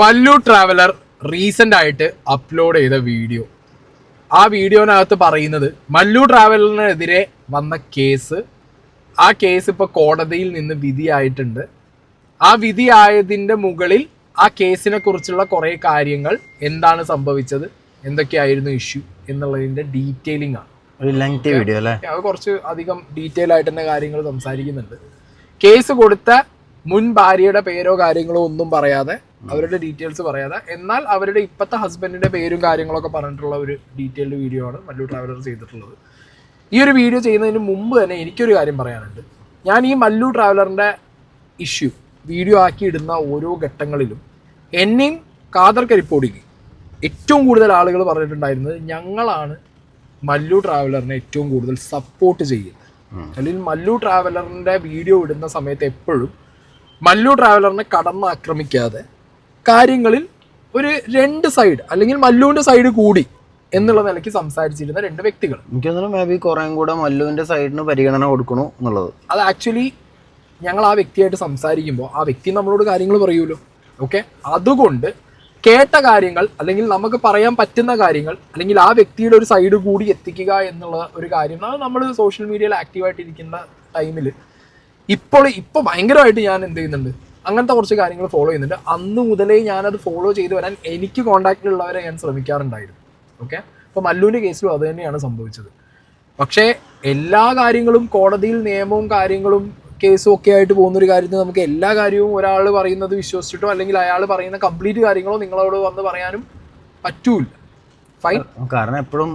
Mallu traveller recent ആയിട്ട് upload ചെയ്ത video. ആ വീഡിയോനകത്ത് പറയുന്നത് മല്ലു ട്രാവലറിനെതിരെ വന്ന കേസ്, ആ കേസ് ഇപ്പോൾ കോടതിയിൽ നിന്ന് വിധിയായിട്ടുണ്ട്. ആ വിധിയായതിൻ്റെ മുകളിൽ ആ കേസിനെ കുറിച്ചുള്ള കുറേ കാര്യങ്ങൾ, എന്താണ് സംഭവിച്ചത്, എന്തൊക്കെയായിരുന്നു ഇഷ്യൂ എന്നുള്ളതിൻ്റെ ഡീറ്റെയിലിംഗ് ആണ്. ഒരു ലെങ്തി വീഡിയോ അല്ലേ? അത് കുറച്ച് അധികം ഡീറ്റെയിൽ ആയിട്ട് തന്നെ കാര്യങ്ങൾ സംസാരിക്കുന്നുണ്ട്. കേസ് കൊടുത്ത മുൻ ഭാര്യയുടെ പേരോ കാര്യങ്ങളോ ഒന്നും പറയാതെ, അവരുടെ ഡീറ്റെയിൽസ് പറയാതെ, എന്നാൽ അവരുടെ ഇപ്പോഴത്തെ ഹസ്ബൻഡിന്റെ പേരും കാര്യങ്ങളൊക്കെ പറഞ്ഞിട്ടുള്ള ഒരു ഡീറ്റെയിൽഡ് വീഡിയോ ആണ് മല്ലു ട്രാവലർ ചെയ്തിട്ടുള്ളത്. ഈ ഒരു വീഡിയോ ചെയ്യുന്നതിന് മുമ്പ് തന്നെ എനിക്കൊരു കാര്യം പറയാനുണ്ട്. ഞാൻ ഈ മല്ലു ട്രാവലറിന്റെ ഇഷ്യൂ വീഡിയോ ആക്കി ഇടുന്ന ഓരോ ഘട്ടങ്ങളിലും എന്നെയും കാദർ കരിപ്പോടിക്ക് ഏറ്റവും കൂടുതൽ ആളുകൾ പറഞ്ഞിട്ടുണ്ടായിരുന്നത് ഞങ്ങളാണ് മല്ലു ട്രാവലറിനെ ഏറ്റവും കൂടുതൽ സപ്പോർട്ട് ചെയ്യുന്നത്. അല്ലെങ്കിൽ മല്ലു ട്രാവലറിന്റെ വീഡിയോ ഇടുന്ന സമയത്ത് എപ്പോഴും മല്ലു ട്രാവലറിനെ കടന്നാക്രമിക്കാതെ കാര്യങ്ങളിൽ ഒരു രണ്ട് സൈഡ്, അല്ലെങ്കിൽ മല്ലുവിന്റെ സൈഡ് കൂടി എന്നുള്ള നിലയ്ക്ക് സംസാരിച്ചിരുന്ന രണ്ട് വ്യക്തികൾ. എനിക്ക് തോന്നുന്നു മേ ബി കുറേ കൂടെ മല്ലുവിന്റെ സൈഡിന് പരിഗണന കൊടുക്കണു എന്നുള്ളത്. അത് ആക്ച്വലി ഞങ്ങൾ ആ വ്യക്തിയായിട്ട് സംസാരിക്കുമ്പോൾ ആ വ്യക്തി നമ്മളോട് കാര്യങ്ങൾ പറയൂലോ. ഓക്കെ, അതുകൊണ്ട് കേട്ട കാര്യങ്ങൾ, അല്ലെങ്കിൽ നമുക്ക് പറയാൻ പറ്റുന്ന കാര്യങ്ങൾ, അല്ലെങ്കിൽ ആ വ്യക്തിയുടെ ഒരു സൈഡ് കൂടി എത്തിക്കുക എന്നുള്ള ഒരു കാര്യം, അത് നമ്മൾ സോഷ്യൽ മീഡിയയിൽ ആക്റ്റീവായിട്ടിരിക്കുന്ന ടൈമിൽ ഇപ്പോൾ ഭയങ്കരമായിട്ട് ഞാൻ എന്ത് ചെയ്യുന്നുണ്ട്, അങ്ങനത്തെ കുറച്ച് കാര്യങ്ങൾ ഫോളോ ചെയ്യുന്നുണ്ട്. അന്ന് മുതലേ ഞാനത് ഫോളോ ചെയ്ത് വരാൻ എനിക്ക് കോൺടാക്റ്റിലുള്ളവരെ ഞാൻ ശ്രമിക്കാറുണ്ടായിരുന്നു. ഓക്കെ, അപ്പോൾ മല്ലുവിൻ്റെ കേസിലും അത് തന്നെയാണ് സംഭവിച്ചത്. പക്ഷേ എല്ലാ കാര്യങ്ങളും കോടതിയിൽ നിയമവും കാര്യങ്ങളും കേസും ഒക്കെ ആയിട്ട് പോകുന്നൊരു കാര്യത്തിൽ നമുക്ക് എല്ലാ കാര്യവും ഒരാൾ പറയുന്നത് വിശ്വസിച്ചിട്ടോ, അല്ലെങ്കിൽ അയാൾ പറയുന്ന കംപ്ലീറ്റ് കാര്യങ്ങളോ നിങ്ങളോട് വന്ന് പറയാനും പറ്റൂല. ഫൈൻ. കാരണം എപ്പോഴും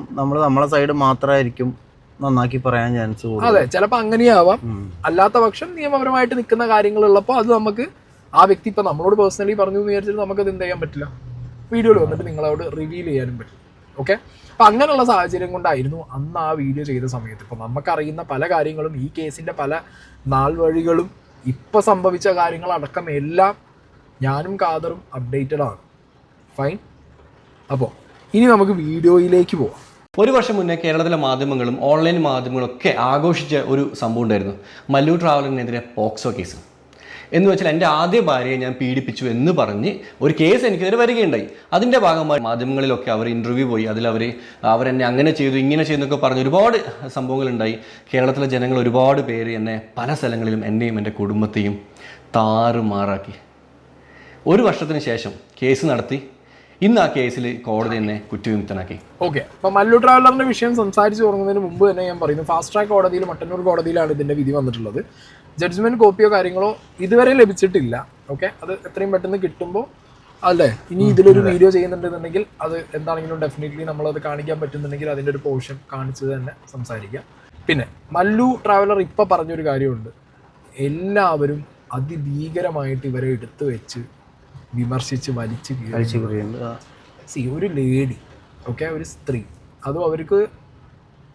നമ്മളെ സൈഡ് മാത്രമായിരിക്കും നന്നാക്കി പറയാൻ ചാൻസ് കൂടുതൽ. അതെ, ചിലപ്പോൾ അങ്ങനെയാവാം. അല്ലാത്ത പക്ഷം നിയമപരമായിട്ട് നിൽക്കുന്ന കാര്യങ്ങളുള്ളപ്പോൾ അത് നമുക്ക് ആ വ്യക്തി ഇപ്പം നമ്മളോട് പേഴ്സണലി പറഞ്ഞു എന്ന് വിചാരിച്ചിട്ട് നമുക്കത് എന്ത് ചെയ്യാൻ പറ്റില്ല, വീഡിയോയിൽ വന്നിട്ട് നിങ്ങളോട് റിവീൽ ചെയ്യാനും പറ്റും. ഓക്കെ, അപ്പം അങ്ങനെയുള്ള സാഹചര്യം കൊണ്ടായിരുന്നു അന്ന് ആ വീഡിയോ ചെയ്ത സമയത്ത് ഇപ്പം നമുക്കറിയുന്ന പല കാര്യങ്ങളും, ഈ കേസിൻ്റെ പല നാൾ വഴികളും, ഇപ്പം സംഭവിച്ച കാര്യങ്ങളടക്കം എല്ലാം ഞാനും കാദറും അപ്ഡേറ്റഡ് ആണ്. ഫൈൻ. അപ്പോൾ ഇനി നമുക്ക് വീഡിയോയിലേക്ക് പോവാം. ഒരു വർഷം മുന്നേ കേരളത്തിലെ മാധ്യമങ്ങളും ഓൺലൈൻ മാധ്യമങ്ങളും ഒക്കെ ആഘോഷിച്ച ഒരു സംഭവം ഉണ്ടായിരുന്നു, മല്ലു ട്രാവലറിനെതിരെ പോക്സോ കേസ്. എന്ന് വെച്ചാൽ എൻ്റെ ആദ്യ ഭാര്യയെ ഞാൻ പീഡിപ്പിച്ചു എന്ന് പറഞ്ഞ് ഒരു കേസ് എനിക്കെതിരെ വരികയുണ്ടായി. അതിൻ്റെ ഭാഗമായി മാധ്യമങ്ങളിലൊക്കെ അവർ ഇൻ്റർവ്യൂ പോയി, അവരെന്നെ അങ്ങനെ ചെയ്തു ഇങ്ങനെ ചെയ്തു എന്നൊക്കെ പറഞ്ഞ് ഒരുപാട് സംഭവങ്ങളുണ്ടായി. കേരളത്തിലെ ജനങ്ങൾ ഒരുപാട് പേര് എന്നെ പല സ്ഥലങ്ങളിലും എന്നെയും എൻ്റെ കുടുംബത്തെയും താറുമാറാക്കി. ഒരു വർഷത്തിന് ശേഷം കേസ് നടത്തി. ഇന്ന് ആ കേസിൽ കോടതി എന്നെ കുറ്റവിമുക്തനാക്കി. ഓക്കെ, അപ്പോൾ മല്ലു ട്രാവലറിന്റെ വിഷയം സംസാരിച്ച് തുടങ്ങുന്നതിന് മുമ്പ് തന്നെ ഞാൻ പറയുന്നു, ഫാസ്റ്റ് ട്രാക്ക് കോടതിയിൽ, മട്ടന്നൂർ കോടതിയിലാണ് ഇതിന്റെ വിധി വന്നിട്ടുള്ളത്. ജഡ്ജ്മെന്റ് കോപ്പിയോ കാര്യങ്ങളോ ഇതുവരെ ലഭിച്ചിട്ടില്ല. ഓക്കെ, അത് എത്രയും പെട്ടെന്ന് കിട്ടുമ്പോൾ, അല്ലേ, ഇനി ഇതിലൊരു വീഡിയോ ചെയ്യുന്നുണ്ടെന്നുണ്ടെങ്കിൽ അത് എന്താണെങ്കിലും ഡെഫിനറ്റ്ലി നമ്മളത് കാണിക്കാൻ പറ്റുന്നുണ്ടെങ്കിൽ അതിൻ്റെ ഒരു പോർഷൻ കാണിച്ചത് തന്നെ സംസാരിക്കാം. പിന്നെ മല്ലു ട്രാവലർ ഇപ്പം പറഞ്ഞൊരു കാര്യമുണ്ട്, എല്ലാവരും അതിഭീകരമായിട്ട് ഇവരെ എടുത്തു വെച്ച് വിമർശിച്ച് വലിച്ചു ഒരു ലേഡി, ഓക്കെ, ഒരു സ്ത്രീ, അതും അവർക്ക്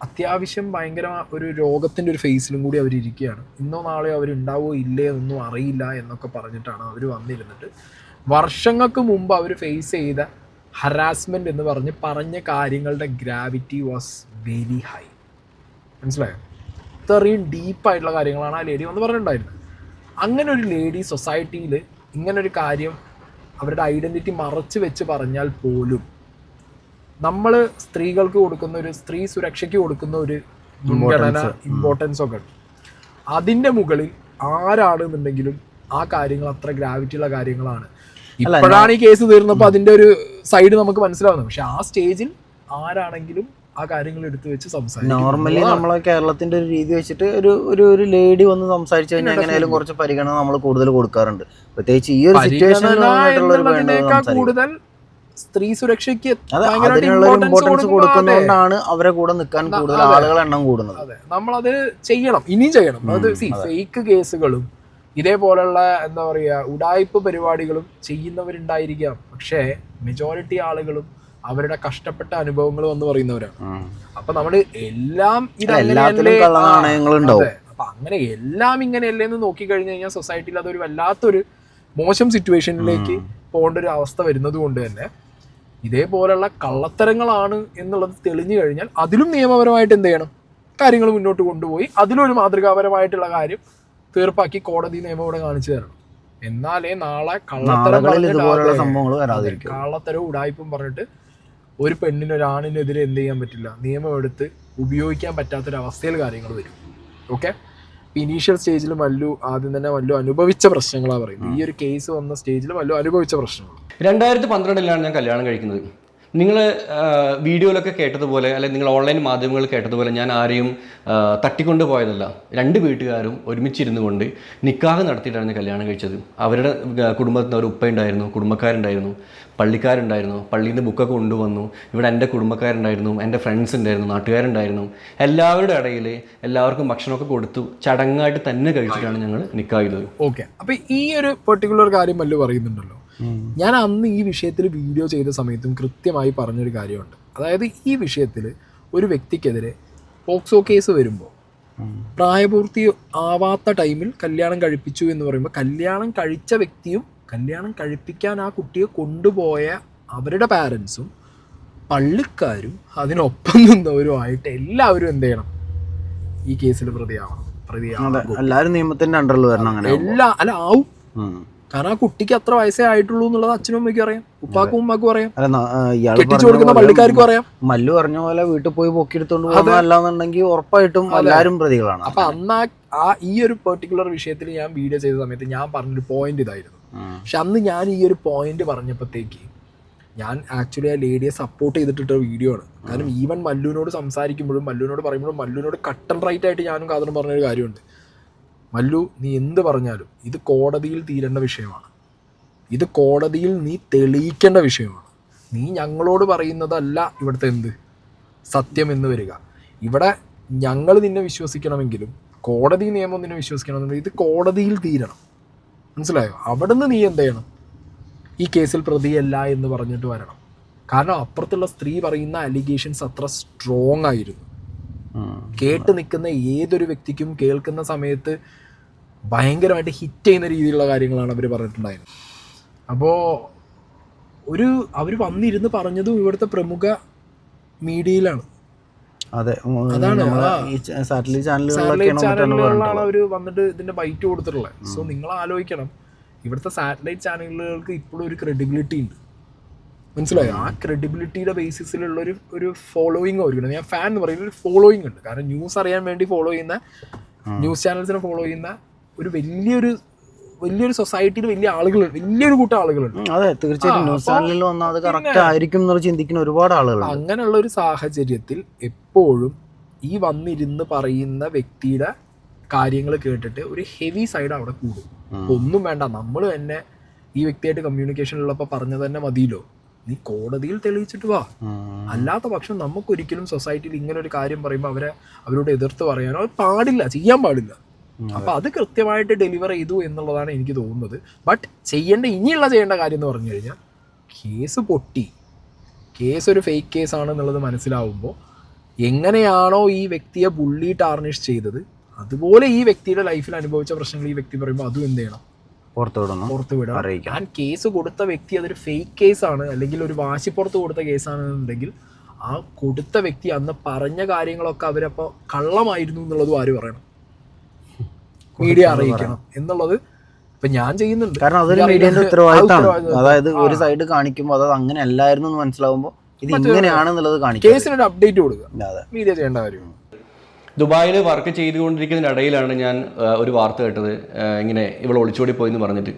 അത്യാവശ്യം ഭയങ്കര ഒരു രോഗത്തിൻ്റെ ഒരു ഫേസിലും കൂടി അവരിയ്ക്കുകയാണ്. ഇന്നോ നാളെയോ അവരുണ്ടാവോ ഇല്ലേ എന്നൊന്നും അറിയില്ല എന്നൊക്കെ പറഞ്ഞിട്ടാണ് അവർ വന്നിരുന്നിട്ട് വർഷങ്ങൾക്ക് മുമ്പ് അവർ ഫേസ് ചെയ്ത ഹറാസ്മെൻറ്റ് എന്ന് പറഞ്ഞ കാര്യങ്ങളുടെ ഗ്രാവിറ്റി വാസ് വെരി ഹൈ. മനസ്സിലായോ? ഇത്രയും ഡീപ്പായിട്ടുള്ള കാര്യങ്ങളാണ് ആ ലേഡി വന്ന് പറഞ്ഞിട്ടുണ്ടായിരുന്നത്. അങ്ങനെ ഒരു ലേഡി സൊസൈറ്റിയിൽ ഇങ്ങനൊരു കാര്യം അവരുടെ ഐഡൻറ്റിറ്റി മറച്ചു വെച്ച് പറഞ്ഞാൽ പോലും നമ്മൾ സ്ത്രീകൾക്ക് കൊടുക്കുന്ന ഒരു, സ്ത്രീ സുരക്ഷയ്ക്ക് കൊടുക്കുന്ന ഒരു മുൻഗണന, ഇമ്പോർട്ടൻസ് ഒക്കെ ഉണ്ട്. അതിൻ്റെ മുകളിൽ ആരാണെന്നുണ്ടെങ്കിലും ആ കാര്യങ്ങൾ അത്ര ഗ്രാവിറ്റിയുള്ള കാര്യങ്ങളാണ്. ഇപ്പോഴാണ് ഈ കേസ് തീർന്നപ്പോൾ അതിൻ്റെ ഒരു സൈഡ് നമുക്ക് മനസ്സിലാവുന്നത്. പക്ഷെ ആ സ്റ്റേജിൽ ആരാണെങ്കിലും ആ കാര്യങ്ങൾ എടുത്തു വെച്ച് സംസാരിക്കും. നോർമലി നമ്മളെ കേരളത്തിന്റെ ഒരു രീതി വെച്ചിട്ട് ഒരു ലേഡി വന്ന് സംസാരിച്ചു കഴിഞ്ഞാൽ എങ്ങനെയാലും കുറച്ച് പരിഗണന നമ്മൾ കൂടുതൽ കൊടുക്കാറുണ്ട്. പ്രത്യേകിച്ച് ഈ ഒരു സിറ്റുവേഷനിൽ കൂടുതൽ സ്ത്രീ സുരക്ഷയ്ക്ക് ഇമ്പോർട്ടൻസ് കൊടുക്കുന്നതുകൊണ്ടാണ് അവരെ കൂടെ നിൽക്കാൻ കൂടുതൽ ആളുകൾ എണ്ണം കൂടുന്നത്. അതെ, നമ്മളത് ചെയ്യണം, ഇനിയും ചെയ്യണം. അത് ഫേക്ക് കേസുകളും ഇതേപോലുള്ള എന്താ പറയുക ഉഡായിപ്പ് പരിപാടികളും ചെയ്യുന്നവരുണ്ടായിരിക്കാം. പക്ഷേ മെജോറിറ്റി ആളുകളും അവരുടെ കഷ്ടപ്പെട്ട അനുഭവങ്ങൾ എന്ന് പറയുന്നവരാണ്. അപ്പൊ നമ്മള് എല്ലാം അപ്പൊ അങ്ങനെ എല്ലാം ഇങ്ങനെയല്ലേ എന്ന് നോക്കിക്കഴിഞ്ഞു കഴിഞ്ഞാൽ സൊസൈറ്റിയിൽ അതൊരു വല്ലാത്തൊരു മോശം സിറ്റുവേഷനിലേക്ക് പോകേണ്ട ഒരു അവസ്ഥ വരുന്നത് കൊണ്ട് തന്നെ ഇതേപോലുള്ള കള്ളത്തരങ്ങളാണ് എന്നുള്ളത് തെളിഞ്ഞു കഴിഞ്ഞാൽ അതിലും നിയമപരമായിട്ട് എന്ത് ചെയ്യണം, കാര്യങ്ങൾ മുന്നോട്ട് കൊണ്ടുപോയി അതിലൊരു മാതൃകാപരമായിട്ടുള്ള കാര്യം തീർപ്പാക്കി കോടതി നിയമം ഇവിടെ കാണിച്ചു തരണം. എന്നാലേ നാളെ നാളുകളിൽ ഇതുപോലുള്ള സംഭവങ്ങൾ വരാതിരിക്കും. കള്ളത്തരവും ഉടായ്പും പറഞ്ഞിട്ട് ഒരു പെണ്ണിന് ഒരാണിനെതിരെ എന്ത് ചെയ്യാൻ പറ്റില്ല, നിയമം എടുത്ത് ഉപയോഗിക്കാൻ പറ്റാത്തൊരവസ്ഥയിൽ കാര്യങ്ങൾ വരും. ഓക്കെ, ഇനീഷ്യൽ സ്റ്റേജിൽ ആദ്യം തന്നെ അനുഭവിച്ച പ്രശ്നങ്ങളാണ് പറയുന്നത്. ഈ ഒരു കേസ് വന്ന സ്റ്റേജിൽ അനുഭവിച്ച പ്രശ്നങ്ങൾ. 2012 ഞാൻ കല്യാണം കഴിക്കുന്നത്. നിങ്ങൾ വീഡിയോയിലൊക്കെ കേട്ടതുപോലെ, അല്ലെങ്കിൽ നിങ്ങൾ ഓൺലൈൻ മാധ്യമങ്ങളിൽ കേട്ടതുപോലെ ഞാൻ ആരെയും തട്ടിക്കൊണ്ട് പോയതല്ല. 2 വീട്ടുകാരും ഒരുമിച്ചിരുന്നു കൊണ്ട് നിക്കാഹ് നടത്തിയിട്ടാണ് ഞാൻ കല്യാണം കഴിച്ചത്. അവരുടെ കുടുംബത്തിന് ഒരു ഉപ്പയുണ്ടായിരുന്നു, കുടുംബക്കാരുണ്ടായിരുന്നു, പള്ളിക്കാരുണ്ടായിരുന്നു, പള്ളിയിൽ നിന്ന് ബുക്കൊക്കെ കൊണ്ടുവന്നു. ഇവിടെ എൻ്റെ കുടുംബക്കാരുണ്ടായിരുന്നു, എൻ്റെ ഫ്രണ്ട്സ് ഉണ്ടായിരുന്നു, നാട്ടുകാരുണ്ടായിരുന്നു. എല്ലാവരുടെ ഇടയിൽ എല്ലാവർക്കും ഭക്ഷണമൊക്കെ കൊടുത്തു ചടങ്ങായിട്ട് തന്നെ കഴിച്ചിട്ടാണ് ഞങ്ങൾ നിക്കാഹ് ചെയ്തത്. ഓക്കെ, അപ്പോൾ ഈ ഒരു പെർട്ടിക്കുലർ കാര്യം മല്ലു പറയുന്നുണ്ടല്ലോ. ഞാൻ അന്ന് ഈ വിഷയത്തിൽ വീഡിയോ ചെയ്ത സമയത്തും കൃത്യമായി പറഞ്ഞൊരു കാര്യമുണ്ട്. അതായത് ഈ വിഷയത്തിൽ ഒരു വ്യക്തിക്കെതിരെ പോക്സോ കേസ് വരുമ്പോൾ പ്രായപൂർത്തി ആവാത്ത ടൈമിൽ കല്യാണം കഴിപ്പിച്ചു എന്ന് പറയുമ്പോൾ കല്യാണം കഴിച്ച വ്യക്തിയും കല്യാണം കഴിപ്പിക്കാൻ ആ കുട്ടിയെ കൊണ്ടുപോയ അവരുടെ പാരൻസും പള്ളിക്കാരും അതിനൊപ്പം നിന്നവരുമായിട്ട് എല്ലാവരും എന്ത് ചെയ്യണം, ഈ കേസിൽ പ്രതിയാവണം. എല്ലാവരും നിയമത്തിന്റെ അണ്ടറിൽ വരണം. അങ്ങനെ ആവും. കാരണം ആ കുട്ടിക്ക് അത്ര വയസ്സേ ആയിട്ടുള്ളൂ എന്നുള്ളത് അച്ഛനും അമ്മയ്ക്കും അറിയാം, ഉപ്പാക്കും ഉമ്മാക്കും അറിയാം, കെട്ടിച്ചു കൊടുക്കുന്ന പള്ളിക്കാർക്കും അറിയാം. മല്ലു പറഞ്ഞ പോലെ വീട്ടിൽ പോയി പൊക്കിയെടുത്തോണ്ട് പോകുന്നതല്ലാന്നുണ്ടെങ്കിൽ ഉറപ്പായിട്ടും എല്ലാവരും പ്രതികളാണ്. അപ്പൊ അന്ന് ഈ ഒരു പെർട്ടിക്കുലർ വിഷയത്തിൽ ഞാൻ വീഡിയോ ചെയ്ത സമയത്ത് ഞാൻ പറഞ്ഞൊരു പോയിന്റ് ഇതായിരുന്നു. പക്ഷെ അന്ന് ഞാൻ ഈ ഒരു പോയിന്റ് പറഞ്ഞപ്പോഴത്തേക്ക് ഞാൻ ആക്ച്വലി ആ ലേഡിയെ സപ്പോർട്ട് ചെയ്തിട്ടിട്ട വീഡിയോ ആണ്. കാരണം ഈവൻ മല്ലുവിനോട് സംസാരിക്കുമ്പോഴും മല്ലുവിനോട് പറയുമ്പോഴും മല്ലുവിനോട് കട്ട് ആൻഡ് റൈറ്റ് ആയിട്ട് ഞാനും കാതറും പറഞ്ഞൊരു കാര്യമുണ്ട്. മല്ലു, നീ എന്ത് പറഞ്ഞാലും ഇത് കോടതിയിൽ തീരേണ്ട വിഷയമാണ്. ഇത് കോടതിയിൽ നീ തെളിയിക്കേണ്ട വിഷയമാണ്. നീ ഞങ്ങളോട് പറയുന്നതല്ല ഇവിടുത്തെ സത്യം എന്ന് വരിക. ഇവിടെ ഞങ്ങൾ നിന്നെ വിശ്വസിക്കണമെങ്കിലും കോടതി നിയമം നിന്നെ വിശ്വസിക്കണമെന്നുണ്ടെങ്കിൽ ഇത് കോടതിയിൽ തീരണം. മനസ്സിലായോ? അവിടുന്ന് നീ എന്ത് ചെയ്യണം, ഈ കേസിൽ പ്രതിയല്ല എന്ന് പറഞ്ഞിട്ട് വരണം. കാരണം അപ്പുറത്തുള്ള സ്ത്രീ പറയുന്ന അലിഗേഷൻസ് അത്ര സ്ട്രോങ് ആയിരുന്നു. കേട്ട് നിൽക്കുന്ന ഏതൊരു വ്യക്തിക്കും കേൾക്കുന്ന സമയത്ത് ഭയങ്കരമായിട്ട് ഹിറ്റ് ചെയ്യുന്ന രീതിയിലുള്ള കാര്യങ്ങളാണ് അവർ പറഞ്ഞിട്ടുണ്ടായിരുന്നത്. അപ്പോൾ അവർ വന്നിരുന്ന് പറഞ്ഞതും ഇവിടുത്തെ പ്രമുഖ മീഡിയയിലാണ്. അതെ, അതാണ് സാറ്റലൈറ്റ് ചാനലുകളിലാണ് അവർ വന്നിട്ട് ഇതിന്റെ ബൈറ്റ് കൊടുത്തിട്ടുള്ളത്. സോ നിങ്ങൾ ആലോചിക്കണം, ഇവിടുത്തെ സാറ്റലൈറ്റ് ചാനലുകൾക്ക് ഇപ്പോഴും ഒരു ക്രെഡിബിലിറ്റി ഉണ്ട്. മനസ്സിലായോ? ആ ക്രെഡിബിലിറ്റിയുടെ ബേസിസിലുള്ള ഒരു ഫോളോയിങ് ആയിരിക്കണം. ഞാൻ ഫാൻ എന്ന് പറയുന്ന ഒരു ഫോളോയിങ് ഉണ്ട്. കാരണം ന്യൂസ് അറിയാൻ വേണ്ടി ഫോളോ ചെയ്യുന്ന, ന്യൂസ് ചാനൽസിനെ ഫോളോ ചെയ്യുന്ന ഒരു വലിയൊരു സൊസൈറ്റിയിൽ വലിയൊരു കൂട്ടം ആളുകളുണ്ട്. അതെ, തീർച്ചയായിട്ടും ന്യൂസ് ചാനലിൽ വന്നാൽ അത് കറക്റ്റ് ആയിരിക്കും എന്ന് ചിന്തിക്കുന്ന ഒരുപാട് ആളുകൾ. അങ്ങനെയുള്ള ഒരു സാഹചര്യത്തിൽ എപ്പോഴും ഈ വന്നിരുന്ന് പറയുന്ന വ്യക്തിയുടെ കാര്യങ്ങൾ കേട്ടിട്ട് ഒരു ഹെവി സൈഡ് അവിടെ കൂടും. ഒന്നും വേണ്ട, നമ്മൾ തന്നെ ഈ വ്യക്തിയായിട്ട് കമ്മ്യൂണിക്കേഷനിലുള്ളപ്പോൾ പറഞ്ഞത് തന്നെ മതിയല്ലോ, നീ കോടതിയിൽ തെളിയിച്ചിട്ട് വാ. അല്ലാത്ത പക്ഷം നമുക്കൊരിക്കലും സൊസൈറ്റിയിൽ ഇങ്ങനെ ഒരു കാര്യം പറയുമ്പോൾ അവരോട് എതിർത്ത് പറയാനോ പാടില്ല, ചെയ്യാൻ പാടില്ല. അപ്പൊ അത് കൃത്യമായിട്ട് ഡെലിവർ ചെയ്തു എന്നുള്ളതാണ് എനിക്ക് തോന്നുന്നത്. ബട്ട് ചെയ്യേണ്ട കാര്യം എന്ന് പറഞ്ഞു കഴിഞ്ഞാൽ, കേസ് പൊട്ടി, കേസ് ഒരു ഫേക്ക് കേസാണെന്നുള്ളത് മനസ്സിലാവുമ്പോൾ എങ്ങനെയാണോ ഈ വ്യക്തിയെ ബുള്ളി ടാർണിഷ് ചെയ്തത്, അതുപോലെ ഈ വ്യക്തിയുടെ ലൈഫിൽ അനുഭവിച്ച പ്രശ്നങ്ങൾ ഈ വ്യക്തി പറയുമ്പോൾ അതും എന്ത് ചെയ്യണം, പുറത്ത് വിടണം. ഞാൻ കേസ് കൊടുത്ത വ്യക്തി അതൊരു ഫേക്ക് കേസാണ് അല്ലെങ്കിൽ ഒരു വാശിപ്പുറത്ത് കൊടുത്ത കേസാണെന്നുണ്ടെങ്കിൽ ആ കൊടുത്ത വ്യക്തി അന്ന് പറഞ്ഞ കാര്യങ്ങളൊക്കെ അവരപ്പോൾ കള്ളമായിരുന്നു എന്നുള്ളതും ആര് പറയണം, മീഡിയ അറിയിക്കണം എന്നുള്ളത് ഇപ്പൊ ഞാൻ ചെയ്യുന്നുണ്ട്. കാരണം അതൊരു മീഡിയന്റെ ഉത്തരവാദിത്തമാണ്. അതായത് ഒരു സൈഡ് കാണിക്കുമ്പോൾ അത് അങ്ങനെ അല്ലായിരുന്നു എന്ന് മനസ്സിലാവുമ്പോൾ ഇത് ഇങ്ങനെയാണെന്നുള്ളത് കാണിക്കും, കേസിനൊരു അപ്ഡേറ്റ് കൊടുക്കുക, മീഡിയ ചെയ്യേണ്ട കാര്യമാണ്. ദുബായിൽ വർക്ക് ചെയ്തുകൊണ്ടിരിക്കുന്നതിനിടയിലാണ് ഞാൻ ഒരു വാർത്ത കേട്ടത്, ഇങ്ങനെ ഇവൾ ഒളിച്ചോടി പോയി എന്ന് പറഞ്ഞിട്ട്.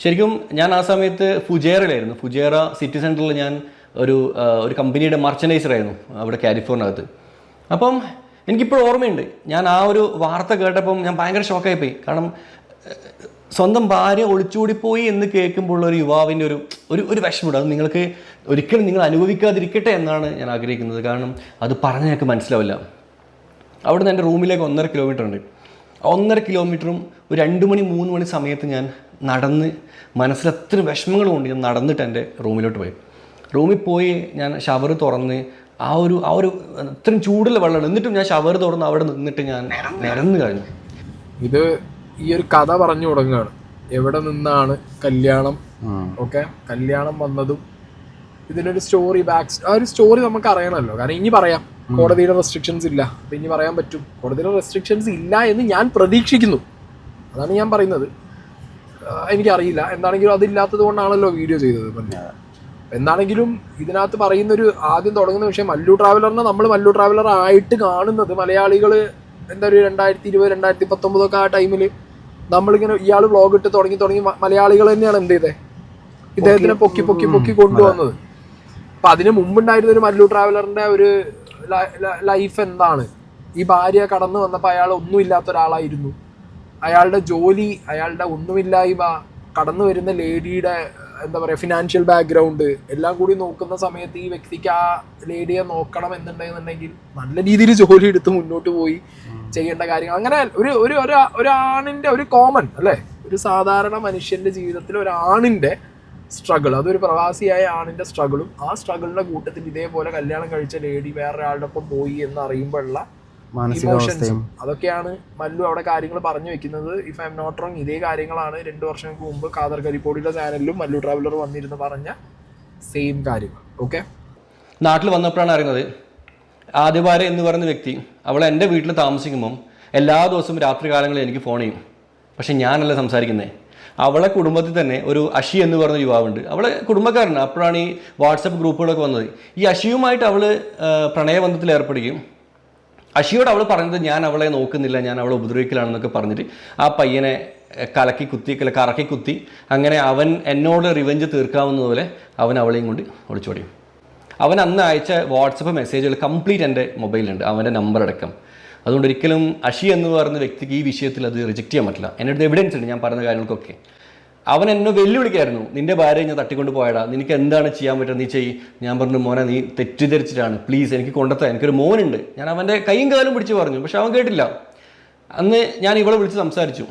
ശരിക്കും ഞാൻ ആ സമയത്ത് ഫുജേറയിലായിരുന്നു. ഫുജേറ സിറ്റി സെൻറ്ററിൽ ഞാൻ ഒരു കമ്പനിയുടെ മർച്ചൻഡൈസറായിരുന്നു അവിടെ കാലിഫോർണിയകത്ത്. അപ്പം എനിക്കിപ്പോൾ ഓർമ്മയുണ്ട്, ഞാൻ ആ ഒരു വാർത്ത കേട്ടപ്പം ഞാൻ ഭയങ്കര ഷോക്കായിപ്പോയി. കാരണം സ്വന്തം ഭാര്യ ഒളിച്ചോടിപ്പോയി എന്ന് കേൾക്കുമ്പോൾ ഒരു യുവാവിൻ്റെ ഒരു വിഷമമുണ്ട്. അത് നിങ്ങൾക്ക് ഒരിക്കലും നിങ്ങൾ അനുഭവിക്കാതിരിക്കട്ടെ എന്നാണ് ഞാൻ ആഗ്രഹിക്കുന്നത്. കാരണം അത് പറഞ്ഞ് ഞങ്ങൾക്ക് മനസ്സിലാവില്ല. അവിടെ നിന്ന് എൻ്റെ റൂമിലേക്ക് 1.5 കിലോമീറ്റർ ഉണ്ട്. 1.5 കിലോമീറ്ററും ഒരു 2 മണി 3 മണി സമയത്ത് ഞാൻ നടന്ന്, മനസ്സിലെത്ര വിഷമങ്ങളുമുണ്ട്, ഞാൻ നടന്നിട്ട് എൻ്റെ റൂമിലോട്ട് പോയി. റൂമിൽ പോയി ഞാൻ ഷവർ തുറന്ന് ആ ഒരു ഇത്രയും ചൂടുള്ള വെള്ളമാണ്, എന്നിട്ടും ഞാൻ ഷവർ തുറന്ന് അവിടെ നിന്നിട്ട് ഞാൻ നിരന്ന് കഴിഞ്ഞു. ഇത് ഈ ഒരു കഥ പറഞ്ഞു തുടങ്ങുകയാണ്. എവിടെ നിന്നാണ് കല്യാണം, ഓക്കെ, കല്യാണം വന്നതും ഇതിനൊരു സ്റ്റോറി ആ ഒരു സ്റ്റോറി നമുക്ക് അറിയണമല്ലോ. കാരണം ഇനി പറയാം, കോടതിയുടെ റെസ്ട്രിക്ഷൻസ് ഇല്ല, അപ്പം ഇനി പറയാൻ പറ്റും. കോടതിയുടെ റെസ്ട്രിക്ഷൻസ് ഇല്ല എന്ന് ഞാൻ പ്രതീക്ഷിക്കുന്നു, അതാണ് ഞാൻ പറയുന്നത്. എനിക്കറിയില്ല. എന്താണെങ്കിലും അതില്ലാത്തത് കൊണ്ടാണല്ലോ വീഡിയോ ചെയ്തത് മല്ലു. എന്താണെങ്കിലും ഇതിനകത്ത് പറയുന്നൊരു ആദ്യം തുടങ്ങുന്ന വിഷയം മല്ലു ട്രാവലറിനെ നമ്മൾ മല്ലു ട്രാവലർ ആയിട്ട് കാണുന്നത് മലയാളികൾ എന്താ ഒരു 2020 2019 ആ ടൈമിൽ നമ്മളിങ്ങനെ ഇയാൾ വ്ളോഗ് ഇട്ട് തുടങ്ങി മലയാളികൾ തന്നെയാണ് എന്ത് ചെയ്തത് ഇദ്ദേഹത്തിനെ പൊക്കി കൊണ്ടുവന്നത്. അപ്പം അതിന് മുമ്പുണ്ടായിരുന്ന ഒരു മല്ലു ട്രാവലറിൻ്റെ ഒരു ലൈഫ് എന്താണ്? ഈ ഭാര്യ കടന്നു വന്നപ്പോൾ അയാൾ ഒന്നുമില്ലാത്ത ഒരാളായിരുന്നു. അയാളുടെ ജോലി, അയാളുടെ ഒന്നുമില്ലായ്മ, കടന്നു വരുന്ന ലേഡിയുടെ എന്താ പറയുക ഫിനാൻഷ്യൽ ബാക്ക്ഗ്രൗണ്ട് എല്ലാം കൂടി നോക്കുന്ന സമയത്ത് ഈ വ്യക്തിക്ക് ആ ലേഡിയെ നോക്കണം എന്നുണ്ടെന്നുണ്ടെങ്കിൽ നല്ല രീതിയിൽ ജോലി എടുത്ത് മുന്നോട്ട് പോയി ചെയ്യേണ്ട കാര്യങ്ങൾ. അങ്ങനെ ഒരാണിൻ്റെ ഒരു കോമൺ അല്ലേ, ഒരു സാധാരണ മനുഷ്യൻ്റെ ജീവിതത്തിൽ ഒരാണിൻ്റെ സ്ട്രഗിൾ, അതൊരു പ്രവാസിയായ ആണിൻ്റെ സ്ട്രഗിളും ആ സ്ട്രഗിളിൻ്റെ കൂട്ടത്തിൽ ഇതേപോലെ കല്യാണം കഴിച്ച ലേഡി വേറൊരാളുടെ ഒപ്പം പോയി എന്ന് അറിയുമ്പോഴുള്ള ഇമോഷൻസും അതൊക്കെയാണ് മല്ലു അവിടെ കാര്യങ്ങൾ പറഞ്ഞു വെക്കുന്നത്. If I am not wrong ഇതേ കാര്യങ്ങളാണ് 2 വർഷങ്ങൾക്ക് മുമ്പ് ഖാദർ കരിപ്പോടിയുടെ ചാനലിലും മല്ലു ട്രാവലർ വന്നിരുന്ന് പറഞ്ഞ സെയിം കാര്യങ്ങൾ. ഓക്കെ, നാട്ടിൽ വന്നപ്പോഴാണ് അറിയുന്നത് ആദ്യഭാര്യ എന്ന് പറയുന്ന വ്യക്തി അവളെ എൻ്റെ വീട്ടിൽ താമസിക്കുമ്പം എല്ലാ ദിവസവും രാത്രി കാലങ്ങളിൽ എനിക്ക് ഫോൺ ചെയ്യും. പക്ഷെ ഞാനല്ല സംസാരിക്കുന്നത്. അവളെ കുടുംബത്തിൽ തന്നെ ഒരു അഷി എന്ന് പറയുന്ന യുവാവുണ്ട്. അവളെ കുടുംബക്കാരനാണ്. അപ്പോഴാണ് ഈ വാട്സപ്പ് ഗ്രൂപ്പുകളൊക്കെ വന്നത്. ഈ അഷിയുമായിട്ട് അവൾ പ്രണയബന്ധത്തിൽ ഏർപ്പെടുകയും അഷിയോട് അവൾ പറഞ്ഞത് ഞാൻ അവളെ നോക്കുന്നില്ല, ഞാൻ അവളെ ഉപദ്രവിക്കലാണെന്നൊക്കെ പറഞ്ഞിട്ട് ആ പയ്യനെ കറക്കി കുത്തി അങ്ങനെ അവൻ എന്നോട് റിവെഞ്ച് തീർക്കാവുന്നതുപോലെ അവൻ അവളെയും കൊണ്ട് ഒളിച്ചോടിയും. അവൻ അന്ന് അയച്ച വാട്സപ്പ് മെസ്സേജുകൾ കംപ്ലീറ്റ് എൻ്റെ മൊബൈലുണ്ട്, അവൻ്റെ നമ്പർ അടക്കം. അതുകൊണ്ട് ഒരിക്കലും അഷി എന്ന് പറയുന്ന വ്യക്തിക്ക് ഈ വിഷയത്തിൽ അത് റിജക്റ്റ് ചെയ്യാൻ പറ്റില്ല. എൻ്റെ അടുത്ത് എവിഡൻസ് ഉണ്ട് ഞാൻ പറയുന്ന കാര്യങ്ങൾക്കൊക്കെ. അവൻ എന്നെ വെല്ലുവിളിക്കായിരുന്നു, നിൻ്റെ ഭാര്യയെ ഞാൻ തട്ടിക്കൊണ്ട് പോയടാ, നിനക്ക് എന്താണ് ചെയ്യാൻ പറ്റുക, നീ ചെയ്യ്. ഞാൻ പറഞ്ഞു മോനെ നീ തെറ്റിദ്ധരിച്ചിട്ടാണ്, പ്ലീസ് എനിക്ക് കൊണ്ടെത്താൻ, എനിക്കൊരു മോനുണ്ട്. ഞാൻ അവൻ്റെ കൈയും കാലും പിടിച്ച് പറഞ്ഞു, പക്ഷെ അവൻ കേട്ടില്ല. അന്ന് ഞാൻ ഇവളെ വിളിച്ച് സംസാരിച്ചു.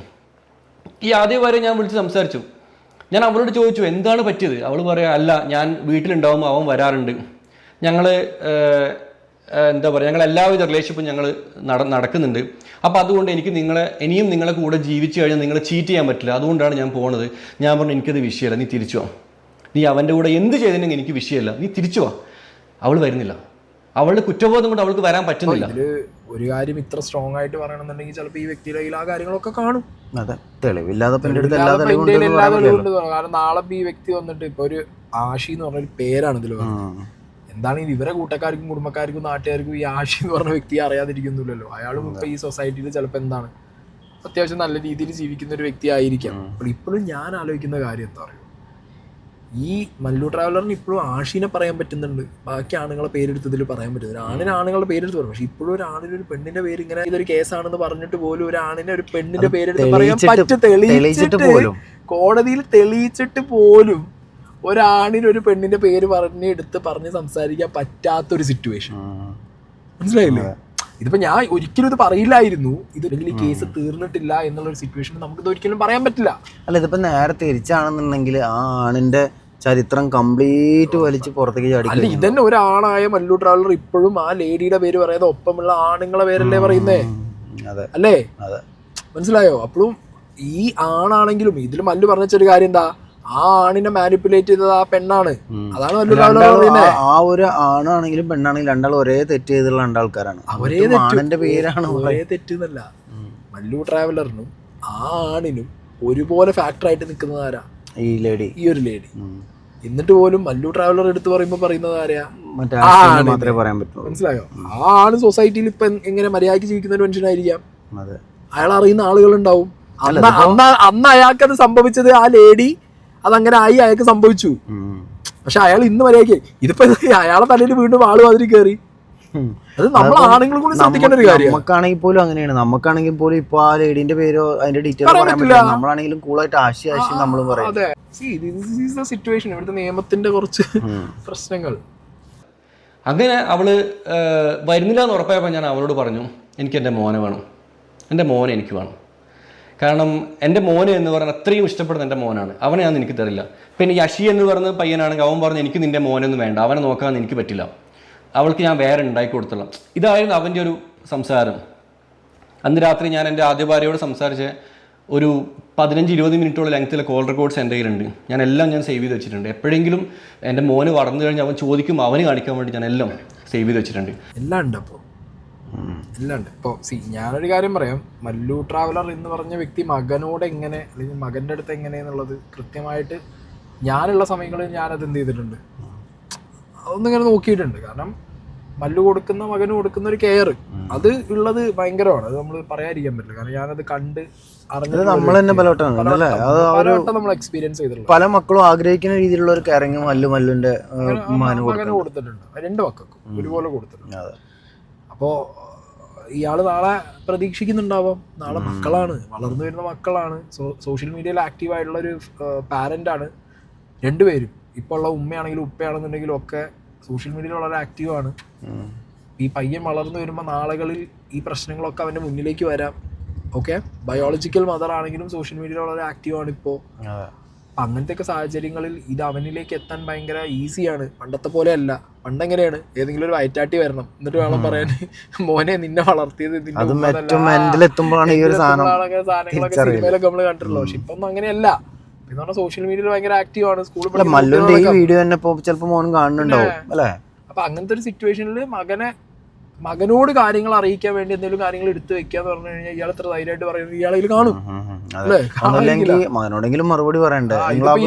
ഈ ആദ്യ ഭാര്യ ഞാൻ വിളിച്ച് സംസാരിച്ചു. ഞാൻ അവളോട് ചോദിച്ചു എന്താണ് പറ്റിയത്. അവൾ പറയാ അല്ല ഞാൻ വീട്ടിലുണ്ടാവുമ്പോൾ അവൻ വരാറുണ്ട്, ഞങ്ങൾ എന്താ പറയുക ഞങ്ങൾ എല്ലാവിധ റിലേഷൻഷിപ്പും ഞങ്ങൾ നടക്കുന്നുണ്ട്. അപ്പോൾ അതുകൊണ്ട് എനിക്ക് ഇനിയും നിങ്ങളെ കൂടെ ജീവിച്ചു കഴിഞ്ഞാൽ നിങ്ങളെ ചീറ്റ് ചെയ്യാൻ പറ്റില്ല, അതുകൊണ്ടാണ് ഞാൻ പോകുന്നത്. ഞാൻ പറഞ്ഞു എനിക്കത് വിഷയമല്ല, നീ തിരിച്ചു വാ, നീ അവൻ്റെ കൂടെ എന്ത് ചെയ്തിട്ടുണ്ടെങ്കിൽ എനിക്ക് വിഷയമല്ല, നീ തിരിച്ചു വാ. അവൾ വരുന്നില്ല. അവളുടെ കുറ്റബോധം കൊണ്ട് അവൾക്ക് വരാൻ പറ്റുന്നില്ല. ഒരു കാര്യം ഇത്ര സ്ട്രോങ് ആയിട്ട് പറയണമെന്നുണ്ടെങ്കിൽ ചിലപ്പോൾ ഈ വ്യക്തിയുടെ കയ്യിൽ ആ കാര്യങ്ങളൊക്കെ കാണും. അതെ, തെളിവില്ലാതെ കാരണം നാളെ ഈ വ്യക്തി വന്നിട്ട് ഇപ്പൊ ഒരു ആഷി എന്ന് പറഞ്ഞൊരു പേരാണ് ഇതിൽ പറഞ്ഞത്. എന്താണ് ഇവരെ കൂട്ടക്കാർക്കും കുടുംബക്കാർക്കും നാട്ടുകാർക്കും ഈ ആഷി എന്ന് പറഞ്ഞ വ്യക്തിയെ അറിയാതിരിക്കുന്നില്ലല്ലോ. അയാളും ഇപ്പൊ ഈ സൊസൈറ്റിയിൽ ചിലപ്പോൾ എന്താണ് അത്യാവശ്യം നല്ല രീതിയിൽ ജീവിക്കുന്ന ഒരു വ്യക്തി ആയിരിക്കാം. അപ്പോൾ ഇപ്പോഴും ഞാൻ ആലോചിക്കുന്ന കാര്യം എന്താ പറയുക, ഈ മല്ലു ട്രാവലറിന് ഇപ്പോഴും ആഷിനെ പറയാൻ പറ്റുന്നുണ്ട്, ബാക്കി ആണുങ്ങളെ പേരെടുത്തതിൽ പറയാൻ പറ്റുന്നില്ല. ആണുങ്ങളുടെ പേരെടുത്ത് പറയും, പക്ഷെ ഇപ്പോഴും ഒരു ആണിന് ഒരു പെണ്ണിന്റെ പേര് ഇങ്ങനെ ഇതൊരു കേസാണെന്ന് പറഞ്ഞിട്ട് പോലും ഒരു ആണിനെ ഒരു പെണ്ണിന്റെ പേരെടുത്ത് പറയാൻ പറ്റും. തെളിയിച്ചിട്ട് കോടതിയിൽ തെളിയിച്ചിട്ട് പോലും ഒരാണിന് ഒരു പെണ്ണിന്റെ പേര് പറഞ്ഞ് സംസാരിക്കാൻ പറ്റാത്തൊരു സിറ്റുവേഷൻ. മനസ്സിലായില്ലേ? ഇതിപ്പോ ഞാൻ ഒരിക്കലും ഇത് പറയില്ലായിരുന്നു, ഇതൊരിക്കലും ഈ കേസ് തീർന്നിട്ടില്ല എന്നുള്ളൊരു സിറ്റുവേഷൻ നമുക്കിത് ഒരിക്കലും പറയാൻ പറ്റില്ല. അല്ല, ഇതിപ്പോ നേരെ തിരിച്ചാണെന്നുണ്ടെങ്കിൽ ആ ആണിന്റെ ചരിത്രം കംപ്ലീറ്റ് വലിച്ച് പുറത്തേക്ക് ചാടി. അല്ല, ഇതന്നെ ഒരാണായ മല്ലു ട്രാവലർ ഇപ്പോഴും ആ ലേഡിയുടെ പേര് പറയാതെ ഒപ്പമുള്ള ആണുങ്ങളെ പേരല്ലേ പറയുന്നേ, അല്ലേ? മനസ്സിലായോ? അപ്പോഴും ഈ ആണാണെങ്കിലും ഇതിൽ മല്ലു പറഞ്ഞൊരു കാര്യം എന്താ, ആ ആണിനെ മാനിപ്പുലേറ്റ് ചെയ്തത് ആ പെണ്ണാണ്. അതാണ് മല്ലു ട്രാവലർ പറയുന്നത്. ആ ഒരു ആണാണെങ്കിലും പെണ്ണാണെങ്കിലും രണ്ടാളും ഒരേ തെറ്റ് ചെയ്തുള്ള രണ്ടാൾക്കാരാണ്. ആണിന്റെ പേരാണ് ഒരേ തെറ്റെന്നല്ല, മല്ലു ട്രാവലറിനും ആ ആണിനും ഒരുപോലെ ഫാക്ടറായിട്ട് നിൽക്കുന്നത് ആരാ? ഈ ഒരു ലേഡി. എന്നിട്ട് പോലും മല്ലു ട്രാവലർ എടുത്ത് പറയുമ്പോ പറയുന്നത് ആരെയാ? മാത്രമേ പറയാൻ പറ്റൂ. മനസ്സിലായോ? ആ ആണ് സൊസൈറ്റിയിൽ ഇപ്പൊ എങ്ങനെ മര്യാദയ്ക്ക് ജീവിക്കുന്ന ഒരു മനുഷ്യനായിരിക്കാം. അയാൾ അറിയുന്ന ആളുകളുണ്ടാവും. അന്ന് അയാൾക്കത് സംഭവിച്ചത് ആ ലേഡി അതങ്ങനെ ആയി അയാൾക്ക് സംഭവിച്ചു. പക്ഷെ അയാൾ ഇന്ന് മര്യാദയ്ക്ക് ഇതിപ്പോ അയാളെ തലയിൽ വീണ്ടും ആള് മാതിരി കയറി. അത് നമ്മൾ ആണുങ്ങളും കൂടി ശ്രദ്ധിക്കേണ്ട ഒരു കാര്യം. നമുക്കാണെങ്കിൽ പോലും അങ്ങനെയാണ്. നമുക്കാണെങ്കിൽ പോലും ഇപ്പൊ ആ ലേഡിന്റെ പേരോ അതിന്റെ ഡീറ്റെയിൽ പറയാൻ പറ്റില്ല. നമ്മളാണെങ്കിലും കൂളായിട്ട് ആശി നമ്മൾ പറയും. അതെ, സിറ്റുവേഷൻ ഇവിടുത്തെ നിയമത്തിന്റെ കുറച്ച് പ്രശ്നങ്ങൾ. അങ്ങനെ അവള് വരുന്നില്ല എന്ന് ഉറപ്പായപ്പോൾ ഞാൻ അവളോട് പറഞ്ഞു എനിക്ക് എൻ്റെ മോനെ വേണം, എൻ്റെ മോനെ എനിക്ക് വേണം. കാരണം എൻ്റെ മോന് എന്ന് പറഞ്ഞാൽ അത്രയും ഇഷ്ടപ്പെടുന്ന എൻ്റെ മോനാണ്, അവനെ ഞാൻ എനിക്ക് തരില്ല. പിന്നെ ഈ അഷി എന്ന് പറയുന്ന പയ്യനാണെങ്കിൽ അവൻ പറഞ്ഞു എനിക്ക് നിൻ്റെ മോനൊന്നും വേണ്ട, അവനെ നോക്കാൻ എനിക്ക് പറ്റില്ല, അവൾക്ക് ഞാൻ വേറെ ഉണ്ടാക്കി കൊടുത്തോളാം. ഇതായിരുന്നു അവൻ്റെ ഒരു സംസാരം. അന്ന് രാത്രി ഞാൻ എൻ്റെ ആദ്യ ഭാര്യയോട് സംസാരിച്ച ഒരു 15-20 മിനിറ്റോളം ലെങ്ത്തിലെ കോൾ റെക്കോർഡ്സ് എൻ്റെ കയ്യിലുണ്ട്. ഞാൻ സേവ് ചെയ്ത് വെച്ചിട്ടുണ്ട്. എപ്പോഴെങ്കിലും എൻ്റെ മോന് വളർന്നു കഴിഞ്ഞാൽ അവൻ ചോദിക്കും അവന് കാണിക്കാൻ വേണ്ടി ഞാൻ എല്ലാം സേവ് ചെയ്ത് വെച്ചിട്ടുണ്ട്. എല്ലാം ഉണ്ട്. അപ്പോൾ ഇല്ലാണ്ട് ഇപ്പോൾ ഞാനൊരു കാര്യം പറയാം, മല്ലു ട്രാവലർ എന്ന് പറഞ്ഞ വ്യക്തി മകനോട് എങ്ങനെ അല്ലെങ്കിൽ മകൻ്റെ അടുത്ത് എങ്ങനെയെന്നുള്ളത് കൃത്യമായിട്ട് ഞാനുള്ള സമയങ്ങളിൽ ഞാനത് എന്ത് ചെയ്തിട്ടുണ്ട്, അതൊന്നിങ്ങനെ നോക്കിയിട്ടുണ്ട്. കാരണം മല്ലു കൊടുക്കുന്ന മകന് കൊടുക്കുന്ന ഒരു കെയർ അത് ഉള്ളത് ഭയങ്കരമാണ്. അത് നമ്മൾ പറയാതിരിക്കാൻ പറ്റില്ല. കാരണം ഞാനത് കണ്ട് അറിഞ്ഞത് നമ്മൾ തന്നെ പലവട്ടം നമ്മൾ എക്സ്പീരിയൻസ് ചെയ്തിട്ടുണ്ട്. പല മക്കളും ആഗ്രഹിക്കുന്ന രീതിയിലുള്ള ഒരു കെയറിങ് മല്ലുവിന്റെ മകന് കൊടുത്തിട്ടുണ്ട്, 2 മക്കൾക്കും ഒരുപോലെ കൊടുത്തിട്ടുണ്ട്. അപ്പോൾ ഇയാള് നാളെ പ്രതീക്ഷിക്കുന്നുണ്ടാവാം, നാളെ മക്കളാണ്, വളർന്നു വരുന്ന മക്കളാണ്, സോഷ്യൽ മീഡിയയിൽ ആക്റ്റീവ് ആയിട്ടുള്ള ഒരു പാരൻ്റാണ് രണ്ടുപേരും. ഇപ്പോൾ ഉള്ള ഉമ്മയാണെങ്കിലും ഉപ്പയാണെന്നുണ്ടെങ്കിലും ഒക്കെ സോഷ്യൽ മീഡിയയിൽ വളരെ ആക്റ്റീവാണ്. ഈ പയ്യൻ വളർന്നു വരുമ്പോൾ നാളുകളിൽ ഈ പ്രശ്നങ്ങളൊക്കെ അവൻ്റെ മുന്നിലേക്ക് വരാം. ഓക്കെ, ബയോളജിക്കൽ മദർ ആണെങ്കിലും സോഷ്യൽ മീഡിയയിൽ വളരെ ആക്റ്റീവാണ് ഇപ്പോൾ. അപ്പം അങ്ങനത്തെയൊക്കെ സാഹചര്യങ്ങളിൽ ഇത് അവനിലേക്ക് എത്താൻ ഭയങ്കര ഈസിയാണ്. പണ്ടത്തെ പോലെ അല്ല. പണ്ടെങ്ങനെയാണ് ഏതെങ്കിലും ഒരു വയറ്റാട്ടി വരണം എന്നിട്ട് വേണം പറയാൻ മോനെ നിന്നെ വളർത്തിയത് സാധനങ്ങളൊക്കെ സിനിമയിലൊക്കെ നമ്മൾ കണ്ടിട്ടുള്ളൂ. പക്ഷെ ഇപ്പം അങ്ങനെയല്ല. എന്ന് പറഞ്ഞാൽ സോഷ്യൽ മീഡിയയിൽ ഭയങ്കര ആക്റ്റീവ് ആണ്. സ്കൂളിൽ അപ്പൊ അങ്ങനത്തെ ഒരു സിറ്റുവേഷനിൽ മകനോട് കാര്യങ്ങൾ അറിയിക്കാൻ വേണ്ടി എന്തെങ്കിലും കാര്യങ്ങൾ എടുത്തു വെക്കാന്ന് പറഞ്ഞു കഴിഞ്ഞാൽ ഇയാൾ എത്ര ധൈര്യമായിട്ട് പറയുന്നത് ഇയാളിൽ കാണും. മകനോടെങ്കിലും മറുപടി പറയണ്ടേ?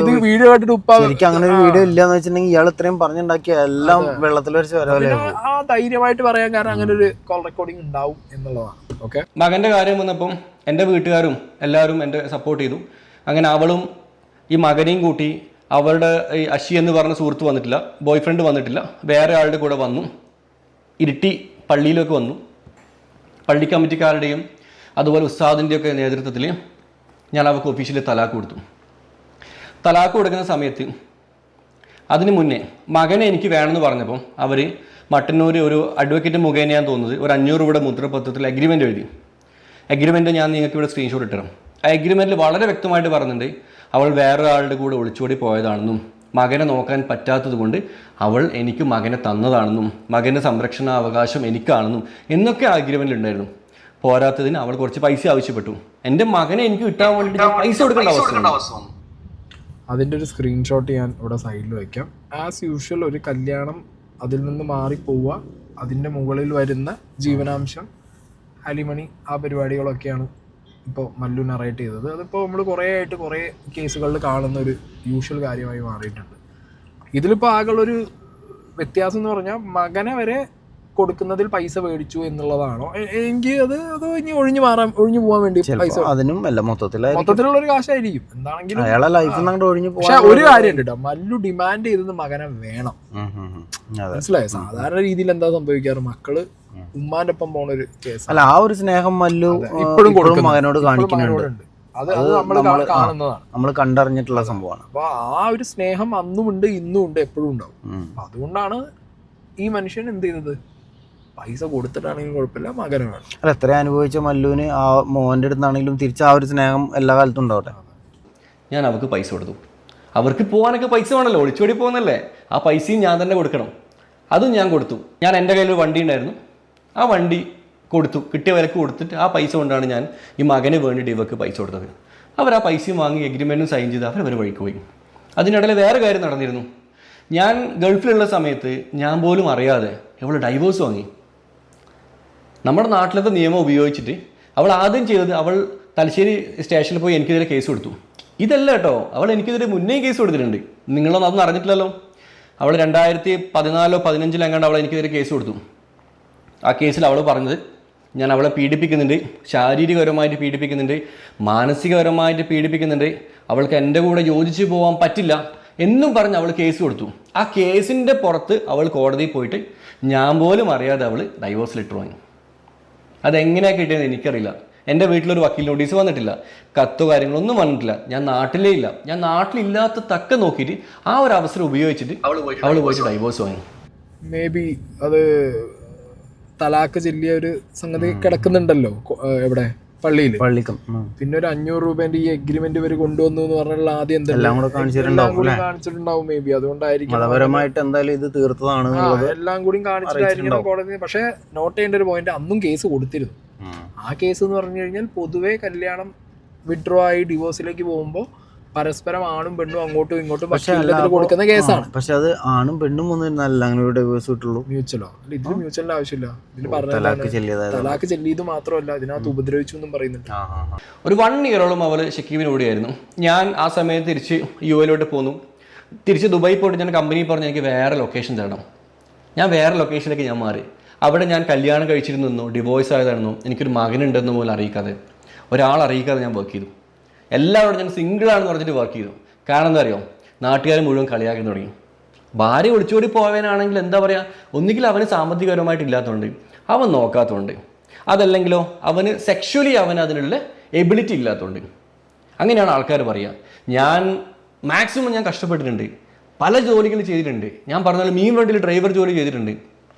ഇത് വീഡിയോ കണ്ടിട്ട് ശരിക്കും അങ്ങനെ ഒരു വീഡിയോ ഇല്ലാന്ന് വെച്ചിട്ടുണ്ടെങ്കിൽ ഇയാൾ ഇത്രയും പറഞ്ഞുണ്ടാക്കിയ എല്ലാം വെള്ളത്തിൽ വെച്ച് വരാല്ലേ. ആ ധൈര്യമായിട്ട് പറയാൻ കാരണം അങ്ങനെ ഒരു കോൾ റെക്കോർഡിംഗ് ഉണ്ടാവും എന്നുള്ളതാണ്. ഓക്കെ, മകന്റെ കാര്യം വന്നപ്പം എൻ്റെ വീട്ടുകാരും എല്ലാവരും എൻ്റെ സപ്പോർട്ട് ചെയ്തു. അങ്ങനെ അവളും ഈ മകനെയും കൂട്ടി അവളുടെ ഈ അശി എന്ന് പറഞ്ഞ സുഹൃത്ത് വന്നിട്ടില്ല, ബോയ് ഫ്രണ്ട് വന്നിട്ടില്ല, വേറെ ആളുടെ കൂടെ വന്നു. ഇരിട്ടി പള്ളിയിലൊക്കെ വന്നു. പള്ളി കമ്മിറ്റിക്കാരുടെയും അതുപോലെ ഉസ്താദിൻ്റെയൊക്കെ നേതൃത്വത്തിൽ ഞാൻ അവർക്ക് ഒഫീഷ്യലി തലാക്ക് കൊടുത്തു. തലാക്ക് കൊടുക്കുന്ന സമയത്ത് അതിന് മുന്നേ മകനെ എനിക്ക് വേണമെന്ന് പറഞ്ഞപ്പോൾ അവർ മട്ടന്നൂർ ഒരു അഡ്വക്കേറ്റ് മുഖേനയാന്ന് തോന്നുന്നത് ഒരു 500 രൂപയുടെ മുദ്രപത്രത്തിൽ അഗ്രിമെൻ്റ് എഴുതി. അഗ്രിമെൻ്റ് ഞാൻ നിങ്ങൾക്ക് ഇവിടെ സ്ക്രീൻഷോട്ട് ഇട്ടുതരാം. ആ അഗ്രിമെൻറ്റിൽ വളരെ വ്യക്തമായിട്ട് പറയുന്നുണ്ട് അവൾ വേറൊരാളുടെ കൂടെ ഒളിച്ചോടി പോയതാണെന്നും മകനെ നോക്കാൻ പറ്റാത്തത് കൊണ്ട് അവൾ എനിക്ക് മകനെ തന്നതാണെന്നും മകൻ്റെ സംരക്ഷണാവകാശം എനിക്കാണെന്നും എന്നൊക്കെ അഗ്രിമെൻ്റിൽ ഉണ്ടായിരുന്നു. പോരാത്തതിന് അവൾ കുറച്ച് പൈസ ആവശ്യപ്പെട്ടു. എൻ്റെ മകനെ എനിക്ക് കിട്ടാൻ വേണ്ടിയിട്ട് പൈസ കൊടുക്കേണ്ട അവസ്ഥ. അതിൻ്റെ ഒരു സ്ക്രീൻഷോട്ട് ഞാൻ ഇവിടെ സൈഡിൽ വയ്ക്കാം. ആസ് യൂഷ്വൽ ഒരു കല്യാണം അതിൽ നിന്ന് മാറിപ്പോവുക, അതിൻ്റെ മുകളിൽ വരുന്ന ജീവനാംശം, അലിമണി, ആ പരിപാടികളൊക്കെയാണ് ഇപ്പോൾ മല്ലു നറേറ്റ് ചെയ്തത്. അതിപ്പോൾ നമ്മൾ കുറേ കേസുകളിൽ കാണുന്ന ഒരു യൂഷ്വൽ കാര്യമായി മാറിയിട്ടുണ്ട്. ഇതിലിപ്പോൾ ആകെയുള്ളൊരു വ്യത്യാസം എന്ന് പറഞ്ഞാൽ മകനെ വരെ കൊടുക്കുന്നതിൽ പൈസ മേടിച്ചു എന്നുള്ളതാണോ? എനിക്ക് അത് ഇനി ഒഴിഞ്ഞു പോകാൻ വേണ്ടി പൈസ അതിനും അല്ല മൊത്തത്തിലുള്ള ഒരു കാശായിരിക്കും എന്താണെങ്കിലും. പക്ഷെ ഒരു കാര്യം കേട്ടോ, മല്ലു ഡിമാൻഡ് ചെയ്തത് മകനെ വേണം. മനസ്സിലായോ? സാധാരണ രീതിയിൽ എന്താ സംഭവിക്കാറ്, മക്കള് ഉമ്മാന്റെ ഒപ്പം പോണ ഒരു കേസ് അല്ല. ആ ഒരു സ്നേഹം മല്ലു ഇപ്പോഴും മകനോട് കാണിക്കുന്നുണ്ട്. അത് നമ്മൾ കാണുന്നതാണ്, നമ്മൾ കണ്ടറിഞ്ഞിട്ടുള്ള സംഭവമാണ്. അപ്പൊ ആ ഒരു സ്നേഹം അന്നും ഉണ്ട്, ഇന്നും ഉണ്ട്, എപ്പോഴും ഉണ്ടാവും. അതുകൊണ്ടാണ് ഈ മനുഷ്യൻ എന്ത് ചെയ്തത്, പൈസ കൊടുത്തിട്ടാണെങ്കിലും കുഴപ്പമില്ല, മകനെ വേണം. അല്ല, എത്ര അനുഭവിച്ച മല്ലുവിന് ആ മോൻ്റെ അടുത്താണെങ്കിലും തിരിച്ച് ആ ഒരു സ്നേഹം എല്ലാ കാലത്തും ഉണ്ടാവട്ടെ. ഞാൻ അവർക്ക് പൈസ കൊടുത്തു. അവർക്ക് പോകാനൊക്കെ പൈസ വേണമല്ലോ, ഒളിച്ചോടി പോകുന്നല്ലേ. ആ പൈസയും ഞാൻ തന്നെ കൊടുക്കണം. അതും ഞാൻ കൊടുത്തു. ഞാൻ എൻ്റെ കയ്യിൽ വണ്ടി ഉണ്ടായിരുന്നു, ആ വണ്ടി കൊടുത്തു, കിട്ടിയ വിലക്ക് കൊടുത്തിട്ട് ആ പൈസ കൊണ്ടാണ് ഞാൻ ഈ മകന് വേണ്ടിയിട്ട് ഇവർക്ക് പൈസ കൊടുത്തത്. അവർ ആ പൈസയും വാങ്ങി എഗ്രിമെൻറ്റും സൈൻ ചെയ്ത് അവർ വഴിക്ക് പോയി. അതിനിടയിൽ വേറെ കാര്യം നടന്നിരുന്നു. ഞാൻ ഗൾഫിലുള്ള സമയത്ത് ഞാൻ പോലും അറിയാതെ അവൾ ഡൈവോഴ്സ് വാങ്ങി. നമ്മുടെ നാട്ടിലത്തെ നിയമം ഉപയോഗിച്ചിട്ട് അവൾ ആദ്യം ചെയ്തത്, അവൾ തലശ്ശേരി സ്റ്റേഷനിൽ പോയി എനിക്കെതിരെ കേസ് കൊടുത്തു. ഇതല്ല കേട്ടോ, അവൾ എനിക്കെതിരെ മുന്നേ കേസ് കൊടുത്തിട്ടുണ്ട്. നിങ്ങളൊന്നും അതൊന്നും അറിഞ്ഞിട്ടില്ലല്ലോ. അവൾ 2014-15 എങ്ങാണ്ട് അവൾ എനിക്കെതിരെ കേസ് കൊടുത്തു. ആ കേസിൽ അവൾ പറഞ്ഞത് ഞാൻ അവളെ പീഡിപ്പിക്കുന്നുണ്ട്, ശാരീരികപരമായിട്ട് പീഡിപ്പിക്കുന്നുണ്ട്, മാനസികപരമായിട്ട് പീഡിപ്പിക്കുന്നുണ്ട്, അവൾക്ക് എൻ്റെ കൂടെ യോജിച്ച് പോകാൻ പറ്റില്ല എന്നും പറഞ്ഞ് അവൾ കേസ് കൊടുത്തു. ആ കേസിൻ്റെ പുറത്ത് അവൾ കോടതിയിൽ പോയിട്ട് ഞാൻ പോലും അറിയാതെ അവൾ ഡൈവോഴ്സ് ലെറ്റർ വാങ്ങി. അതെങ്ങനെയാണ് കിട്ടിയെന്ന് എനിക്കറിയില്ല. എൻ്റെ വീട്ടിലൊരു വക്കീൽ നോട്ടീസ് വന്നിട്ടില്ല, കത്തോ കാര്യങ്ങളൊന്നും വന്നിട്ടില്ല. ഞാൻ നാട്ടിലേ ഇല്ല. ഞാൻ നാട്ടിലില്ലാത്ത തക്ക നോക്കിയിട്ട് ആ ഒരു അവസരം ഉപയോഗിച്ചിട്ട് അവൾ പോയിട്ട് ഡൈവോഴ്സ് വാങ്ങി. മേ ബി അത് തലാക്ക് ചെല്ലിയ ഒരു സംഗതി കിടക്കുന്നുണ്ടല്ലോ എവിടെ, പള്ളിക്കും. പിന്നെ ഒരു 500 രൂപേന്റെ ഈ എഗ്രിമെന്റ് ഇവർ കൊണ്ടുവന്നു എന്ന് പറഞ്ഞാൽ ആദ്യം എന്തെല്ലാം കാണിച്ചിട്ടുണ്ടാവും. മേ ബി അതുകൊണ്ടായിരിക്കും ഇത് തീർത്തതാണ് എല്ലാം കൂടി കാണിച്ചിട്ടായിരിക്കണം കോടതി. പക്ഷെ നോട്ട് ചെയ്യേണ്ട ഒരു പോയിന്റ്, അന്നും കേസ് കൊടുത്തിരുന്നു. ആ കേസ് എന്ന് പറഞ്ഞു കഴിഞ്ഞാൽ പൊതുവെ കല്യാണം വിഡ്രോ ആയി ഡിവോഴ്സിലേക്ക് പോകുമ്പോൾ പരസ്പരം ആണും പെണ്ണും അങ്ങോട്ടും ഇങ്ങോട്ടും വക്കീലത്തിൽ കൊടുക്കുന്ന കേസാണ്. പക്ഷെ അത് ആണും പെണ്ണും ഒന്നും നല്ല അങ്ങനെ ഡൈവേഴ്സ് കിട്ടുള്ളൂ. മ്യൂച്വലോ? ഇതിൽ മ്യൂച്വലിന്റെ ആവശ്യമില്ല. ഇതിൽ തലാക്ക് ചെല്ലിയത് മാത്രമല്ല, ഇതിനകത്ത് ഉപദ്രവിച്ചു എന്നും പറയുന്നുണ്ട്. ഒരു 1 ഇയറോളം അവൾ ഷക്കീബിനോടെയായിരുന്നു. ഞാൻ ആ സമയത്ത് തിരിച്ച് യുഎയിലോട്ട് പോന്നു. തിരിച്ച് ദുബായി പോയിട്ട് ഞാൻ കമ്പനി പറഞ്ഞു എനിക്ക് വേറെ ലൊക്കേഷൻ തരണം. ഞാൻ വേറെ ലൊക്കേഷനിലേക്ക് ഞാൻ മാറി. അവിടെ ഞാൻ കല്യാണം കഴിച്ചിരുന്നെന്നോ ഡിവോഴ്സ് ആയതാണെന്നോ എനിക്കൊരു മകനുണ്ടെന്നോ പോലും അറിയിക്കാതെ, ഒരാൾ അറിയിക്കാതെ ഞാൻ വർക്ക് ചെയ്തു. എല്ലാവരും ഞാൻ സിംഗിളാണെന്ന് പറഞ്ഞിട്ട് വർക്ക് ചെയ്തു. കാരണം എന്താ അറിയോ, നാട്ടുകാർ മുഴുവൻ കളിയാക്കി തുടങ്ങി. ഭാര്യ ഒളിച്ചോടി പോയവനാണെങ്കിൽ എന്താ പറയുക, ഒന്നുകിൽ അവന് സാമ്പത്തികപരമായിട്ട് ഇല്ലാത്തതുകൊണ്ട്, അവൻ നോക്കാത്തതുകൊണ്ട്, അതല്ലെങ്കിലോ അവന് സെക്ഷുവലി അവന് അതിനുള്ള എബിലിറ്റി ഇല്ലാത്തതുകൊണ്ട്. അങ്ങനെയാണ് ആൾക്കാർ പറയുക. ഞാൻ മാക്സിമം ഞാൻ കഷ്ടപ്പെട്ടിട്ടുണ്ട്, പല ജോലികൾ ചെയ്തിട്ടുണ്ട്. ഞാൻ പറഞ്ഞ മീൻ വണ്ടിയിൽ ഡ്രൈവർ ജോലി ചെയ്തിട്ടുണ്ട്,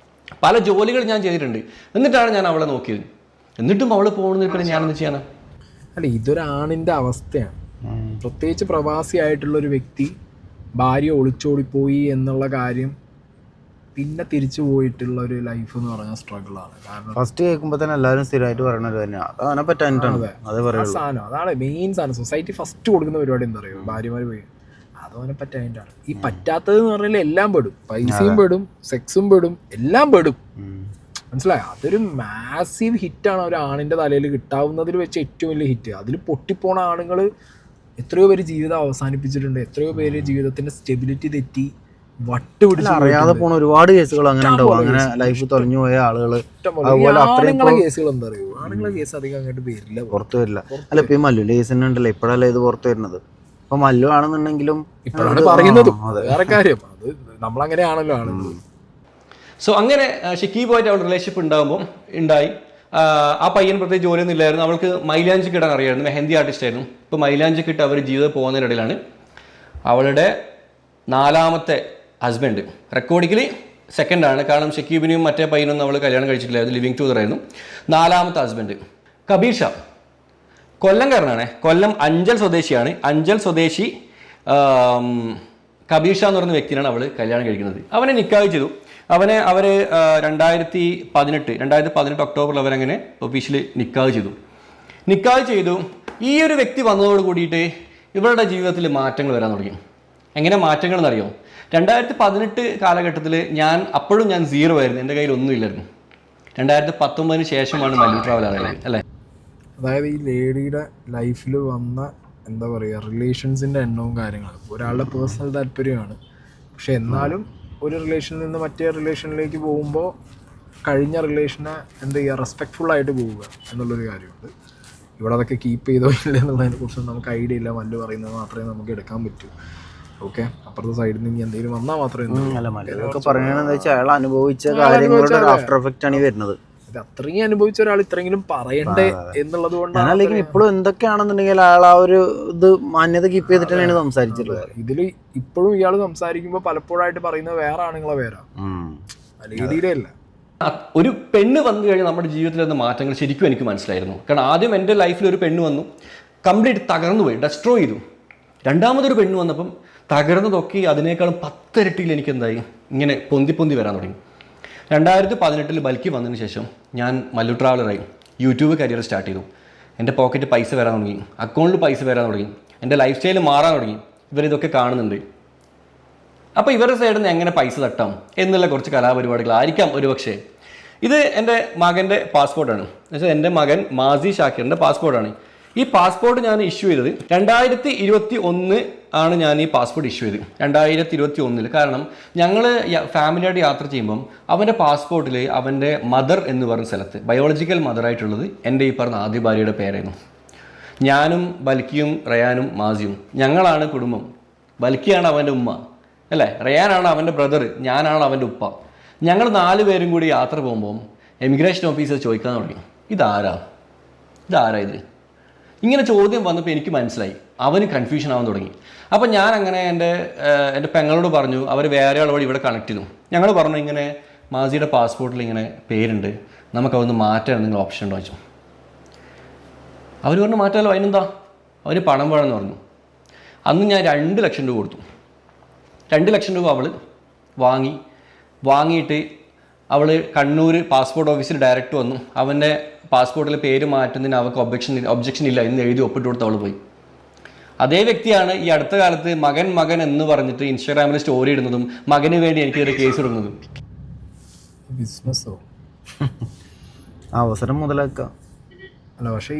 പല ജോലികൾ ഞാൻ ചെയ്തിട്ടുണ്ട്. എന്നിട്ടാണ് ഞാൻ അവളെ നോക്കിയത്. എന്നിട്ടും അവൾ പോകുന്ന നിൽക്കണേ ഞാനെന്ത് ചെയ്യാനാ? അല്ല, ഇതൊരാണിൻ്റെ അവസ്ഥയാണ്. പ്രത്യേകിച്ച് പ്രവാസിയായിട്ടുള്ള ഒരു വ്യക്തി ഭാര്യ ഒളിച്ചോടിപ്പോയി എന്നുള്ള കാര്യം പിന്നെ തിരിച്ചു പോയിട്ടുള്ള ഒരു ലൈഫ് എന്ന് പറഞ്ഞാൽ സ്ട്രഗിളാണ്. കാരണം ഫസ്റ്റ് കേൾക്കുമ്പോൾ തന്നെ എല്ലാവരും സ്ഥിരമായിട്ട് പറയണത് തന്നെയാണ്. അതാണ് പറ്റാനിട്ടാണ് സാധനം, അതാണ് മെയിൻ സാധനം. സൊസൈറ്റി ഫസ്റ്റ് കൊടുക്കുന്ന പരിപാടി എന്താ പറയുക, ഭാര്യമാർ പോയി അതവനെ പറ്റായിട്ടാണ്. ഈ പറ്റാത്തത് എന്ന് പറഞ്ഞാൽ എല്ലാം പെടും, പൈസയും പെടും, സെക്സും പെടും, എല്ലാം പെടും. മനസ്സിലായോ? അതൊരു മാസീവ് ഹിറ്റാണ് ഒരു ആണിൻ്റെ തലയിൽ കിട്ടാവുന്നതിൽ വെച്ച് ഏറ്റവും വലിയ ഹിറ്റ്. അതിൽ പൊട്ടിപ്പോണ ആണുങ്ങൾ എത്രയോ പേര് ജീവിതം അവസാനിപ്പിച്ചിട്ടുണ്ട്. എത്രയോ പേര് ജീവിതത്തിന്റെ സ്റ്റെബിലിറ്റി തെറ്റി വട്ടുപിടിച്ച് അറിയാതെ പോണ ഒരുപാട് കേസുകൾ അങ്ങനെ ഉണ്ടാവും. അങ്ങനെ ലൈഫ് തൊലഞ്ഞു പോയ ആളുകൾ. ആണുങ്ങളെ കേസുകൾ എന്താ അറിയോ, ആണുങ്ങളെ കേസ് അധികം അങ്ങോട്ട് പേരില്ല, പുറത്തു വരില്ല. അല്ല, ഇപ്പൊ ഈ മല്ലുവിന്റെ കേസ് തന്നെ ഉണ്ടല്ലോ, ഇപ്പോഴല്ലേ ഇത് പുറത്തു വരുന്നത്. ഇപ്പൊ മല്ലു ആണെന്നുണ്ടെങ്കിലും ഇപ്പോഴാണ് പറയുന്നത് വേറെ കാര്യം. അത് നമ്മളങ്ങനെയാണല്ലോ ആണുങ്ങൾ. സോ അങ്ങനെ ഷക്കീബുമായിട്ട് അവൾ റിലേഷൻഷിപ്പ് ഉണ്ടായി. ആ പയ്യൻ പ്രത്യേകിച്ച് ജോലിയൊന്നും ഇല്ലായിരുന്നു. അവൾക്ക് മൈലാഞ്ചിക്ക് ഇടാൻ അറിയായിരുന്നു, മെഹന്തി ആർട്ടിസ്റ്റ് ആയിരുന്നു. ഇപ്പോൾ മൈലാഞ്ചിക്ക് ഇട്ട് അവർ ജീവിതം പോകുന്നതിനിടയിലാണ് അവളുടെ 4ാമത്തെ ഹസ്ബൻഡ്, റെക്കോർഡിക്കലി സെക്കൻഡാണ്, കാരണം ഷക്കീബിനെയും മറ്റേ പയ്യനൊന്നും അവൾ കല്യാണം കഴിച്ചിട്ടില്ലായിരുന്നു, ലിവിങ് ടുഗദർ ആയിരുന്നു. 4ാമത്തെ ഹസ്ബൻഡ് കബീർ ഷാ, കൊല്ലംകാരനാണ്, കൊല്ലം അഞ്ചൽ സ്വദേശിയാണ്. അഞ്ചൽ സ്വദേശി കബീർ ഷാ എന്ന് പറയുന്ന വ്യക്തിയാണ് അവൾ കല്യാണം കഴിക്കുന്നത്. അവനെ നിക്കാഹ് ചെയ്തു. അവർ 2018 ഒക്ടോബറിൽ അവരങ്ങനെ ഒഫീഷ്യലി നിക്കാഹ് ചെയ്തു. ഈ ഒരു വ്യക്തി വന്നതോട് കൂടിയിട്ട് ഇവരുടെ ജീവിതത്തിൽ മാറ്റങ്ങൾ വരാൻ തുടങ്ങി. എങ്ങനെ മാറ്റങ്ങൾ എന്നറിയോ? 2018 കാലഘട്ടത്തിൽ അപ്പോഴും ഞാൻ 0 ആയിരുന്നു, എൻ്റെ കയ്യിൽ ഒന്നുമില്ലായിരുന്നു. 2019 ശേഷമാണ് മല്ലു ട്രാവൽ അറിയുന്നത്, അല്ലേ? അതായത് ഈ ലേഡിയുടെ ലൈഫിൽ വന്ന എന്താ പറയുക, റിലേഷൻസിൻ്റെ എണ്ണവും കാര്യങ്ങളും ഒരാളുടെ പേഴ്സണൽ താല്പര്യമാണ്. പക്ഷെ എന്നാലും ഒരു റിലേഷനിൽ നിന്ന് മറ്റേ റിലേഷനിലേക്ക് പോകുമ്പോൾ കഴിഞ്ഞ റിലേഷനെ എന്താ ചെയ്യുക, റെസ്പെക്റ്റ്ഫുള്ളായിട്ട് പോവുക എന്നുള്ളൊരു കാര്യമുണ്ട്. ഇവിടെ അതൊക്കെ കീപ്പ് ചെയ്തോ ഇല്ല എന്നുള്ളതിനെ കുറിച്ച് നമുക്ക് ഐഡിയ ഇല്ല. മല്ലു പറയുന്നത് മാത്രമേ നമുക്ക് എടുക്കാൻ പറ്റൂ. ഓക്കെ, അപ്പുറത്തെ സൈഡിൽ നിന്ന് എന്തെങ്കിലും വന്നാൽ മാത്രമേ. അല്ല, മല്ലൊക്കെ പറയണെന്ന് വെച്ചാൽ അയാൾ അനുഭവിച്ച കാര്യങ്ങളുടെ ആഫ്റ്റർ എഫക്റ്റ് ആണ് ഈ വരുന്നത്. ഇത് അത്രയും അനുഭവിച്ച ഒരാൾ ഇത്രയെങ്കിലും പറയണ്ടേ എന്നുള്ളത് കൊണ്ടാണ്. അല്ലെങ്കിൽ ഇപ്പോഴും എന്തൊക്കെയാണെന്നുണ്ടെങ്കിൽ അയാൾ ആ ഒരു ഇത് മാന്യത കീപ്പ് ചെയ്തിട്ട് തന്നെയാണ് സംസാരിച്ചിട്ടുള്ളത്. ഇതിൽ ഇപ്പോഴും ഇയാൾ സംസാരിക്കുമ്പോൾ പലപ്പോഴായിട്ട് പറയുന്നത് വേറെ ആണുങ്ങളെ പേരാ, ലേഡിയുടെ അല്ല. ഒരു പെണ്ണ് വന്നു കഴിഞ്ഞാൽ നമ്മുടെ ജീവിതത്തിൽ വന്ന മാറ്റങ്ങൾ ശരിക്കും എനിക്ക് മനസ്സിലായിരുന്നു. കാരണം ആദ്യം എൻ്റെ ലൈഫിൽ ഒരു പെണ്ണ് വന്നു, കംപ്ലീറ്റ് തകർന്നു പോയി, ഡെസ്ട്രോയ് ചെയ്തു. രണ്ടാമതൊരു പെണ്ണ് വന്നപ്പം തകർന്നതൊക്കെ അതിനേക്കാളും 10 ഇരട്ടിയിൽ എനിക്ക് എന്തായി, ഇങ്ങനെ പൊന്തി വരാൻ തുടങ്ങി. 2018 ബൽക്കി വന്നതിന് ശേഷം ഞാൻ മല്ലു ട്രാവലറായി, യൂട്യൂബ് കരിയർ സ്റ്റാർട്ട് ചെയ്തു. എൻ്റെ പോക്കറ്റ് പൈസ വരാൻ തുടങ്ങി, അക്കൗണ്ടിൽ പൈസ വരാൻ തുടങ്ങി, എൻ്റെ ലൈഫ് സ്റ്റൈൽ മാറാൻ തുടങ്ങി. ഇവരിതൊക്കെ കാണുന്നുണ്ട്. അപ്പോൾ ഇവരുടെ സൈഡിൽ നിന്ന് എങ്ങനെ പൈസ തട്ടാം എന്നുള്ള കുറച്ച് കലാപരിപാടികളായിരിക്കാം ഒരുപക്ഷെ. ഇത് എൻ്റെ മകൻ്റെ പാസ്പോർട്ടാണ്. എന്നുവെച്ചാൽ എൻ്റെ മകൻ മാസി ഷാക്കിറിൻ്റെ പാസ്പോർട്ടാണ്. ഈ പാസ്പോർട്ട് ഞാൻ ഇഷ്യൂ ചെയ്തത് 2021 ആണ് ഞാൻ ഈ പാസ്പോർട്ട് ഇഷ്യൂ ചെയ്തത്, 2021. കാരണം ഞങ്ങൾ ഫാമിലിയായിട്ട് യാത്ര ചെയ്യുമ്പം അവൻ്റെ പാസ്പോർട്ടിൽ അവൻ്റെ മദർ എന്ന് പറഞ്ഞ സ്ഥലത്ത് ബയോളജിക്കൽ മദറായിട്ടുള്ളത് എൻ്റെ ഈ പറഞ്ഞ ആദ്യ ഭാര്യയുടെ പേരായിരുന്നു. ഞാനും ബൽക്കിയും റയാനും മാസിയും ഞങ്ങളാണ് കുടുംബം. ബൽക്കിയാണ് അവൻ്റെ ഉമ്മ, അല്ലേ? റയാനാണ് അവൻ്റെ ബ്രദർ, ഞാനാണ് അവൻ്റെ ഉപ്പ. ഞങ്ങൾ 4 പേരും കൂടി യാത്ര പോകുമ്പം എമിഗ്രേഷൻ ഓഫീസർ ചോദിക്കാൻ തുടങ്ങി, ഇതാരാ ഇത്? ഇങ്ങനെ ചോദ്യം വന്നപ്പോൾ എനിക്ക് മനസ്സിലായി അവന് കൺഫ്യൂഷൻ ആവാൻ തുടങ്ങി. അപ്പം ഞാൻ അങ്ങനെ എൻ്റെ പെങ്ങളോട് പറഞ്ഞു, അവർ വേറെ ആളോട് ഇവിടെ കണക്ട് ചെയ്തു. ഞങ്ങൾ പറഞ്ഞു, ഇങ്ങനെ മാസിയുടെ പാസ്പോർട്ടിൽ ഇങ്ങനെ പേരുണ്ട്, നമുക്കതൊന്ന് മാറ്റാൻ എന്തെങ്കിലും ഓപ്ഷൻ ഉണ്ടോ വെച്ചു. അവർ പറഞ്ഞു മാറ്റാമല്ലോ, അതിനെന്താ, അവർ പണം വേണമെന്ന് പറഞ്ഞു. അന്ന് ഞാൻ 2 ലക്ഷം രൂപ കൊടുത്തു. 2 ലക്ഷം രൂപ അവൾ വാങ്ങിയിട്ട് അവൾ കണ്ണൂർ പാസ്പോർട്ട് ഓഫീസിൽ ഡയറക്റ്റ് വന്നു. അവൻ്റെ പാസ്പോർട്ടിൽ പേര് മാറ്റുന്നതിന് അവൾക്ക് ഒബ്ജക്ഷൻ ഇല്ല എന്ന് എഴുതി ഒപ്പിട്ട് കൊടുത്ത് അവൾ പോയി. അതേ വ്യക്തിയാണ് ഈ അടുത്ത കാലത്ത് മകൻ എന്ന് പറഞ്ഞിട്ട് ഇൻസ്റ്റാഗ്രാമിൽ സ്റ്റോറി ഇടുന്നതും മകന് വേണ്ടി എനിക്കൊരു കേസ് ഇടുന്നതും. ബിസിനസ്സോ? അവസരം മുതലാക്കാം. അല്ല പക്ഷേ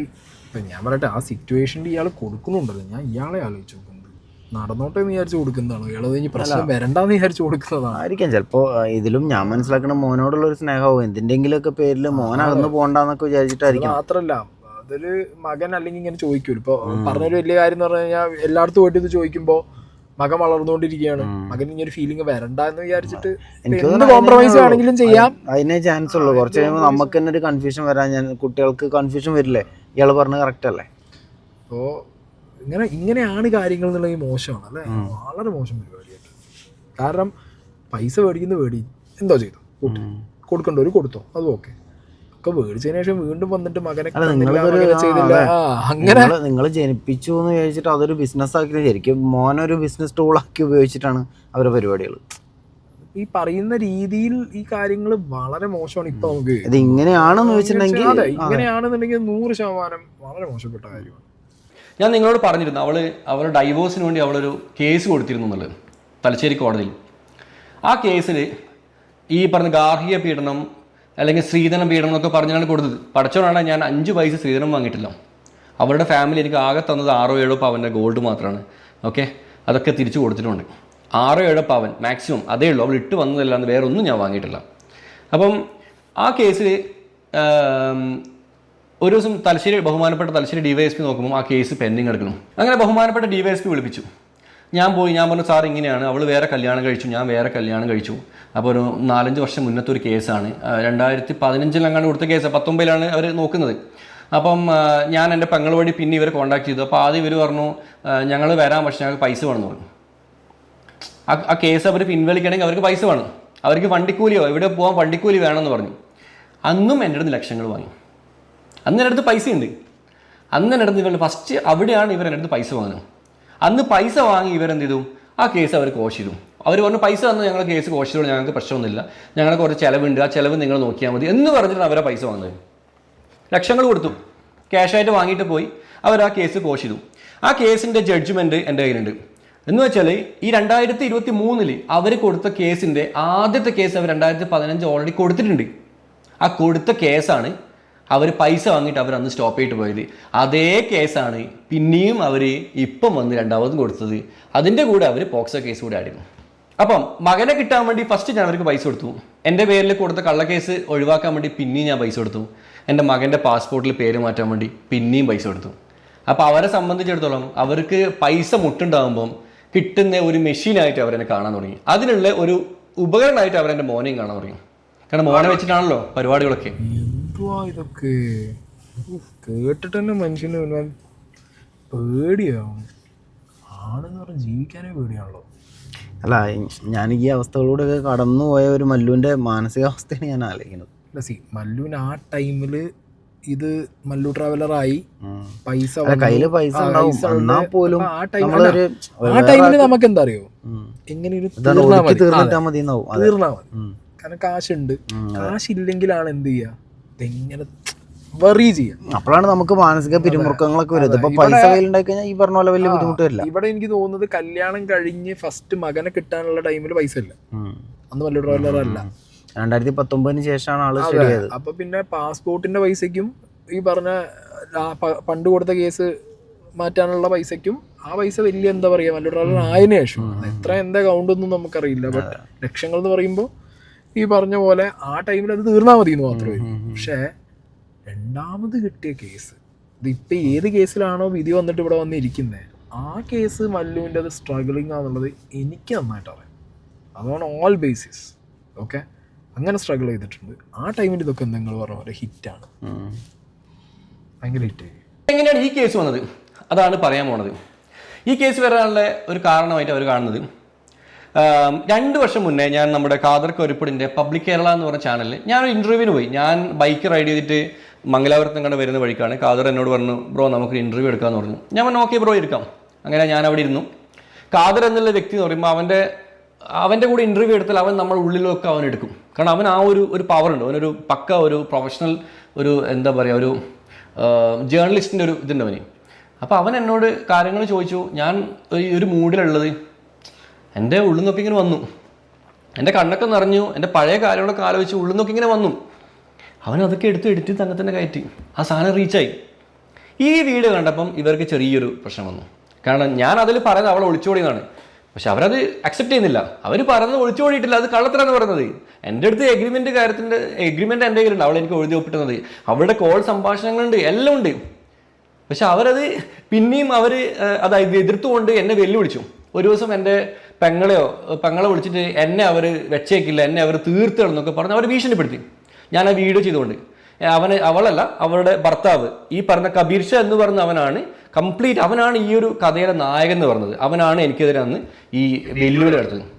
ഇപ്പം ഞാൻ പറയട്ടെ, ആ സിറ്റുവേഷനിൽ ഇയാൾ കൊടുക്കുന്നുണ്ടല്ലോ, ഞാൻ ഇയാളെ ആലോചിച്ച് നോക്കുന്നത് നടന്നോട്ടെ എന്ന് വിചാരിച്ച് കൊടുക്കുന്നതാണോ, ഇയാളത് കഴിഞ്ഞ് പ്രശ്നം വരണ്ടെന്ന് വിചാരിച്ച് കൊടുക്കുന്നതാണ് ആയിരിക്കാം ചിലപ്പോൾ. ഇതിലും ഞാൻ മനസ്സിലാക്കണ മോനോടുള്ള ഒരു സ്നേഹമാവും, എന്തിൻ്റെങ്കിലുമൊക്കെ പേരിൽ മോൻ അകന്ന് പോകണ്ടെന്നൊക്കെ വിചാരിച്ചിട്ടായിരിക്കും. മാത്രല്ല അതൊരു മകൻ അല്ലെങ്കിൽ ഇങ്ങനെ ചോദിക്കൂല. ഇപ്പൊ പറഞ്ഞൊരു വലിയ കാര്യം എന്ന് പറഞ്ഞു കഴിഞ്ഞാൽ എല്ലായിടത്തും പോയിട്ട് ഇത് ചോദിക്കുമ്പോൾ മകൻ വളർന്നുകൊണ്ടിരിക്കുകയാണ്, മകൻ ഇങ്ങനെ ഒരു ഫീലിംഗ് വരണ്ട എന്ന് വിചാരിച്ചിട്ട് എന്ത് കോംപ്രമൈസ് ആണെങ്കിലും ചെയ്യാം. അതിനെ ചാൻസ് ഉള്ളൂ. കുറച്ച് കഴിയുമ്പോൾ നമുക്ക് തന്നെ ഒരു കൺഫ്യൂഷൻ വരാൻ, കുട്ടികൾക്ക് കൺഫ്യൂഷൻ വരില്ലേ, ഇയാൾ പറഞ്ഞത് കറക്റ്റ് അല്ലേ. അപ്പോൾ ഇങ്ങനെയാണ് കാര്യങ്ങൾ എന്നുള്ളത് മോശമാണ് അല്ലേ, വളരെ മോശം പരിപാടിയായിട്ട്. കാരണം പൈസ മേടിക്കുന്ന എന്തോ ചെയ്തു, കൊടുക്കണ്ടവർ കൊടുത്തോ, അതും ഓക്കെ. ഒക്കെ മേടിച്ചതിന് ശേഷം വീണ്ടും വന്നിട്ട് മകനെ ചെയ്തില്ല, അങ്ങനെ നിങ്ങൾ ജനിപ്പിച്ചു എന്ന് വിചാരിച്ചിട്ട് അതൊരു ബിസിനസ് ആക്കി, ശരിക്കും മോനൊരു ബിസിനസ് ടൂളാക്കി ഉപയോഗിച്ചിട്ടാണ് അവരുടെ പരിപാടികൾ. ഈ പറയുന്ന രീതിയിൽ ഈ കാര്യങ്ങൾ വളരെ മോശമാണ്. ഇപ്പൊ നമുക്ക് ഇത് ഇങ്ങനെയാണെന്ന് വെച്ചിട്ടുണ്ടെങ്കിൽ, ഇങ്ങനെയാണെന്നുണ്ടെങ്കിൽ 100% വളരെ മോശപ്പെട്ട കാര്യമാണ്. ഞാൻ നിങ്ങളോട് പറഞ്ഞിരുന്നു അവളുടെ ഡൈവോഴ്സിന് വേണ്ടി അവളൊരു കേസ് കൊടുത്തിരുന്നു എന്നുള്ളത് തലശ്ശേരി കോടതിയിൽ. ആ കേസിൽ ഈ പറഞ്ഞ ഗാർഹിക പീഡനം അല്ലെങ്കിൽ സ്ത്രീധന പീഡനം എന്നൊക്കെ പറഞ്ഞാണ് കൊടുത്തത്. പഠിച്ചോണ്ടാണ് ഞാൻ 5 പൈസ സ്ത്രീധനം വാങ്ങിയിട്ടില്ല. അവളുടെ ഫാമിലി എനിക്ക് ആകെ തന്നത് 6-7 പവൻ്റെ ഗോൾഡ് മാത്രമാണ്. ഓക്കെ, അതൊക്കെ തിരിച്ചു കൊടുത്തിട്ടുണ്ട്. 6-7 പവൻ മാക്സിമം അതേ ഉള്ളൂ. അവൾ ഇട്ട് വന്നതല്ലാന്ന് വേറെ ഒന്നും ഞാൻ വാങ്ങിയിട്ടില്ല. അപ്പം ആ കേസിൽ ഒരു ദിവസം ബഹുമാനപ്പെട്ട തലശ്ശേരി DYSP നോക്കുമ്പോൾ ആ കേസ് പെൻഡിങ് എടുക്കണം. അങ്ങനെ ബഹുമാനപ്പെട്ട DYSP വിളിപ്പിച്ചു. ഞാൻ പറഞ്ഞു സാർ ഇങ്ങനെയാണ്, അവൾ വേറെ കല്യാണം കഴിച്ചു, ഞാൻ വേറെ കല്യാണം കഴിച്ചു. അപ്പോൾ ഒരു 4-5 വർഷം മുന്നത്തെ ഒരു കേസാണ്, 2015 കൊടുത്ത കേസ്, 19 അവർ നോക്കുന്നത്. അപ്പം ഞാൻ എൻ്റെ പെങ്ങൾ വഴി പിന്നെ ഇവരെ കോൺടാക്ട് ചെയ്തു. അപ്പോൾ ആദ്യം ഇവർ പറഞ്ഞു ഞങ്ങൾ വരാം, പക്ഷേ ഞങ്ങൾക്ക് പൈസ വേണമെന്ന് പറഞ്ഞു. ആ കേസ് അവർ പിൻവലിക്കണമെങ്കിൽ അവർക്ക് പൈസ വേണം, അവർക്ക് വണ്ടിക്കൂലിയോ എവിടെ പോകാൻ വണ്ടിക്കൂലി വേണമെന്ന് പറഞ്ഞു. അന്നും എൻ്റെ അടുത്ത് ലക്ഷങ്ങൾ വാങ്ങി. അന്ന് എൻ്റെ അടുത്ത് പൈസ ഉണ്ട്. അന്ന് എൻ്റെ അടുത്ത് ഇവർ ഫസ്റ്റ് അവിടെയാണ് ഇവർ എൻ്റെ അടുത്ത് പൈസ വാങ്ങുന്നത്. അന്ന് പൈസ വാങ്ങി ഇവരെന്ത് ചെയ്തു, ആ കേസ് അവർ കോഷ് ചെയ്തു. അവർ പറഞ്ഞു പൈസ തന്ന് ഞങ്ങൾ കേസ് കോഷ് ചെയ്തോളൂ, ഞങ്ങൾക്ക് പ്രശ്നമൊന്നുമില്ല, ഞങ്ങൾക്ക് കുറച്ച് ചിലവുണ്ട്, ആ ചിലവ് നിങ്ങൾ നോക്കിയാൽ മതി എന്ന് പറഞ്ഞിട്ടാണ് അവരെ പൈസ വാങ്ങുന്നത്. ലക്ഷങ്ങൾ കൊടുത്തു, ക്യാഷായിട്ട് വാങ്ങിയിട്ട് പോയി അവർ ആ കേസ് കോഷ് ചെയ്തു. ആ കേസിൻ്റെ ജഡ്ജ്മെൻറ്റ് എൻ്റെ കയ്യിലുണ്ട്. എന്ന് വെച്ചാൽ ഈ 2023 അവർ കൊടുത്ത കേസിൻ്റെ ആദ്യത്തെ കേസ് അവർ 2015 ഓൾറെഡി കൊടുത്തിട്ടുണ്ട്. ആ കൊടുത്ത കേസാണ് അവർ പൈസ വാങ്ങിയിട്ട് അവർ അന്ന് സ്റ്റോപ്പ് ചെയ്തിട്ട് പോയത്. അതേ കേസാണ് പിന്നെയും അവർ ഇപ്പം വന്ന് രണ്ടാമതും കൊടുത്തത്. അതിൻ്റെ കൂടെ അവർ പോക്സോ കേസ് കൂടെ ആയിരുന്നു. അപ്പം മകനെ കിട്ടാൻ വേണ്ടി ഫസ്റ്റ് ഞാൻ അവർക്ക് പൈസ കൊടുത്തു. എൻ്റെ പേരിൽ കൊടുത്ത കള്ളക്കേസ് ഒഴിവാക്കാൻ വേണ്ടി പിന്നെയും ഞാൻ പൈസ കൊടുത്തു. എൻ്റെ മകൻ്റെ പാസ്പോർട്ടിൽ പേര് മാറ്റാൻ വേണ്ടി പിന്നെയും പൈസ കൊടുത്തു. അപ്പോൾ അവരെ സംബന്ധിച്ചിടത്തോളം അവർക്ക് പൈസ മുട്ടുണ്ടാകുമ്പം കിട്ടുന്ന ഒരു മെഷീനായിട്ട് അവരെന്നെ കാണാൻ തുടങ്ങി. അതിനുള്ള ഒരു ഉപകരണമായിട്ട് അവരെൻ്റെ മോനെയും കാണാൻ തുടങ്ങി. കാരണം മോനെ വെച്ചിട്ടാണല്ലോ പരിപാടികളൊക്കെ. ഇതൊക്കെ കേട്ടിട്ട് തന്നെ മനുഷ്യന് പേടിയാവും. ആണെന്ന് പറഞ്ഞാൽ ജീവിക്കാനേ പേടിയാണല്ലോ. അല്ല, ഞാൻ ഈ അവസ്ഥകളിലൂടെയൊക്കെ കടന്നുപോയ ഒരു മല്ലുവിൻ്റെ മാനസികാവസ്ഥയാണ് ഞാൻ ആലോചിക്കുന്നത്. അല്ല മല്ലുവിന് ആ ടൈമിൽ ഇത് മല്ലു ട്രാവലറായി പൈസ കയ്യില് പൈസ പോലും ആ ടൈമില് നമുക്ക് എന്താ അറിയോ, എങ്ങനെയൊരു തീർന്നാ മതി. കാരണം കാശുണ്ട്, കാശില്ലെങ്കിലാണ് എന്ത് ചെയ്യുക, ഇതെങ്ങനെ വെറി ചെയ്യാം. അപ്പോഴാണ് നമുക്ക് മാനസിക പിരിമുറുക്കങ്ങളൊക്കെ വരുന്നത്. ഇപ്പൊ പൈസ കയ്യിലുണ്ടായി കഴിഞ്ഞാൽ ഈ പറഞ്ഞ പോലെ വലിയ ബുദ്ധിമുട്ട് വരില്ല. ഇവിടെ എനിക്ക് തോന്നുന്നത് കല്യാണം കഴിഞ്ഞ് ഫസ്റ്റ് മകനെ കിട്ടാനുള്ള ടൈമിൽ പൈസ ഇല്ല. അന്ന് മല്ലു ട്രാവലർ അല്ല, 2019 ശേഷമാണ് ആള് ശരിയായത്. അപ്പൊ പിന്നെ പാസ്പോർട്ടിന്റെ പൈസക്കും ഈ പറഞ്ഞ പണ്ട് കൊടുത്ത കേസ് മാറ്റാനുള്ള പൈസക്കും ആ പൈസ വലിയ എന്താ പറയാ മല്ലു ട്രാവലർ ആയതിനു ശേഷം എത്ര എന്താ അക്കൗണ്ട് ഒന്നും നമുക്കറിയില്ല. ബട്ട് ലക്ഷങ്ങൾ എന്ന് പറയുമ്പോൾ ഈ പറഞ്ഞ പോലെ ആ ടൈമിൽ അത് തീർന്നാൽ മതി എന്ന് മാത്രമേ. പക്ഷേ രണ്ടാമത് കിട്ടിയ കേസ്, ഇതിപ്പോ ഏത് കേസിലാണോ വിധി വന്നിട്ട് ഇവിടെ വന്നിരിക്കുന്നത്, ആ കേസ് മല്ലുവിൻ്റെ അത് സ്ട്രഗിളിങ് ആണെന്നുള്ളത് എനിക്ക് നന്നായിട്ട് അറിയാം. അതാണ് ഓൾ ബേസിസ്. ഓക്കെ, അങ്ങനെ സ്ട്രഗിൾ ചെയ്തിട്ടുണ്ട്. ആ ടൈമിൽ ഇതൊക്കെ നിങ്ങൾ പറഞ്ഞ പോലെ ഹിറ്റാണ്, ഭയങ്കര ഹിറ്റ്. എങ്ങനെയാണ് ഈ കേസ് വന്നത്, അതാണ് പറയാൻ പോണത്. ഈ കേസ് വരാനുള്ള ഒരു കാരണമായിട്ട് അവർ കാണുന്നത്, 2 വർഷം മുന്നേ ഞാൻ നമ്മുടെ ഖാദർ കൊരിപ്പടിൻ്റെ പബ്ലിക് കേരള എന്ന് പറഞ്ഞ ചാനലിൽ ഞാനൊരു ഇൻ്റർവ്യൂവിന് പോയി. ഞാൻ ബൈക്ക് റൈഡ് ചെയ്തിട്ട് മംഗലാപുരത്തും കണ്ട് വരുന്ന വഴിക്കാണ് ഖാദർ എന്നോട് പറഞ്ഞു, ബ്രോ നമുക്ക് ഇൻ്റർവ്യൂ എടുക്കാമെന്ന് പറഞ്ഞു. ഞാൻ പറഞ്ഞു ഓക്കെ ബ്രോ എടുക്കാം. അങ്ങനെ ഞാൻ അവിടെ ഇരുന്നു. ഖാദർ എന്നുള്ള വ്യക്തി എന്ന് പറയുമ്പോൾ അവൻ്റെ കൂടെ ഇൻ്റർവ്യൂ എടുത്താൽ അവൻ നമ്മുടെ ഉള്ളിലൊക്കെ അവൻ എടുക്കും. കാരണം അവൻ ആ ഒരു പവർ ഉണ്ട്, അവനൊരു പക്ക ഒരു പ്രൊഫഷണൽ ഒരു എന്താ പറയുക ഒരു ജേർണലിസ്റ്റിൻ്റെ ഒരു ഇതുണ്ട് അവന്. അപ്പോൾ അവൻ എന്നോട് കാര്യങ്ങൾ ചോദിച്ചു. ഞാൻ ഈ ഒരു മൂഡിലുള്ളത്, എൻ്റെ ഉള്ളിൽ നിന്നൊക്കെ ഇങ്ങനെ വന്നു, എൻ്റെ കണ്ണൊക്കെ നിറഞ്ഞു, എൻ്റെ പഴയ കാര്യങ്ങളൊക്കെ ആലോചിച്ച് ഉള്ളിൽ നിന്നൊക്കെ ഇങ്ങനെ വന്നു. അവൻ അതൊക്കെ എടുത്ത് എഡിറ്റ് തന്നെ കയറ്റി ആ സാധനം റീച്ചായി. ഈ വീഡിയോ കണ്ടപ്പം ഇവർക്ക് ചെറിയൊരു പ്രശ്നം വന്നു. കാരണം ഞാൻ അതിൽ പറയുന്നത് അവളെ ഒളിച്ചോടിയതാണ്. പക്ഷെ അവരത് അക്സെപ്റ്റ് ചെയ്യുന്നില്ല. അവർ പറയുന്നത് ഒളിച്ചോടിയിട്ടില്ല, അത് കള്ളത്തരാന്ന് പറയുന്നത്. എൻ്റെ അടുത്ത് എഗ്രിമെൻ്റ് എൻ്റെ കയ്യിലുണ്ട്, അവൾ എനിക്ക് എഴുതി ഒപ്പിട്ടുന്നത്. അവരുടെ കോൾ സംഭാഷണങ്ങളുണ്ട്, എല്ലാം ഉണ്ട്. പക്ഷെ അവരത് പിന്നെയും അത് എതിർത്തുകൊണ്ട് എന്നെ വെല്ലുവിളിച്ചു. ഒരു ദിവസം എൻ്റെ പെങ്ങളെ വിളിച്ചിട്ട് എന്നെ അവർ വെച്ചേക്കില്ല, എന്നെ അവർ തീർത്തിടന്നൊക്കെ പറഞ്ഞ് അവർ ഭീഷണിപ്പെടുത്തി. ഞാൻ ആ വീഡിയോ ചെയ്തുകൊണ്ട് അവളല്ല, അവളുടെ ഭർത്താവ്, ഈ പറഞ്ഞ കബീർ ഷാ എന്ന് പറഞ്ഞ അവനാണ് ഈ ഒരു കഥയുടെ നായകൻ എന്ന് പറഞ്ഞത്. അവനാണ് എനിക്കെതിരെ അന്ന് ഈ വെല്ലുവിളി നടത്തുന്നത്.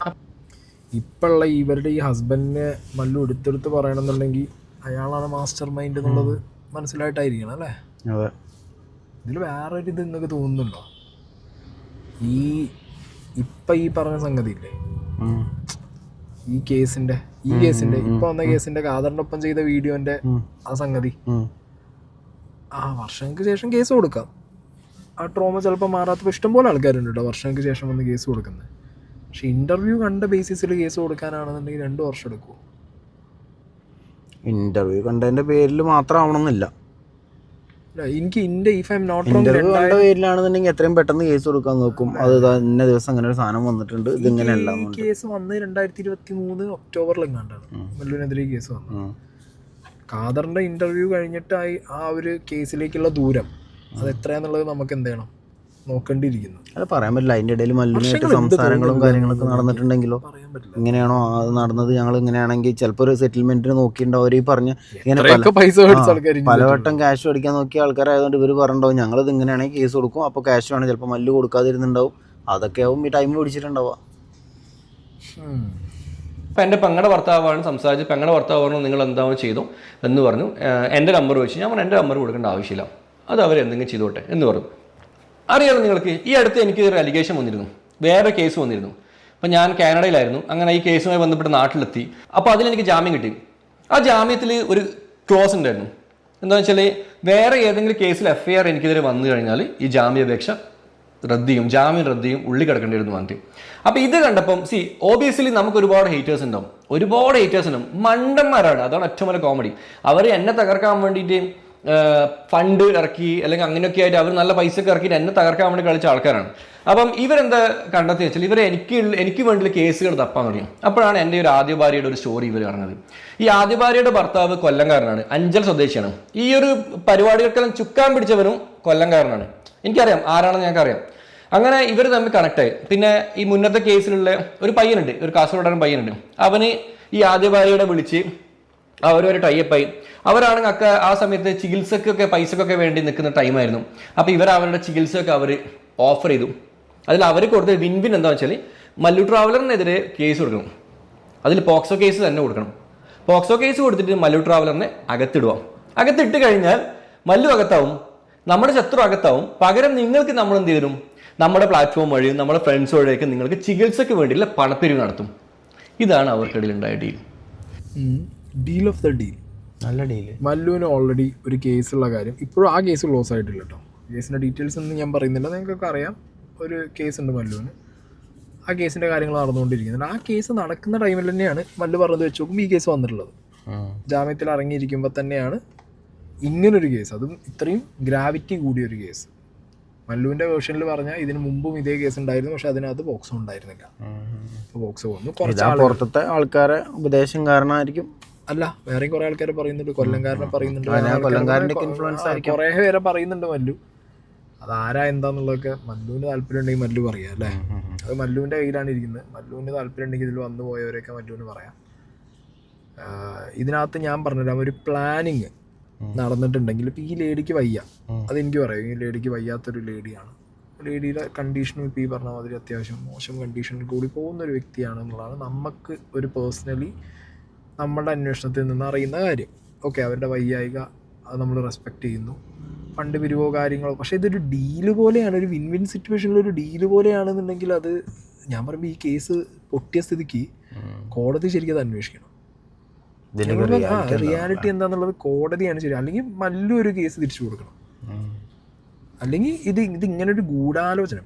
ഇപ്പോഴുള്ള ഇവരുടെ ഈ ഹസ്ബൻഡിനെ മല്ലു എടുത്തെടുത്ത് പറയണമെന്നുണ്ടെങ്കിൽ അയാളാണ് മാസ്റ്റർ മൈൻഡ് എന്നുള്ളത് മനസ്സിലായിട്ടായിരിക്കണം അല്ലേ? അതെ. ഇതിൽ വേറൊരു ഇത് എന്നൊക്കെ തോന്നുന്നുണ്ടോ? ഈ പറഞ്ഞ സംഗതി ഇല്ലേ, ഈ കേസിന്റെ ഇപ്പൊ വന്ന കേസിന്റെ കാദറിന്റെ ഒപ്പം ചെയ്ത വീഡിയോന്റെ ആ സംഗതി, ആ വർഷങ്ങൾക്ക് ശേഷം കേസ് കൊടുക്കാം. ആ ട്രോമ ചിലപ്പോൾ മാറാത്തപ്പോൾ ഇഷ്ടംപോലെ ആൾക്കാരുണ്ട് കേട്ടോ വർഷങ്ങൾക്ക് ശേഷം വന്ന് കേസ് കൊടുക്കുന്നത്. പക്ഷെ ഇന്റർവ്യൂ കണ്ട ബേസിസിൽ കേസ് കൊടുക്കാനാണെന്നുണ്ടെങ്കിൽ 2 വർഷം എടുക്കുമോ? ഇന്റർവ്യൂ കണ്ടതിന്റെ പേരിൽ മാത്രം ആവണമെന്നില്ല. എനിക്ക് ഇന്റർവ്യൂ കണ്ട പേരിലാണെന്നുണ്ടെങ്കിൽ എത്രയും പെട്ടെന്ന് കേസ് കൊടുക്കാൻ നോക്കും. അത് ഇന്ന ദിവസം അങ്ങനെ ഒരു സാധനം വന്നിട്ടുണ്ട്, ഇതിങ്ങനെയല്ല. കേസ് വന്ന് 2023 ഒക്ടോബറിലെങ്ങാണ്ടാണ് മല്ലുവിനെതിരെ കേസ് വന്നത്. ഖാദറിന്റെ ഇന്റർവ്യൂ കഴിഞ്ഞിട്ടായി ആ ഒരു കേസിലേക്കുള്ള ദൂരം അത് എത്രയാന്നുള്ളത് നമുക്ക് എന്ത് ചെയ്യണം, നോക്കേണ്ടിയിരിക്കുന്നു. അത് പറയാൻ പറ്റില്ല. അതിന്റെ ഇടയിൽ മല്ലുവിനായിട്ട് സംസാരങ്ങളും കാര്യങ്ങളൊക്കെ നടന്നിട്ടുണ്ടെങ്കിലോ, ഇങ്ങനെയാണോ അത് നടന്നത്, ഞങ്ങൾ ഇങ്ങനെയാണെങ്കിൽ ചിലപ്പോൾ ഒരു സെറ്റിൽമെന്റിന് നോക്കിയിട്ടുണ്ടാവും. അവർ ഈ പറഞ്ഞ ഇങ്ങനെ പലവട്ടം ക്യാഷ് മേടിക്കാൻ നോക്കിയ ആൾക്കാരായതുകൊണ്ട് ഇവർ പറഞ്ഞിട്ടുണ്ടാവും ഞങ്ങളിത് ഇങ്ങനെയാണെങ്കിൽ കേസ് കൊടുക്കും, അപ്പോൾ ക്യാഷ് വേണം. ചിലപ്പോൾ മല്ലു കൊടുക്കാതിരുന്നുണ്ടാവും. അതൊക്കെ ആവും ഈ ടൈം പിടിച്ചിട്ടുണ്ടാവുക. അപ്പം എൻ്റെ പെങ്ങളുടെ ഭർത്താവാണ് സംസാരിച്ച്, പെങ്ങളുടെ ഭർത്താവ് പറഞ്ഞു നിങ്ങൾ എന്താവും ചെയ്തു എന്ന് പറഞ്ഞു. എൻ്റെ നമ്പർ വെച്ച് ഞാൻ എൻ്റെ നമ്പർ കൊടുക്കേണ്ട ആവശ്യമില്ല, അത് അവരെന്തെങ്കിലും ചെയ്തോട്ടെ എന്ന് പറഞ്ഞു. അറിയാമല്ലോ നിങ്ങൾക്ക്, ഈ അടുത്ത് എനിക്ക് ഒരു അലിഗേഷൻ വന്നിരുന്നു, വേറെ കേസ് വന്നിരുന്നു. അപ്പം ഞാൻ കാനഡയിലായിരുന്നു. അങ്ങനെ ഈ കേസുമായി ബന്ധപ്പെട്ട് നാട്ടിലെത്തി. അപ്പോൾ അതിലെനിക്ക് ജാമ്യം കിട്ടി. ആ ജാമ്യത്തിൽ ഒരു ക്ലോസ് ഉണ്ടായിരുന്നു. എന്താണെന്ന് വെച്ചാൽ വേറെ ഏതെങ്കിലും കേസിൽ FIR എനിക്കെതിരെ വന്നു കഴിഞ്ഞാൽ ഈ ജാമ്യാപേക്ഷ ജാമ്യം റദ്ദ് ചെയ്യും, ഉള്ളി കിടക്കേണ്ടിയിരുന്നു പറഞ്ഞിട്ട്. അപ്പോൾ ഇത് കണ്ടപ്പം ഓബിയസ്ലി നമുക്ക് ഒരുപാട് ഹേറ്റേഴ്സ് ഉണ്ടാവും, മണ്ടന്മാരാണ്. അതാണ് ഏറ്റവും വലിയ കോമഡി. അവർ എന്നെ തകർക്കാൻ വേണ്ടിയിട്ട് ഫണ്ട് ഇറക്കി അല്ലെങ്കിൽ അങ്ങനെയൊക്കെ ആയിട്ട് അവർ നല്ല പൈസ ഒക്കെ ഇറക്കിയിട്ട് എന്നെ തകർക്കാൻ വേണ്ടി കളിച്ച ആൾക്കാരാണ്. അപ്പം ഇവരെന്താ കണ്ടെത്തി വെച്ചാൽ എനിക്ക് വേണ്ടി കേസുകൾ തപ്പാൻ തുടങ്ങി. അപ്പോഴാണ് എൻ്റെ ഒരു ആദ്യ ഭാര്യയുടെ ഒരു സ്റ്റോറി ഇവർ കാണുന്നത്. ഈ ആദ്യ ഭാര്യയുടെ ഭർത്താവ് കൊല്ലംകാരനാണ്, അഞ്ചൽ സ്വദേശിയാണ്. ഈ ഒരു പരിപാടികൾക്കെല്ലാം ചുക്കാൻ പിടിച്ചവരും കൊല്ലംകാരനാണ്. എനിക്കറിയാം ആരാണെന്ന് ഞങ്ങൾക്കറിയാം. അങ്ങനെ ഇവർ തമ്മിൽ കണക്റ്റായി. പിന്നെ ഈ മുന്നത്തെ കേസിലുള്ള ഒരു പയ്യനുണ്ട്, ഒരു കാസർഗോഡൻ പയ്യനുണ്ട്. അവന് ഈ ആദ്യ ഭാര്യയുടെ വിളിച്ച് അവരൊരു ടൈപ്പായി. അവരാണെങ്കിൽ ആ സമയത്ത് ചികിത്സക്കൊക്കെ പൈസക്കൊക്കെ വേണ്ടി നിൽക്കുന്ന ടൈമായിരുന്നു. അപ്പോൾ അവരുടെ ചികിത്സയൊക്കെ അവർ ഓഫർ ചെയ്തു. അതിൽ അവർ കൊടുത്ത വിൻ എന്താണെന്ന് വെച്ചാൽ മല്ലു ട്രാവലറിനെതിരെ കേസ് കൊടുക്കണം. അതിൽ പോക്സോ കേസ് തന്നെ കൊടുക്കണം. പോക്സോ കേസ് കൊടുത്തിട്ട് മല്ലു ട്രാവലറിനെ അകത്തിടുക. അകത്തിട്ട് കഴിഞ്ഞാൽ മല്ലു അകത്താവും, നമ്മുടെ ശത്രു അകത്താവും. പകരം നിങ്ങൾക്ക് നമ്മൾ എന്ത് ചെയ്യും, നമ്മുടെ പ്ലാറ്റ്ഫോം വഴിയും നമ്മുടെ ഫ്രണ്ട്സ് വഴിയൊക്കെ നിങ്ങൾക്ക് ചികിത്സയ്ക്ക് വേണ്ടിയുള്ള പണപ്പിരിവ് നടത്തും. ഇതാണ് അവർക്കിടയിൽ ഉണ്ടായ ഡീൽ ഓഫ് ദ ഡീൽ. നല്ല ഡീല്. മല്ലുവിന് ഓൾറെഡി ഒരു കേസുള്ള കാര്യം ഇപ്പോഴും ആ കേസ് ക്ലോസ് ആയിട്ടില്ല കേട്ടോ. കേസിൻ്റെ ഡീറ്റെയിൽസ് ഒന്നും ഞാൻ പറയുന്നില്ല, നിങ്ങൾക്കൊക്കെ അറിയാം. ഒരു കേസുണ്ട് മല്ലുവിന്, ആ കേസിൻ്റെ കാര്യങ്ങൾ നടന്നുകൊണ്ടിരിക്കുന്നുണ്ട്. ആ കേസ് നടക്കുന്ന ടൈമിൽ തന്നെയാണ് മല്ലു പറഞ്ഞത് വെച്ച് നോക്കുമ്പോൾ ഈ കേസ് വന്നിട്ടുള്ളത്. ജാമ്യത്തിൽ ഇറങ്ങിയിരിക്കുമ്പോൾ തന്നെയാണ് ഇങ്ങനൊരു കേസ്, അതും ഇത്രയും ഗ്രാവിറ്റി കൂടിയൊരു കേസ്. മല്ലുവിൻ്റെ വേർഷനിൽ പറഞ്ഞാൽ ഇതിന് മുമ്പും ഇതേ കേസ് ഉണ്ടായിരുന്നു, പക്ഷെ അതിനകത്ത് പോക്സോ ഉണ്ടായിരുന്നില്ല. ഇപ്പോൾ പോക്സോ വന്നു. പുറത്തെ ആൾക്കാരെ ഉപദേശം കാരണമായിരിക്കും. അല്ല, വേറെയും കുറെ ആൾക്കാരെ പറയുന്നുണ്ട്, കൊല്ലംകാരനെ പറയുന്നുണ്ട്, കുറെ പേരെ പറയുന്നുണ്ട് മല്ലു. അതാരാ എന്താന്നുള്ളതൊക്കെ മല്ലുവിന് താല്പര്യം ഉണ്ടെങ്കിൽ മല്ലു പറയാം അല്ലേ. അത് മല്ലുവിൻ്റെ കയ്യിലാണ് ഇരിക്കുന്നത്. മല്ലുവിന് താല്പര്യം ഉണ്ടെങ്കിൽ ഇതിൽ വന്നു പോയവരെയൊക്കെ മല്ലുവിന് പറയാം. ഇതിനകത്ത് ഞാൻ പറഞ്ഞില്ല, ഒരു പ്ലാനിങ് നടന്നിട്ടുണ്ടെങ്കിൽ ഇപ്പം ഈ ലേഡിക്ക് വയ്യ, അതെനിക്ക് പറയാം. ഈ ലേഡിക്ക് വയ്യാത്തൊരു ലേഡിയാണ്. ലേഡിയുടെ കണ്ടീഷനും ഇപ്പോൾ ഈ പറഞ്ഞ മാതിരി അത്യാവശ്യം മോശം കണ്ടീഷനിൽ കൂടി പോകുന്നൊരു വ്യക്തിയാണ് എന്നുള്ളതാണ് നമുക്ക് ഒരു പേഴ്സണലി നമ്മളുടെ അന്വേഷണത്തിൽ നിന്ന് അറിയുന്ന കാര്യം. ഓക്കെ, അവരുടെ വയ്യായിക അത് നമ്മൾ റെസ്പെക്റ്റ് ചെയ്യുന്നു, ഫണ്ട് പിരിവോ കാര്യങ്ങളോ. പക്ഷേ ഇതൊരു ഡീല് പോലെയാണ്, ഒരു വിൻ വിൻ സിറ്റുവേഷനിൽ ഒരു ഡീല് പോലെയാണെന്നുണ്ടെങ്കിൽ അത് ഞാൻ പറയുമ്പോൾ ഈ കേസ് പൊട്ടിയ സ്ഥിതിക്ക് കോടതി ശരിക്കും അത് അന്വേഷിക്കണം. റിയാലിറ്റി എന്താണെന്നുള്ളത് കോടതിയാണ് ശരി. അല്ലെങ്കിൽ മല്ലു ഒരു കേസ് തിരിച്ചു കൊടുക്കണം. അല്ലെങ്കിൽ ഇത് ഇങ്ങനെ ഒരു ഗൂഢാലോചന.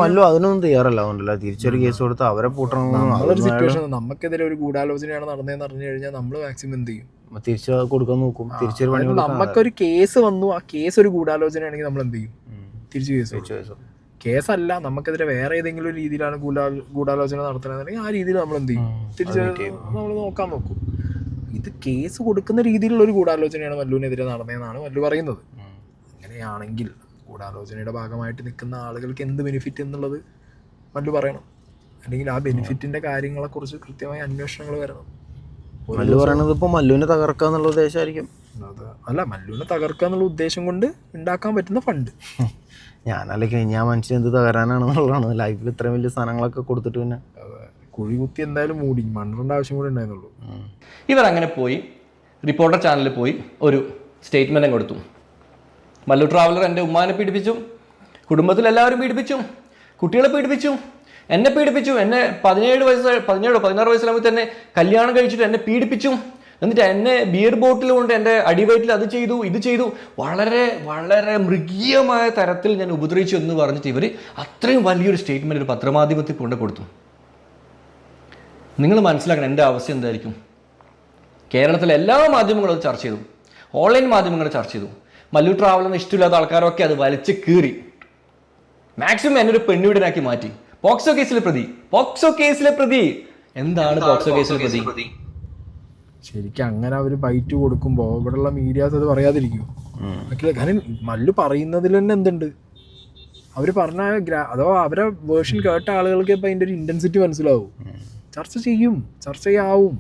മല്ലു അതിനൊന്നും തയ്യാറല്ല, തിരിച്ചൊരു കേസ് കൊടുത്ത് അവരെ നമ്മളൊരു സിറ്റുവേഷൻ നമുക്കെതിരെ ഒരു ഗൂഢാലോചനയാണ് നടന്നതെന്ന് അറിഞ്ഞു കഴിഞ്ഞാൽ നമ്മൾ മാക്സിമം എന്ത് ചെയ്യും, തിരിച്ചു കൊടുക്കാൻ നോക്കും. തിരിച്ചൊരു പണി നമുക്കൊരു കേസ് വന്നു, ആ കേസ് ഒരു ഗൂഢാലോചനയാണെങ്കിൽ നമ്മൾ എന്ത് ചെയ്യും, തിരിച്ചു കേസല്ല നമുക്കെതിരെ വേറെ ഏതെങ്കിലും ഒരു രീതിയിലാണ് ഗൂഢാലോചന നടത്തുന്നതെന്നുണ്ടെങ്കിൽ ആ രീതിയിൽ നമ്മൾ എന്ത് ചെയ്യും, തിരിച്ച് നമ്മൾ നോക്കും. ഇത് കേസ് കൊടുക്കുന്ന രീതിയിലുള്ള ഒരു ഗൂഢാലോചനയാണ് മല്ലുവിനെതിരെ നടന്നതെന്നാണ് മല്ലു പറയുന്നത്. അങ്ങനെയാണെങ്കിൽ ഗൂഢാലോചനയുടെ ഭാഗമായിട്ട് നിൽക്കുന്ന ആളുകൾക്ക് എന്ത് ബെനിഫിറ്റ് എന്നുള്ളത് മല്ലു പറയണം. അല്ലെങ്കിൽ ആ ബെനിഫിറ്റിന്റെ കാര്യങ്ങളെക്കുറിച്ച് കൃത്യമായ അന്വേഷണങ്ങൾ വരണം. മല്ലു പറയണത് ഇപ്പോൾ മല്ലുവിനെ തകർക്കുക എന്നുള്ള ഉദ്ദേശമായിരിക്കും. അല്ല, മല്ലുവിനെ തകർക്കുക എന്നുള്ള ഉദ്ദേശം കൊണ്ട് ഉണ്ടാക്കാൻ പറ്റുന്ന ഫണ്ട്. ഞാനല്ലെങ്കിൽ ഞാൻ മനുഷ്യൻ എന്ത് തകരാനാണെന്നുള്ളതാണ്. ലൈഫിൽ ഇത്രയും വലിയ സാധനങ്ങളൊക്കെ കൊടുത്തിട്ട് പിന്നെ കുഴി കുത്തി എന്തായാലും മൂടി മണ്ണിടേണ്ട ആവശ്യം കൂടെ ഉണ്ടായിരുന്നുള്ളൂ. ഇവർ അങ്ങനെ പോയി റിപ്പോർട്ടർ ചാനലിൽ പോയി ഒരു സ്റ്റേറ്റ്മെൻറ്റും കൊടുത്തു. മല്ലു ട്രാവലർ എൻ്റെ ഉമ്മാനെ പീഡിപ്പിച്ചു, കുടുംബത്തിലെല്ലാവരും പീഡിപ്പിച്ചു, കുട്ടികളെ പീഡിപ്പിച്ചു, എന്നെ പീഡിപ്പിച്ചു, എന്നെ 16 വയസ്സിലാകുമ്പോൾ തന്നെ കല്യാണം കഴിച്ചിട്ട് എന്നെ പീഡിപ്പിച്ചു, എന്നിട്ട് എന്നെ ബിയർ ബോട്ടിൽ കൊണ്ട് എൻ്റെ അടിവയറ്റിൽ അത് ചെയ്തു ഇത് ചെയ്തു, വളരെ വളരെ മൃഗീയമായ തരത്തിൽ ഞാൻ ഉപദ്രവിച്ചു എന്ന് പറഞ്ഞിട്ട് ഇവർ അത്രയും വലിയൊരു സ്റ്റേറ്റ്മെൻറ്റ് ഒരു പത്രമാധ്യമത്തിൽ കൊണ്ട് കൊടുത്തു. നിങ്ങൾ മനസ്സിലാക്കണം എൻ്റെ അവസ്ഥ എന്തായിരിക്കും. കേരളത്തിലെ എല്ലാ മാധ്യമങ്ങളും അത് ചർച്ച ചെയ്തു, ഓൺലൈൻ മാധ്യമങ്ങൾ ചർച്ച ചെയ്തു. മല്ലു ട്രാവലെന്ന് ഇഷ്ടമില്ലാത്ത ആൾക്കാരൊക്കെ അത് വലിച്ച് കീറി മാക്സിമം എന്നൊരു പെണ്ണുവിടനാക്കി മാറ്റി. പോക്സോ കേസിലെ പ്രതി എന്താണ് പോക്സോ കേസിലെ പ്രതി? ശരിക്കും അങ്ങനെ അവർ ബൈറ്റ് കൊടുക്കുമ്പോൾ ഇവിടെയുള്ള മീഡിയാസ് അത് പറയാതിരിക്കുമോ? കാരണം മല്ലു പറയുന്നതിൽ തന്നെ എന്തുണ്ട്, അവർ പറഞ്ഞ അതോ അവരെ വേർഷൻ കേട്ട ആളുകൾക്ക് ഇപ്പം അതിൻ്റെ ഒരു ഇൻറ്റൻസിറ്റി മനസ്സിലാവും. ചർച്ച ചെയ്യാവും.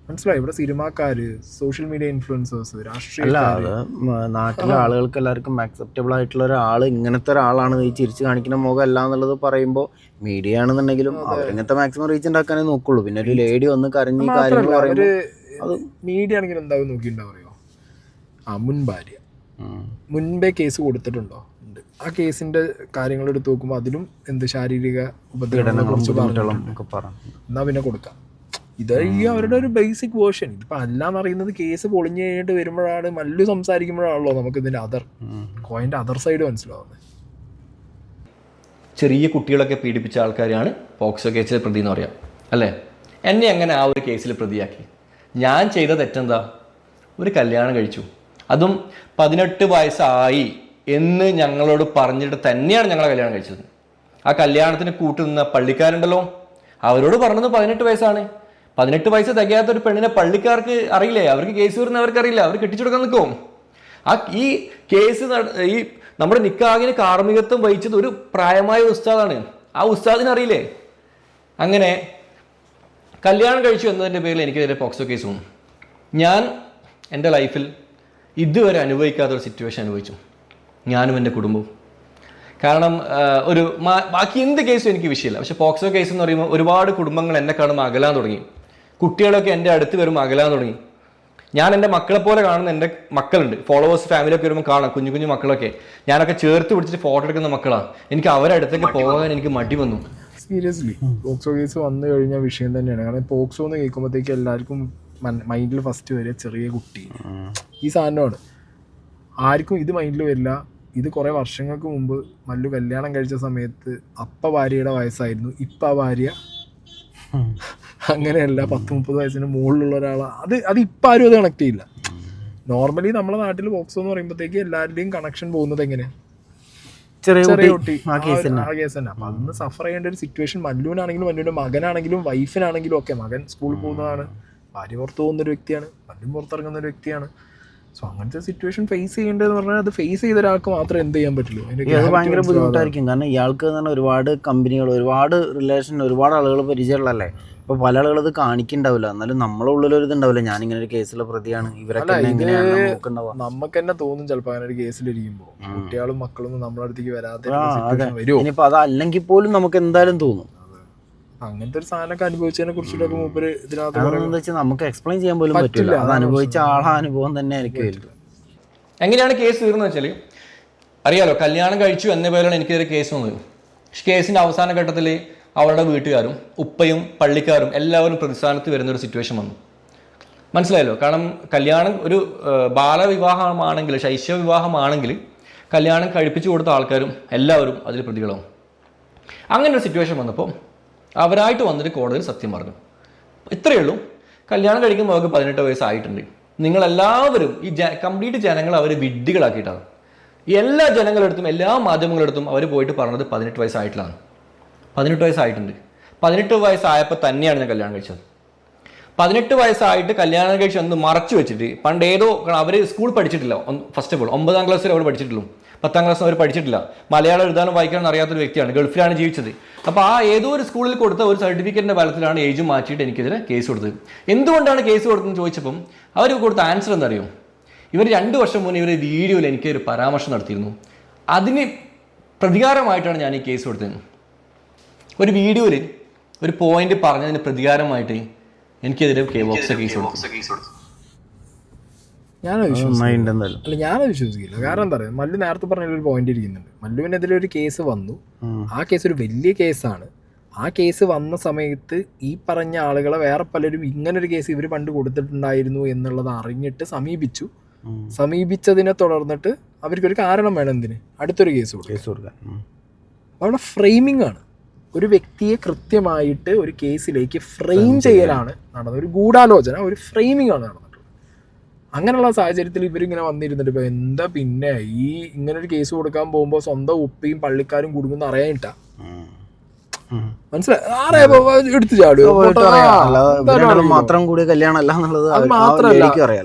മനസ്സിലായി? ഇവിടെ സിനിമാക്കാര്, സോഷ്യൽ മീഡിയ ഇൻഫ്ലുവൻസേഴ്സ്, രാഷ്ട്രീയ നാട്ടിലെ ആളുകൾക്ക് എല്ലാവർക്കും ആക്സെപ്റ്റബിൾ ആയിട്ടുള്ള ഒരാൾ ഇങ്ങനത്തെ ഒരാളാണ്, ഈ ചിരിച്ചു കാണിക്കുന്ന മുഖം അല്ല എന്നുള്ളത് പറയുമ്പോൾ മീഡിയ ആണെന്നുണ്ടെങ്കിലും അവരിങ്ങനത്തെ മാക്സിമം റീച്ച് ഉണ്ടാക്കാനേ നോക്കുള്ളൂ. പിന്നെ ഒരു ലേഡി വന്ന് കരഞ്ഞ് കാര്യങ്ങൾ പറയുമ്പോൾ അത് മീഡിയ ആണെങ്കിൽ എന്താവും നോക്കിയിട്ടുണ്ടാവും അറിയോ? മുൻ ഭാര്യ മുൻപേ കേസ് കൊടുത്തിട്ടുണ്ടോ? ഉണ്ട്. ആ കേസിന്റെ കാര്യങ്ങൾ എടുത്ത് നോക്കുമ്പോൾ അതിലും ശാരീരിക ഉപദ്രവങ്ങളെ കുറിച്ച് എന്നാ പിന്നെ കൊടുക്കാം. ഇത് ഈ അവരുടെ ഒരു ബേസിക് വേർഷൻ. ഇതിപ്പോൾ അല്ലാന്ന് അറിയുന്നത് കേസ് പൊളിഞ്ഞു കഴിഞ്ഞിട്ട് വരുമ്പോഴാണ്, മല്ലു സംസാരിക്കുമ്പോഴാണല്ലോ നമുക്ക് ഇതിന്റെ കോയിന്റെ അതർ സൈഡ് മനസ്സിലാവുന്നത്. ചെറിയ കുട്ടികളൊക്കെ പീഡിപ്പിച്ച ആൾക്കാരാണ് പോക്സോ കേസിലെ പ്രതി എന്ന് പറയാം അല്ലേ? എന്നെ അങ്ങനെ ആ ഒരു കേസിൽ പ്രതിയാക്കി. ഞാൻ ചെയ്ത തെറ്റെന്താ? ഒരു കല്യാണം കഴിച്ചു, അതും 18 വയസ്സായി എന്ന് ഞങ്ങളോട് പറഞ്ഞിട്ട് തന്നെയാണ് ഞങ്ങളെ കല്യാണം കഴിച്ചത്. ആ കല്യാണത്തിന് കൂട്ടുനിന്ന പള്ളിക്കാരുണ്ടല്ലോ, അവരോട് പറഞ്ഞത് 18 വയസ്സാണ്. 18 വയസ്സ് തികയാത്ത ഒരു പെണ്ണിനെ പള്ളിക്കാർക്ക് അറിയില്ലേ? അവർക്ക് കേസ് വരുന്നവർക്ക് അറിയില്ല, അവർ കെട്ടിച്ചെടുക്കാൻ നിൽക്കും. ഈ കേസ് ഈ നമ്മുടെ നിക്കാഹിന് കാർമ്മികത്വം വഹിച്ചത് ഒരു പ്രായമായ ഉസ്താദാണ്. ആ ഉസ്താദിന് അറിയില്ലേ? അങ്ങനെ കല്യാണം കഴിച്ചു എന്നതിൻ്റെ പേരിൽ എനിക്കെതിരെ പോക്സോ കേസ് വന്നു. ഞാൻ എൻ്റെ ലൈഫിൽ ഇതുവരെ അനുഭവിക്കാത്തൊരു സിറ്റുവേഷൻ അനുഭവിച്ചു, ഞാനും എൻ്റെ കുടുംബവും. കാരണം ബാക്കി എന്ത് കേസും എനിക്ക് വിഷയമില്ല, പക്ഷെ പോക്സോ കേസ് എന്ന് പറയുമ്പോൾ ഒരുപാട് കുടുംബങ്ങൾ എന്നെ കാണുമ്പോൾ അകലാൻ തുടങ്ങി. കുട്ടികളൊക്കെ എൻ്റെ അടുത്ത് വരുമ്പോൾ അകലാൻ തുടങ്ങി. ഞാൻ എൻ്റെ മക്കളെ പോലെ കാണുന്ന എൻ്റെ മക്കളുണ്ട്, ഫോളോവേഴ്സ് ഫാമിലിയൊക്കെ വരുമ്പോൾ കാണാം, കുഞ്ഞു കുഞ്ഞു മക്കളൊക്കെ ഞാനൊക്കെ ചേർത്ത് പിടിച്ചിട്ട് ഫോട്ടോ എടുക്കുന്ന മക്കളാണ്. എനിക്ക് അവരുടെ അടുത്തേക്ക് പോകാൻ എനിക്ക് മടി വന്നു. സീരിയസ്ലി പോക്സോ കേസ് വന്നു കഴിഞ്ഞ വിഷയം തന്നെയാണ്. കാരണം പോക്സോ എന്ന് കേൾക്കുമ്പോഴത്തേക്ക് എല്ലാവർക്കും മൈൻഡിൽ ഫസ്റ്റ് വരിക ചെറിയ കുട്ടി, ഈ സാധനമാണ്. ആർക്കും ഇത് മൈൻഡിൽ വരില്ല. ഇത് കുറേ വർഷങ്ങൾക്ക് മുമ്പ് മല്ലു കല്യാണം കഴിച്ച സമയത്ത് ഭാര്യയുടെ വയസ്സായിരുന്നു, ഇപ്പം ആ ഭാര്യ അങ്ങനെയല്ല 10-30 വയസ്സിന് മുകളിലുള്ള ഒരാളാണ്. അത് ഇപ്പം ആരും അത് കണക്ട് ചെയ്യില്ല. നോർമലി നമ്മുടെ നാട്ടിൽ പോക്സോ എന്ന് പറയുമ്പോഴത്തേക്ക് എല്ലാവരുടെയും കണക്ഷൻ പോകുന്നത് എങ്ങനെയാണ്? ചെറിയ കുട്ടി, ആ കേസ് തന്നെ. അപ്പം അന്ന് സഫർ ചെയ്യേണ്ട ഒരു സിറ്റുവേഷൻ മല്ലുവിനാണെങ്കിലും മല്ലുവിൻ്റെ മകനാണെങ്കിലും വൈഫിനാണെങ്കിലും ഒക്കെ. മകൻ സ്കൂളിൽ പോകുന്നതാണ്, ഭാര്യ പുറത്ത് പോകുന്നൊരു വ്യക്തിയാണ്, മല്ലും പുറത്തിറങ്ങുന്ന ഒരു വ്യക്തിയാണ്. സോ അങ്ങനത്തെ സിറ്റുവേഷൻ ഫേസ് ചെയ്യേണ്ടതെന്ന് പറഞ്ഞാൽ അത് ഫേസ് ചെയ്ത ഒരാൾക്ക് മാത്രമേ എന്ത് ചെയ്യാൻ പറ്റുള്ളൂ. അത് ഭയങ്കര ബുദ്ധിമുട്ടായിരിക്കും. കാരണം ഇയാൾക്ക് തന്നെ ഒരുപാട് കമ്പനികൾ, ഒരുപാട് റിലേഷൻ, ഒരുപാട് ആളുകൾ പരിചയമുള്ളതല്ലേ. ഇപ്പോൾ പല ആളുകൾ അത് കാണിക്കുന്നുണ്ടാവില്ല, എന്നാലും നമ്മളെ ഉള്ളിലൊരു ഇതുണ്ടാവില്ല, ഞാനിങ്ങനെ ഒരു കേസിലെ പ്രതിയാണ്, ഇവരൊക്കെ നമുക്ക് തന്നെ തോന്നും ചിലപ്പോൾ അങ്ങനെ ഒരു കേസിലിരിക്കുമ്പോൾ കുട്ടികളും മക്കളൊന്നും നമ്മുടെ അടുത്തേക്ക് വരാതെ. ഇനിയിപ്പോൾ അതല്ലെങ്കിൽ പോലും നമുക്ക് എന്തായാലും തോന്നും. അങ്ങനത്തെ ഒരു സാധനമൊക്കെ അനുഭവിച്ചതിനെ കുറിച്ചിട്ടൊക്കെ മൂപ്പര് ഇതിനകത്ത് നമുക്ക് എക്സ്പ്ലെയിൻ ചെയ്യാൻ പോലും പറ്റില്ല. അത് അനുഭവിച്ച ആളെ അനുഭവം തന്നെ ആയിരിക്കും. എങ്ങനെയാണ് കേസ് തീർന്നത് വെച്ചാൽ അറിയാലോ, കല്യാണം കഴിച്ചു എന്ന പേരിലാണ് എനിക്കൊരു കേസ് വന്നത്. കേസിന്റെ അവസാന ഘട്ടത്തിൽ അവളുടെ വീട്ടുകാരും ഉപ്പയും പള്ളിക്കാരും എല്ലാവരും പ്രതിസ്ഥാനത്ത് വരുന്നൊരു സിറ്റുവേഷൻ വന്നു. മനസ്സിലായല്ലോ? കാരണം കല്യാണം ഒരു ബാലവിവാഹമാണെങ്കിൽ, ശൈശവ വിവാഹമാണെങ്കിൽ കല്യാണം കഴിപ്പിച്ചു കൊടുത്ത ആൾക്കാരും എല്ലാവരും അതിൽ പ്രതികളാവും. അങ്ങനെ ഒരു സിറ്റുവേഷൻ വന്നപ്പോൾ അവരായിട്ട് വന്നിട്ട് കോടതിയിൽ സത്യം പറഞ്ഞു. ഇത്രയേ ഉള്ളൂ, കല്യാണം കഴിക്കുമ്പോൾ അവർക്ക് 18 വയസ്സായിട്ടുണ്ട്. നിങ്ങളെല്ലാവരും ഈ കംപ്ലീറ്റ് ജനങ്ങൾ അവർ വിഡ്ഢികളാക്കിയിട്ടാണ്. എല്ലാ ജനങ്ങളെടുത്തും എല്ലാ മാധ്യമങ്ങളെടുത്തും അവർ പോയിട്ട് പറഞ്ഞത് 18 വയസ്സായിട്ടില്ലാണ്. 18 വയസ്സായിട്ടുണ്ട്. 18 വയസ്സായപ്പോൾ തന്നെയാണ് ഞാൻ കല്യാണം കഴിച്ചത്. 18 വയസ്സായിട്ട് കല്യാണം കഴിച്ച് ഒന്ന് മറച്ചു വെച്ചിട്ട് പണ്ട് ഏതോ അവർ സ്കൂൾ പഠിച്ചിട്ടില്ല. ഫസ്റ്റ് ഓഫ് ഓൾ 9ാം ക്ലാസ്സിൽ അവർ പഠിച്ചിട്ടുള്ളൂ, 10ാം ക്ലാസ് അവർ പഠിച്ചിട്ടില്ല. മലയാളം എഴുതാനും വായിക്കാനും അറിയാത്തൊരു വ്യക്തിയാണ്, ഗൾഫിലാണ് ജീവിച്ചത്. അപ്പോൾ ആ ഏതോ ഒരു സ്കൂളിൽ കൊടുത്ത ഒരു സർട്ടിഫിക്കറ്റിൻ്റെ ബലത്തിലാണ് ഏജ് മാറ്റിയിട്ട് എനിക്കെതിരെ കേസ് കൊടുത്തത്. എന്തുകൊണ്ടാണ് കേസ് കൊടുത്തതെന്ന് ചോദിച്ചപ്പം അവർ കൊടുത്ത ആൻസർ എന്താ? ഇവർ 2 വർഷം മുന്നേ ഇവർ വീഡിയോയിൽ എനിക്ക് ഒരു പരാമർശം നടത്തിയിരുന്നു. അതിന് പ്രതികാരമായിട്ടാണ് ഞാൻ ഈ കേസ് കൊടുത്തത്. ഒരു വീഡിയോയിൽ ഒരു പോയിന്റ് പറഞ്ഞതിന് പ്രതികാരമായിട്ട് എനിക്കെതിരെ കേസ് കൊടുത്തു. ഞാനത് വിശ്വസിക്കില്ല. കാരണം എന്താ പറയുക, മല്ലു നേരത്തെ പറഞ്ഞ ഒരു പോയിന്റ് ഇരിക്കുന്നുണ്ട്. മല്ലുവിനെതിരെ ഒരു കേസ് വന്നു. ആ കേസ് ഒരു വലിയ കേസാണ്. ആ കേസ് വന്ന സമയത്ത് ഈ പറഞ്ഞ ആളുകളെ വേറെ പലരും ഇങ്ങനൊരു കേസ് ഇവർ പണ്ട് കൊടുത്തിട്ടുണ്ടായിരുന്നു എന്നുള്ളത് അറിഞ്ഞിട്ട് സമീപിച്ചതിനെ തുടർന്നിട്ട് അവർക്കൊരു കാരണം വേണം. എന്തിന്? അടുത്തൊരു കേസ് കൊടുക്കാൻ. അവിടെ ഫ്രെയിമിംഗ് ആണ്. ഒരു വ്യക്തിയെ കൃത്യമായിട്ട് ഒരു കേസിലേക്ക് ഫ്രെയിം ചെയ്യലാണ് നടന്നത്. ഒരു ഗൂഢാലോചന, ഒരു ഫ്രെയിമിംഗ് ആണ് നടന്നത്. അങ്ങനെയുള്ള സാഹചര്യത്തിൽ ഇവരിങ്ങനെ വന്നിരുന്നിട്ട് ഇപ്പോൾ എന്താ പിന്നെ ഈ ഇങ്ങനൊരു കേസ് കൊടുക്കാൻ പോകുമ്പോൾ സ്വന്തം ഉപ്പയും പള്ളിക്കാരും കുടുങ്ങുന്ന അറിയാനിട്ടാ. മനസ്സിലായി? എടുത്തു ചാടുക. അത് മാത്രമല്ല,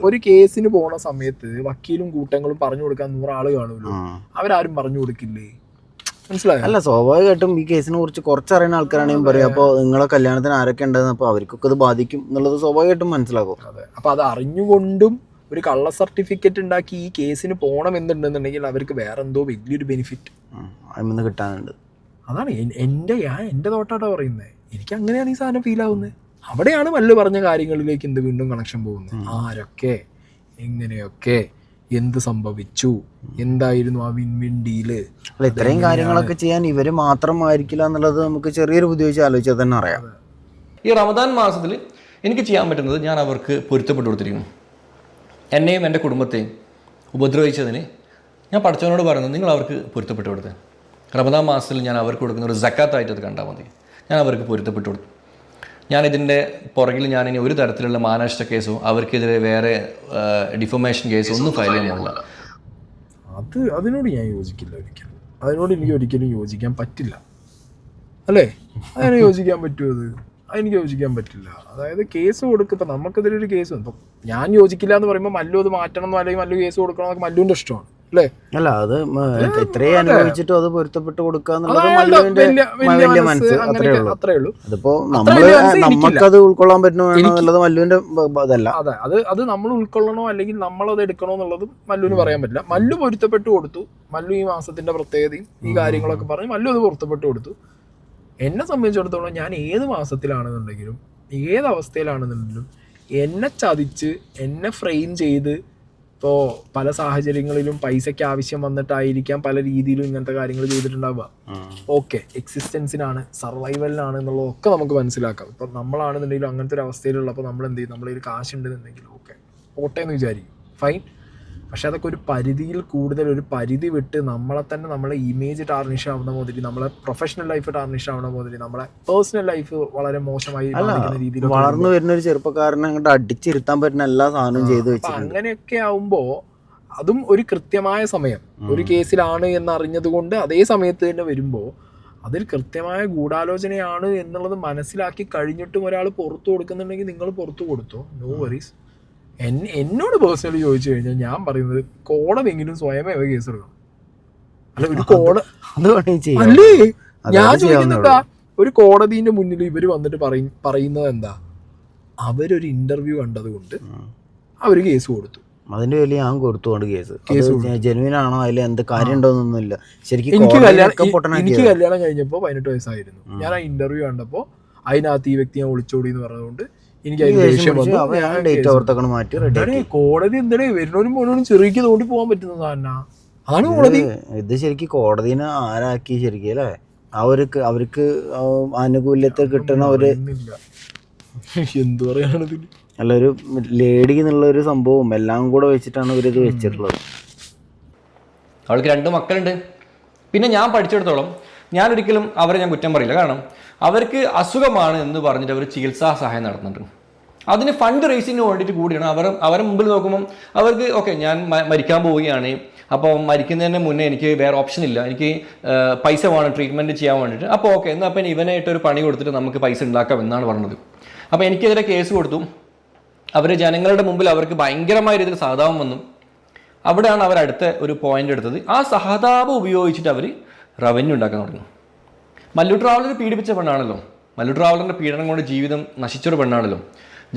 ഒരു കേസിന് പോണ സമയത്ത് വക്കീലും കൂട്ടങ്ങളും പറഞ്ഞു കൊടുക്കാൻ 100 ആള് കാണുമല്ലോ, അവരാരും പറഞ്ഞു കൊടുക്കില്ലേ? മനസ്സിലായോ? അല്ല, സ്വാഭാവികമായിട്ടും ഈ കേസിനെ കുറിച്ച് കുറച്ചറിയുന്ന ആൾക്കാരാണെങ്കിൽ പറയും, അപ്പോൾ നിങ്ങളെ കല്യാണത്തിന് ആരൊക്കെ ഉണ്ടെന്ന്, അപ്പോൾ അവർക്കൊക്കെ ഇത് ബാധിക്കും എന്നുള്ളത് സ്വാഭാവികമായിട്ടും മനസ്സിലാക്കും. അതെ. അപ്പൊ അത് അറിഞ്ഞുകൊണ്ടും ഒരു കള്ള സർട്ടിഫിക്കറ്റ് ഉണ്ടാക്കി ഈ കേസിന് പോകണം എന്നുണ്ടെന്നുണ്ടെങ്കിൽ അവർക്ക് വേറെന്തോ വലിയൊരു ബെനിഫിറ്റ് അതിൽ കിട്ടാനുണ്ട്. അതാണ് എൻ്റെ തോട്ടാട്ടോ പറയുന്നത്. എനിക്ക് അങ്ങനെയാണ് ഈ സാധനം ഫീൽ ആവുന്നത്. അവിടെയാണ് മല്ലു പറഞ്ഞ കാര്യങ്ങളിലേക്ക് എന്ത് വീണ്ടും കണക്ഷൻ പോകുന്നത്. ആരൊക്കെ, എങ്ങനെയൊക്കെ, എന്ത് സംഭവിച്ചു, എന്തായിരുന്നു ആ വിൻ ഡീല്. അല്ല, ഇത്രയും കാര്യങ്ങളൊക്കെ ചെയ്യാൻ ഇവര് മാത്രമായിരിക്കില്ല എന്നുള്ളത് നമുക്ക് ചെറിയൊരു ബുദ്ധി വെച്ച് ആലോചിച്ചാൽ തന്നെ അറിയാം. ഈ റമദാൻ മാസത്തിൽ എനിക്ക് ചെയ്യാൻ പറ്റുന്നത് ഞാൻ അവർക്ക് പൊരുത്തപ്പെട്ടു കൊടുത്തിരിക്കുന്നു. എന്നെയും എൻ്റെ കുടുംബത്തെയും ഉപദ്രവിച്ചതിന് ഞാൻ പഠിച്ചവനോട് പറയുന്നത്, നിങ്ങൾ അവർക്ക് പൊരുത്തപ്പെട്ടു കൊടുത്തത്. റമദാൻ മാസത്തിൽ ഞാൻ അവർക്ക് കൊടുക്കുന്ന ഒരു സക്കാത്തായിട്ട് അത് കണ്ടാൽ മതി. ഞാൻ അവർക്ക് പൊരുത്തപ്പെട്ടു കൊടുത്തു. ഞാനിതിൻ്റെ പുറകിൽ ഞാനിനി ഒരു തരത്തിലുള്ള മാനനഷ്ട കേസോ അവർക്കെതിരെ വേറെ ഡിഫമേഷൻ കേസോ ഒന്നും ഫയൽ ചെയ്യാനുള്ള അതിനോട് ഞാൻ യോജിക്കില്ല ഒരിക്കലും. അതിനോട് എനിക്ക് ഒരിക്കലും യോജിക്കാൻ പറ്റില്ല. അല്ലേ? അതിനെ യോജിക്കാൻ പറ്റുമോ? അതെനിക്ക് യോജിക്കാൻ പറ്റില്ല. അതായത് കേസ് കൊടുക്കുക. ഇപ്പം നമുക്കെതിരൊരു കേസ് ഇപ്പം ഞാൻ യോജിക്കില്ല എന്ന് പറയുമ്പോൾ മല്ലു അത് മാറ്റണം എന്നോ അല്ലെങ്കിൽ മല്ലു കേസ് കൊടുക്കണം എന്നൊക്കെ മല്ലുവിൻ്റെ ഇഷ്ടമാണ്. അല്ലേ? അല്ല, അത് ഇത്രയും അനുഭവിച്ചിട്ടും അത് പൊരുത്തപ്പെട്ടു കൊടുക്കുക എന്നുള്ളത് അത്രേ ഉള്ളൂ. അതിപ്പോ നമുക്കത് ഉൾക്കൊള്ളാൻ പറ്റുമോ എന്നുള്ളത് മല്ലുവിന്റെ അതല്ല. അതെ, അത് നമ്മൾ ഉൾക്കൊള്ളണോ അല്ലെങ്കിൽ നമ്മളത് എടുക്കണോ എന്നുള്ളത് മല്ലുവിന് പറയാൻ പറ്റില്ല. മല്ലു പൊരുത്തപ്പെട്ടു കൊടുത്തു. മല്ലു ഈ മാസത്തിന്റെ പ്രത്യേകതയും ഈ കാര്യങ്ങളൊക്കെ പറഞ്ഞ് മല്ലു അത് പൊരുത്തപ്പെട്ടു കൊടുത്തു. എന്നെ സംബന്ധിച്ചിടത്തോളം ഞാൻ ഏത് മാസത്തിലാണെന്നുണ്ടെങ്കിലും ഏത് അവസ്ഥയിലാണെന്നുണ്ടെങ്കിലും എന്നെ ചതിച്ച് എന്നെ ഫ്രെയിം ചെയ്ത് ഇപ്പോൾ പല സാഹചര്യങ്ങളിലും പൈസയ്ക്ക് ആവശ്യം വന്നിട്ടായിരിക്കാം പല രീതിയിലും ഇങ്ങനത്തെ കാര്യങ്ങൾ ചെയ്തിട്ടുണ്ടാവുക. ഓക്കെ, എക്സിസ്റ്റൻസിനാണ്, സർവൈവലിനാണ് എന്നുള്ളതൊക്കെ നമുക്ക് മനസ്സിലാക്കാം. ഇപ്പം നമ്മളാണെന്നുണ്ടെങ്കിലും അങ്ങനത്തെ ഒരു അവസ്ഥയിലുള്ളപ്പോൾ നമ്മൾ എന്ത് ചെയ്യും? നമ്മളൊരു കാശുണ്ടെന്നുണ്ടെങ്കിൽ ഓക്കെ പോട്ടെ എന്ന് വിചാരിക്കും, ഫൈൻ. പക്ഷെ അതൊക്കെ ഒരു പരിധിയിൽ കൂടുതൽ, ഒരു പരിധി വിട്ട് നമ്മളെ തന്നെ നമ്മളെ ഇമേജ് ടാർണിഷ് ആവുന്ന മുതൽ, നമ്മളെ പ്രൊഫഷണൽ ലൈഫ് ടാർണിഷ് ആവുന്ന മുതൽ, നമ്മളെ പേഴ്സണൽ ലൈഫ് വളരെ മോശമായി രീതിയിൽ വളർന്നു വരുന്ന ഒരു ചെറുപ്പക്കാരനെ അങ്ങോട്ട് അടിച്ചിരുത്താൻ പറ്റുന്ന എല്ലാ സാധനവും ചെയ്തു വെച്ചു. അങ്ങനെയൊക്കെ ആവുമ്പോൾ അതും ഒരു കൃത്യമായ സമയം ഒരു കേസിലാണ് എന്നറിഞ്ഞത് കൊണ്ട് അതേ സമയത്ത് തന്നെ വരുമ്പോൾ അതിൽ കൃത്യമായ ഗൂഢാലോചനയാണ് എന്നുള്ളത് മനസ്സിലാക്കി കഴിഞ്ഞിട്ടും ഒരാൾ പുറത്തു കൊടുക്കുന്നുണ്ടെങ്കിൽ നിങ്ങൾ പുറത്തു കൊടുത്തോ, നോ വറീസ്. എന്നോട് പേഴ്സണലി ചോദിച്ചു കഴിഞ്ഞാൽ ഞാൻ പറയുന്നത് കോടതിയെങ്കിലും സ്വയമേ കേസ് എടുക്കണം. അല്ല, ഒരു അല്ലേ ഞാൻ ചോദിക്കുന്നുണ്ടാ, ഒരു കോടതിന്റെ മുന്നിൽ ഇവർ വന്നിട്ട് പറയുന്നത് എന്താ? അവരൊരു ഇന്റർവ്യൂ കണ്ടത് കൊണ്ട് അവര് കേസ് കൊടുത്തു. അതിന്റെ പേരിൽ ഞാൻ കൊടുത്തുകൊണ്ട് കേസ് ജെനുവിൻ ആണോ അതിൽ എന്ത് കാര്യം ഉണ്ടോന്നൊന്നുമില്ല. ശരിക്കും എനിക്ക് കല്യാണം കഴിഞ്ഞപ്പോൾ 18 വയസ്സായിരുന്നു. ഞാൻ ആ ഇന്റർവ്യൂ കണ്ടപ്പോൾ അതിനകത്ത് ഈ വ്യക്തി ഞാൻ ഒളിച്ചോടി എന്ന് പറഞ്ഞതുകൊണ്ട് എനിക്ക് കോടതി എന്താണ് വരുന്നവരും പോലും ചെറിയ തോണ്ടി പോകാൻ പറ്റുന്ന സാധന. അതാണ് കോടതി. ഇത് ശരിക്കും കോടതിനെ ആരാക്കി ശരിക്കും അല്ലേ? അവർക്ക് ആനുകൂല്യത്തെ കിട്ടണ ഒരു എന്ത് പറയാണിതിൽ അല്ല, ഒരു ലേഡി എന്നുള്ള ഒരു സംഭവം എല്ലാം കൂടെ വെച്ചിട്ടാണ് ഇവരിത് വെച്ചിട്ടുള്ളത്. അവൾക്ക് 2 മക്കളുണ്ട്. പിന്നെ ഞാൻ പഠിച്ചിടത്തോളം ഞാനൊരിക്കലും അവരെ ഞാൻ കുറ്റം പറയില്ല. കാരണം അവർക്ക് അസുഖമാണ് എന്ന് പറഞ്ഞിട്ട് അവർ ചികിത്സാ സഹായം നടത്തുന്നുണ്ട്. അതിന് ഫണ്ട് റേസിങ്ങിന് വേണ്ടിയിട്ട് കൂടിയാണ് അവരെ മുമ്പിൽ നോക്കുമ്പം അവർക്ക് ഓക്കെ ഞാൻ മരിക്കാൻ പോവുകയാണ്, അപ്പോൾ മരിക്കുന്നതിന് മുന്നേ എനിക്ക് വേറെ ഓപ്ഷൻ ഇല്ല, എനിക്ക് പൈസ വേണം ട്രീറ്റ്മെൻറ്റ് ചെയ്യാൻ വേണ്ടിയിട്ട്. അപ്പോൾ ഓക്കെ എന്നാൽ അപ്പം ഇവനായിട്ടൊരു പണി കൊടുത്തിട്ട് നമുക്ക് പൈസ ഉണ്ടാക്കാം എന്നാണ് പറഞ്ഞത്. അപ്പോൾ എനിക്കെതിരെ കേസ് കൊടുത്തു. അവർ ജനങ്ങളുടെ മുമ്പിൽ അവർക്ക് ഭയങ്കരമായ രീതിയിൽ സഹതാപം വന്നു. അവിടെയാണ് അവർ അടുത്ത ഒരു പോയിന്റ് എടുത്തത്. ആ സഹതാപം ഉപയോഗിച്ചിട്ട് അവർ റവന്യൂ ഉണ്ടാക്കാൻ തുടങ്ങി. മല്ലു ട്രാവലർ പീഡിപ്പിച്ച പെണ്ണാണല്ലോ, മല്ലു ട്രാവലറിൻ്റെ പീഡനം കൊണ്ട് ജീവിതം നശിച്ചൊരു പെണ്ണാണല്ലോ.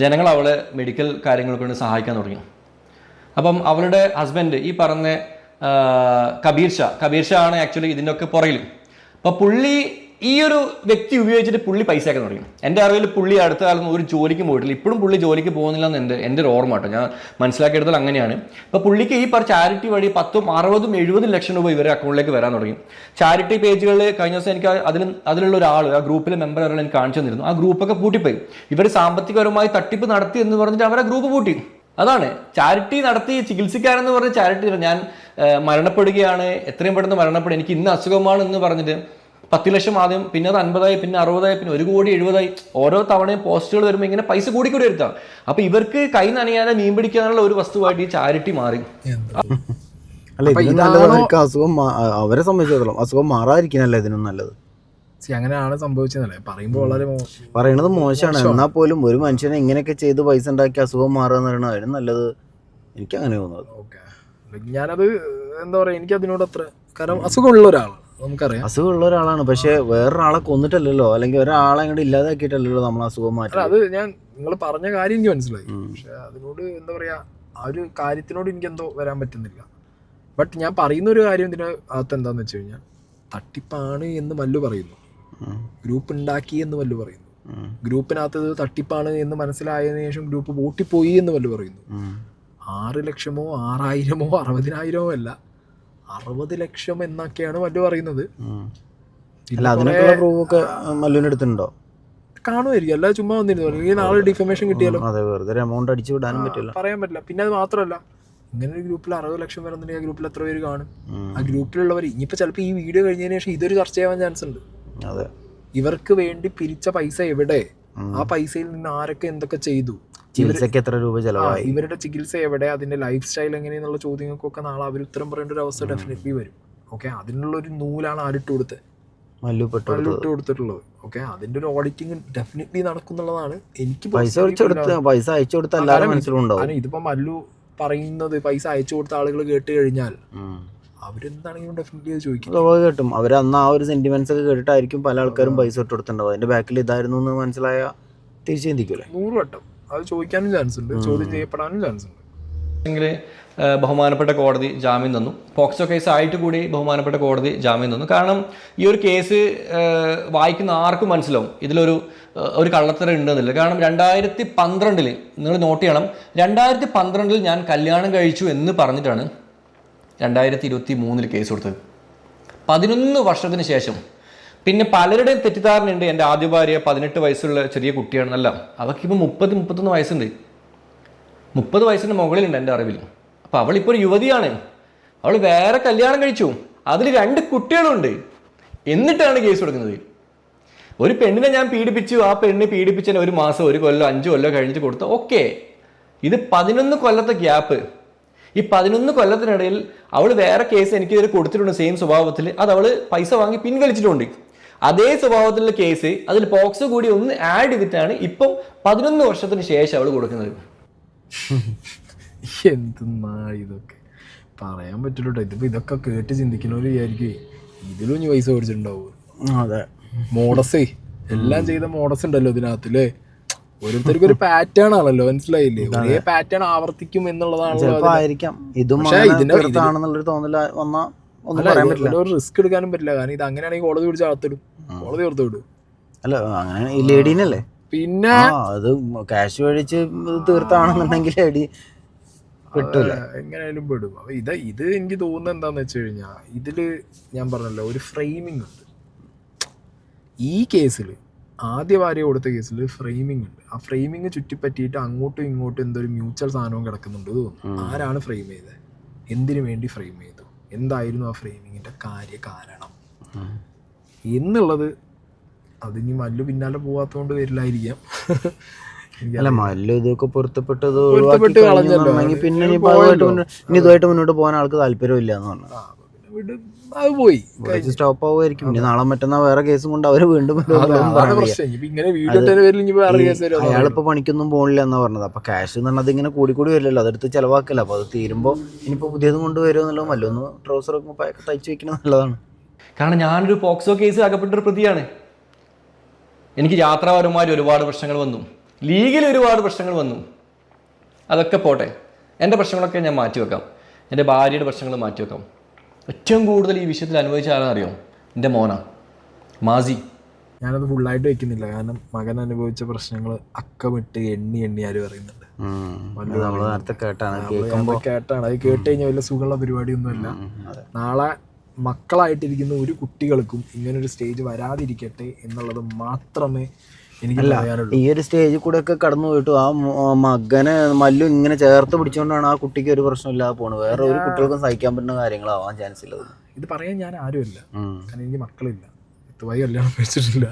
ജനങ്ങൾ അവളെ മെഡിക്കൽ കാര്യങ്ങൾ കൊണ്ട് സഹായിക്കാൻ തുടങ്ങി. അപ്പം അവളുടെ ഹസ്ബൻഡ് ഈ പറഞ്ഞ കബീർ ഷാ ആണ് ആക്ച്വലി ഇതിൻ്റെ ഒക്കെ പുറകിൽ. അപ്പോൾ പുള്ളി ഈ ഒരു വ്യക്തി ഉപയോഗിച്ചിട്ട് പുള്ളി പൈസ ആക്കാൻ തുടങ്ങി. എൻ്റെ അറിവിൽ പുള്ളി അടുത്ത കാലത്ത് ഒരു ജോലിക്കും പോയിട്ടില്ല. ഇപ്പോഴും പുള്ളി ജോലിക്ക് പോകുന്നില്ല എന്ന് എൻ്റെ ഒരു ഓർമ്മ കേട്ടോ, ഞാൻ മനസ്സിലാക്കിയെടുത്താൽ അങ്ങനെയാണ്. അപ്പോൾ പുള്ളിക്ക് ഈ ചാരിറ്റി വഴി 10, 60, 70 ലക്ഷം രൂപ ഇവരുടെ അക്കൗണ്ടിലേക്ക് വരാൻ തുടങ്ങി. ചാരിറ്റി പേജുകളിൽ കഴിഞ്ഞ ദിവസം എനിക്ക് അതിലുള്ള ഒരാൾ, ആ ഗ്രൂപ്പിലെ മെമ്പർ ഒരാൾ എനിക്ക് കാണിച്ചു തന്നിരുന്നു. ആ ഗ്രൂപ്പൊക്കെ പൂട്ടിപ്പോയി. ഇവർ സാമ്പത്തികപരമായി തട്ടിപ്പ് നടത്തി എന്ന് പറഞ്ഞിട്ട് അവരെ ഗ്രൂപ്പ് പൂട്ടി. അതാണ് ചാരിറ്റി നടത്തി ചികിത്സിക്കാരെന്ന് പറഞ്ഞ് ചാരിറ്റി ഞാൻ മരണപ്പെടുകയാണ്, എത്രയും പെട്ടെന്ന് മരണപ്പെടും, എനിക്ക് ഇന്ന അസുഖമാണ് എന്ന് പറഞ്ഞിട്ട് 10 ലക്ഷം ആദ്യം, പിന്നെ അത് 50,000, പിന്നെ 60,000, പിന്നെ 1,70,000 ഓരോ തവണയും പോസ്റ്റുകൾ വരുമ്പോൾ ഇങ്ങനെ പൈസ കൂടി വരുത്താം. അപ്പൊ ഇവർക്ക് കൈ നനയാതെ മീൻ പിടിക്കാനുള്ള ഒരു വസ്തുവായിട്ട് ഈ ചാരിറ്റി മാറി. അല്ല ഇതിന് നല്ലത് അസുഖം അവരെ സംബന്ധിച്ചിടത്തോളം അസുഖം മാറാതിരിക്കാനല്ല ഇതിനും നല്ലത്. അങ്ങനെയാണ് സംഭവിച്ചതല്ലേ പറയുമ്പോൾ വളരെ പറയണത് മോശമാണ്. എന്നാൽ പോലും ഒരു മനുഷ്യനെ ഇങ്ങനെയൊക്കെ ചെയ്ത് പൈസ ഉണ്ടാക്കി അസുഖം മാറുക എന്ന് പറയുന്നത് അതിനും നല്ലത്. എനിക്ക് അങ്ങനെ തോന്നുന്നത്. ഓക്കെ, ഞാനത് എന്താ പറയാ, എനിക്ക് അതിനോട് അത്ര, കാരണം അസുഖമുള്ള ഒരാളാണ്, നമുക്കറിയാം അസുഖമുള്ള ഒരാളാണ്. പക്ഷെ വേറൊരാളെ കൊന്നിട്ടല്ലല്ലോ, അല്ലെങ്കിൽ ഒരാളെ അങ്ങോട്ട് ഇല്ലാതാക്കിയിട്ടല്ലല്ലോ നമ്മൾ അസുഖം മാറ്റി. അത് ഞാൻ നിങ്ങൾ പറഞ്ഞ കാര്യം എനിക്ക് മനസ്സിലായി. പക്ഷെ അതിനോട് എന്താ പറയാ, ആ ഒരു കാര്യത്തിനോട് എനിക്ക് എന്തോ വരാൻ പറ്റുന്നില്ല. ബട്ട് ഞാൻ പറയുന്ന ഒരു കാര്യം ഇതിന് അകത്ത് എന്താന്ന് വെച്ച് കഴിഞ്ഞാൽ, തട്ടിപ്പാണ് എന്ന് മല്ലു പറയുന്നു, ഗ്രൂപ്പ് ഉണ്ടാക്കി എന്ന് മല്ലു പറയുന്നു, ഗ്രൂപ്പിനകത്ത് ഇത് തട്ടിപ്പാണ് എന്ന് മനസ്സിലായതിനു ശേഷം ഗ്രൂപ്പ് പൂട്ടിപ്പോയി എന്ന് മല്ലു പറയുന്നു. 6 ലക്ഷമോ 6,000മോ 60,000മോ അല്ല, 60 ലക്ഷം എന്നൊക്കെയാണ് മല്ലു പറയുന്നത്. അതിനൊക്കെയുള്ള പ്രൂഫൊക്കെ മല്ലുവിന്റെ അടുത്തുണ്ടോ? കാണുമായിരിക്കും, അല്ലാതെ ചുമ്മാ വന്നിരുന്നു. ഈ നാളെ ഡിഫമേഷൻ കിട്ടിയാലോ, വെറുതെ എമൗണ്ട് അടിച്ചു വിടാനും പറ്റില്ല, പറയാൻ പറ്റില്ല. പിന്നെ അത് മാത്രമല്ല, ഇങ്ങനെ ഒരു ഗ്രൂപ്പിൽ 60 ലക്ഷം വരുന്നുണ്ടെങ്കിൽ ആ ഗ്രൂപ്പിൽ എത്ര പേര് കാണും? ആ ഗ്രൂപ്പിലുള്ളവർ ഇനിയിപ്പോൾ ചിലപ്പോൾ ഈ വീഡിയോ കഴിഞ്ഞതിന് ശേഷം ഇതൊരു ചർച്ച ചെയ്യാൻ ചാൻസ് ഉണ്ട്. ഇവർക്ക് വേണ്ടി പിരിച്ച പൈസ എവിടെ, ആ പൈസയിൽ നിന്ന് ആരൊക്കെ എന്തൊക്കെ ചെയ്തു, ചികിത്സയ്ക്ക് എത്ര രൂപ ചെലവായി, ഇവരുടെ ചികിത്സ എവിടെ, അതിന്റെ ലൈഫ് സ്റ്റൈൽ എങ്ങനെയെന്നുള്ള ചോദ്യങ്ങൾക്കൊക്കെ നാളെ അവർ ഉത്തരം പറയേണ്ട ഒരു അവസ്ഥ ഡെഫിനറ്റ്ലി വരും. ഓക്കെ, അതിനുള്ള ഒരു നൂലാണ് ആരിട്ട് കൊടുത്തത്, മല്ലിട്ട് കൊടുത്തിട്ടുള്ളത്. ഓക്കെ, അതിന്റെ ഒരു ഓഡിറ്റിംഗ് ഡെഫിനറ്റ്ലി നടക്കുന്നുള്ളതാണ് എനിക്ക്. പൈസ അയച്ചു കൊടുത്ത എല്ലാവരും മനസ്സിലുണ്ടാവും. ഇതിപ്പോ മല്ലു പറയുന്നത് പൈസ അയച്ചു കൊടുത്ത ആളുകൾ കേട്ട് കഴിഞ്ഞാൽ അവരെന്താണെങ്കിലും ഡെഫിനറ്റ്ലി അത് ചോദിക്കും. കേട്ടും അവർ അന്ന് ആ ഒരു സെന്റിമെന്റ്സ് ഒക്കെ കേട്ടിട്ടായിരിക്കും പല ആൾക്കാരും പൈസ ഇട്ട് കൊടുത്തിട്ടുണ്ടാവും. അതിന്റെ ബാക്കിൽ ഇതായിരുന്നു എന്ന് മനസ്സിലായ തിരിച്ചു ചിന്തിക്കൂലേ? 100 വട്ടം അത് ചോദിക്കാനും ചാൻസ് ഉണ്ട്, ചോദ്യം ചെയ്യപ്പെടാനും ചാൻസ് ഉണ്ട്. എങ്കിൽ ബഹുമാനപ്പെട്ട കോടതി ജാമ്യം തന്നു. പോക്സോ കേസ് ആയിട്ട് കൂടി ബഹുമാനപ്പെട്ട കോടതി ജാമ്യം തന്നു. കാരണം ഈ ഒരു കേസ് വായിക്കുന്ന ആർക്കും മനസ്സിലാവും ഇതിലൊരു കള്ളത്തരം ഉണ്ടെന്നില്ല. കാരണം 2012 നിങ്ങൾ നോട്ട് ചെയ്യണം, 2012 ഞാൻ കല്യാണം കഴിച്ചു എന്ന് പറഞ്ഞിട്ടാണ് 2023 കേസ് കൊടുത്തത്. 11 വർഷത്തിന് ശേഷം. പിന്നെ പലരുടെയും തെറ്റിദ്ധാരണയുണ്ട്, എൻ്റെ ആദ്യ ഭാര്യ 18 വയസ്സുള്ള ചെറിയ കുട്ടിയാണെന്നല്ല. അവൾക്കിപ്പോൾ 30-31 വയസ്സുണ്ട്, 30 വയസ്സിന് മുകളിലുണ്ട് എൻ്റെ അറിവിൽ. അപ്പോൾ അവളിപ്പോൾ ഒരു യുവതിയാണ്, അവൾ വേറെ കല്യാണം കഴിച്ചു, അതിൽ 2 കുട്ടികളുണ്ട്, എന്നിട്ടാണ് കേസ് കൊടുക്കുന്നത്. ഒരു പെണ്ണിനെ ഞാൻ പീഡിപ്പിച്ചു, ആ പെണ്ണ് പീഡിപ്പിച്ചതിന് 1 മാസം 1 കൊല്ലം 5 കൊല്ലം കഴിഞ്ഞിട്ട് കൊടുത്ത ഓക്കെ. ഇത് 11 കൊല്ലത്തെ ഗ്യാപ്പ്. ഈ 11 കൊല്ലത്തിനിടയിൽ അവൾ വേറെ കേസ് എനിക്കെതിരെ കൊടുത്തിട്ടുണ്ട് സെയിം സ്വഭാവത്തിൽ, അത് അവൾ പൈസ വാങ്ങി പിൻവലിച്ചിട്ടുണ്ട്. അതേ സ്വഭാവത്തിലുള്ള കേസ് അതിൽ പോക്സോ കൂടി ഒന്ന് ആഡ് ചെയ്തിട്ടാണ് ഇപ്പം 11 വർഷത്തിന് ശേഷം അവൾ കൊടുക്കുന്നത്. എന്തെന്നാ ഇതൊക്കെ പറയാൻ പറ്റില്ല. ഇതിപ്പോ ഇതൊക്കെ കേട്ട് ചിന്തിക്കുന്നവര് വിചാരിക്കും ഇതിലും ഇനി പൈസ മേടിച്ചിട്ടുണ്ടാവും. അതെ, മോഡസേ എല്ലാം ചെയ്ത മോഡസ് ഉണ്ടല്ലോ ഇതിനകത്തില്ലേ. ഓരോരുത്തർക്കും ഒരു പാറ്റേൺ ആണല്ലോ, മനസ്സിലായില്ലേ? ഒരേ പാറ്റേൺ ആവർത്തിക്കും എന്നുള്ളതാണല്ലോ. ഒരു റിസ്ക് എടുക്കാനും പറ്റില്ല, കാരണം ഇത് അങ്ങനെയാണെങ്കിൽ കോടതി പിടിച്ച് അകത്തിടും, കോടതി ഓർത്ത് വിടും. അല്ല അങ്ങനെ ഈ ലേഡീനല്ലേ, പിന്നെ അത് ക്യാഷ് മേടിച്ച് തീർത്താണെന്നുണ്ടെങ്കിൽ എങ്ങനെയായാലും പെടും. അപ്പൊ ഇത് എനിക്ക് തോന്നുന്നത് എന്താന്ന് വെച്ച് കഴിഞ്ഞാൽ, ഇതില് ഞാൻ പറഞ്ഞല്ലോ ഒരു ഫ്രെയിമിംഗ് ഉണ്ട്. ഈ കേസിൽ ആദ്യ ഭാര്യ കൊടുത്ത കേസിൽ ഫ്രെയിമിംഗ് ഉണ്ട്. ആ ഫ്രെയിമിംഗ് ചുറ്റിപ്പറ്റിയിട്ട് അങ്ങോട്ടും ഇങ്ങോട്ടും എന്തൊരു മ്യൂച്വൽ സാധനവും കിടക്കുന്നുണ്ട് തോന്നുന്നു. ആരാണ് ഫ്രെയിം ചെയ്തത്, എന്തിനു വേണ്ടി ഫ്രെയിം ചെയ്തു, എന്തായിരുന്നു ആ ഫ്രെയിമിങ്ങിൻ്റെ കാരണം എന്നുള്ളത് അതിനി മല്ലു പിന്നാലെ പോകാത്തതുകൊണ്ട് വരില്ലായിരിക്കാം. അല്ല മല്ലു ഇതൊക്കെ പൊരുത്തപ്പെട്ടത് പൊരുത്തപ്പെട്ട് കളഞ്ഞല്ലോ. പിന്നെ ഇനി ഇതുമായിട്ട് മുന്നോട്ട് പോകാൻ ആൾക്ക് താല്പര്യമില്ല എന്ന് പറഞ്ഞു. അത് പോയി സ്റ്റോപ്പ് ആവുമായിരിക്കും. ഇനി നാളെ മറ്റന്നാൾ വേറെ കേസും കൊണ്ട് അവര് വീണ്ടും അയാളിപ്പോ പണിക്കൊന്നും പോകണില്ല എന്നാ പറഞ്ഞത്. അപ്പൊ ക്യാഷ് എന്ന് പറഞ്ഞത് ഇങ്ങനെ കൂടി വരില്ലല്ലോ, അതെടുത്ത് ചെലവാക്കല്ല. അപ്പൊ അത് തീരുമ്പോ ഇനിയിപ്പോ പുതിയതും കൊണ്ടുവരുമെന്നല്ലോ. മല്ലൊന്ന് ട്രൗസറൊക്കെ തയ്ച്ചു വെക്കുന്നത് നല്ലതാണ്. കാരണം ഞാനൊരു പോക്സോ കേസ് അകപ്പെട്ടൊരു പ്രതിയാണ്. എനിക്ക് യാത്രാപരമായി ഒരുപാട് പ്രശ്നങ്ങൾ വന്നു, ലീഗിൽ ഒരുപാട് പ്രശ്നങ്ങൾ വന്നു. അതൊക്കെ പോട്ടെ, എൻ്റെ പ്രശ്നങ്ങളൊക്കെ ഞാൻ മാറ്റിവെക്കാം, എൻ്റെ ഭാര്യയുടെ പ്രശ്നങ്ങൾ മാറ്റിവെക്കാം. ഏറ്റവും കൂടുതൽ ഈ വിഷയത്തിൽ അനുഭവിച്ച ആരാണെന്നറിയോ? എൻ്റെ മോനാ മാസി. ഞാനത് ഫുള്ളായിട്ട് വെക്കുന്നില്ല, കാരണം മകൻ അനുഭവിച്ച പ്രശ്നങ്ങൾ അക്കമിട്ട് എണ്ണി ആര് പറയുന്നുണ്ട്. കേട്ടാണ് അത് കേട്ട് കഴിഞ്ഞാൽ വലിയ സുഖമുള്ള പരിപാടിയൊന്നുമല്ല. നാളെ മക്കളായിട്ടിരിക്കുന്ന ഒരു കുട്ടികൾക്കും ഇങ്ങനൊരു സ്റ്റേജ് വരാതിരിക്കട്ടെ എന്നുള്ളത് മാത്രമേ എനിക്ക് പറയാനുള്ളൂ. ഈ ഒരു സ്റ്റേജിൽ കൂടെ ഒക്കെ കടന്നു പോയിട്ടു ആ മകനെ മല്ലു ഇങ്ങനെ ചേർത്ത് പിടിച്ചുകൊണ്ടാണ് ആ കുട്ടിക്ക് ഒരു പ്രശ്നമില്ലാതെ പോണത്. വേറെ ഒരു കുട്ടികൾക്കും സഹിക്കാൻ പറ്റുന്ന കാര്യങ്ങളാവാൻ ചാൻസ് ഉള്ളത്. ഇത് പറയാൻ ഞാൻ ആരുമില്ല, കാരണം എനിക്ക് മക്കളില്ല, ഇതുവരെ കല്യാണം കഴിച്ചിട്ടില്ല.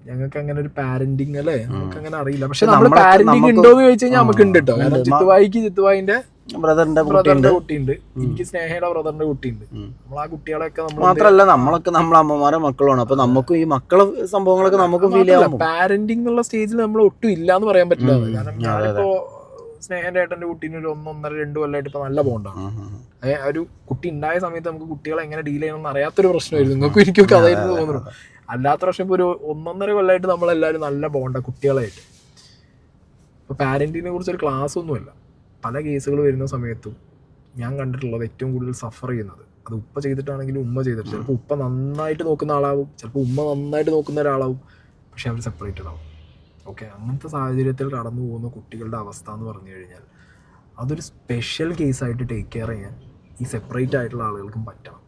ഞങ്ങൾക്ക് അങ്ങനെ ഒരു പാരന്റിങ് അല്ലേ, നമുക്ക് അങ്ങനെ അറിയില്ല. പക്ഷെ നമ്മൾ പാരന്റിങ് ഉണ്ടോന്ന് ചോദിച്ചു കഴിഞ്ഞാൽ നമുക്ക് ഉണ്ട് കേട്ടോ. കാരണം ചിത്തുവായിന്റെ ബ്രദറിന്റെ കുട്ടിയുണ്ട്, എനിക്ക് സ്നേഹയുടെ ബ്രദറിന്റെ കുട്ടിയുണ്ട്. നമ്മൾ ആ കുട്ടികളെയൊക്കെ മാത്രല്ല നമ്മളൊക്കെ നമ്മളെ അമ്മമാരെ മക്കളാണ്. അപ്പൊ നമുക്ക് ഈ മക്കളെ സംഭവങ്ങളൊക്കെ നമുക്ക് ഫീൽ ചെയ്യാം. പാരന്റിംഗ് എന്നുള്ള സ്റ്റേജിൽ നമ്മൾ ഒട്ടും ഇല്ലാന്ന് പറയാൻ പറ്റില്ല. കാരണം ഞാനിപ്പോ സ്നേഹന്റെ ഏട്ടന്റെ കുട്ടീന് ഒരു 1.5-2 കൊല്ലമായിട്ട് ഇപ്പൊ നല്ല ബോണ്ടാണ്. ഒരു കുട്ടി ഉണ്ടായ സമയത്ത് നമുക്ക് കുട്ടികളെ എങ്ങനെ ഡീൽ ചെയ്യണമെന്ന് അറിയാത്തൊരു പ്രശ്നമായിരുന്നു. നിങ്ങൾക്കും എനിക്കൊക്കെ അതായിരുന്നു തോന്നുന്നു. അല്ലാത്ത പ്രശ്നം ഇപ്പോൾ ഒരു 1.5 കൊല്ലമായിട്ട് നമ്മളെല്ലാവരും നല്ല ബോണ്ട കുട്ടികളായിട്ട്. ഇപ്പോൾ പാരന്റിനെ കുറിച്ചൊരു ക്ലാസ് ഒന്നുമല്ല. പല കേസുകൾ വരുന്ന സമയത്തും ഞാൻ കണ്ടിട്ടുള്ളത് ഏറ്റവും കൂടുതൽ സഫർ ചെയ്യുന്നത് അത് ഉപ്പ ചെയ്തിട്ടാണെങ്കിലും ഉമ്മ ചെയ്തിട്ട്. ചിലപ്പോൾ ഉപ്പ നന്നായിട്ട് നോക്കുന്ന ആളാവും, ചിലപ്പോൾ ഉമ്മ നന്നായിട്ട് നോക്കുന്ന ഒരാളാവും, പക്ഷെ അവർ സെപ്പറേറ്റഡ് ആവും. ഓക്കെ, അങ്ങനത്തെ സാഹചര്യത്തിൽ കടന്നു പോകുന്ന കുട്ടികളുടെ അവസ്ഥ എന്ന് പറഞ്ഞു കഴിഞ്ഞാൽ അതൊരു സ്പെഷ്യൽ കേസായിട്ട് ടേക്ക് കെയർ ചെയ്യാൻ ഈ സെപ്പറേറ്റ് ആയിട്ടുള്ള ആളുകൾക്കും പറ്റണം.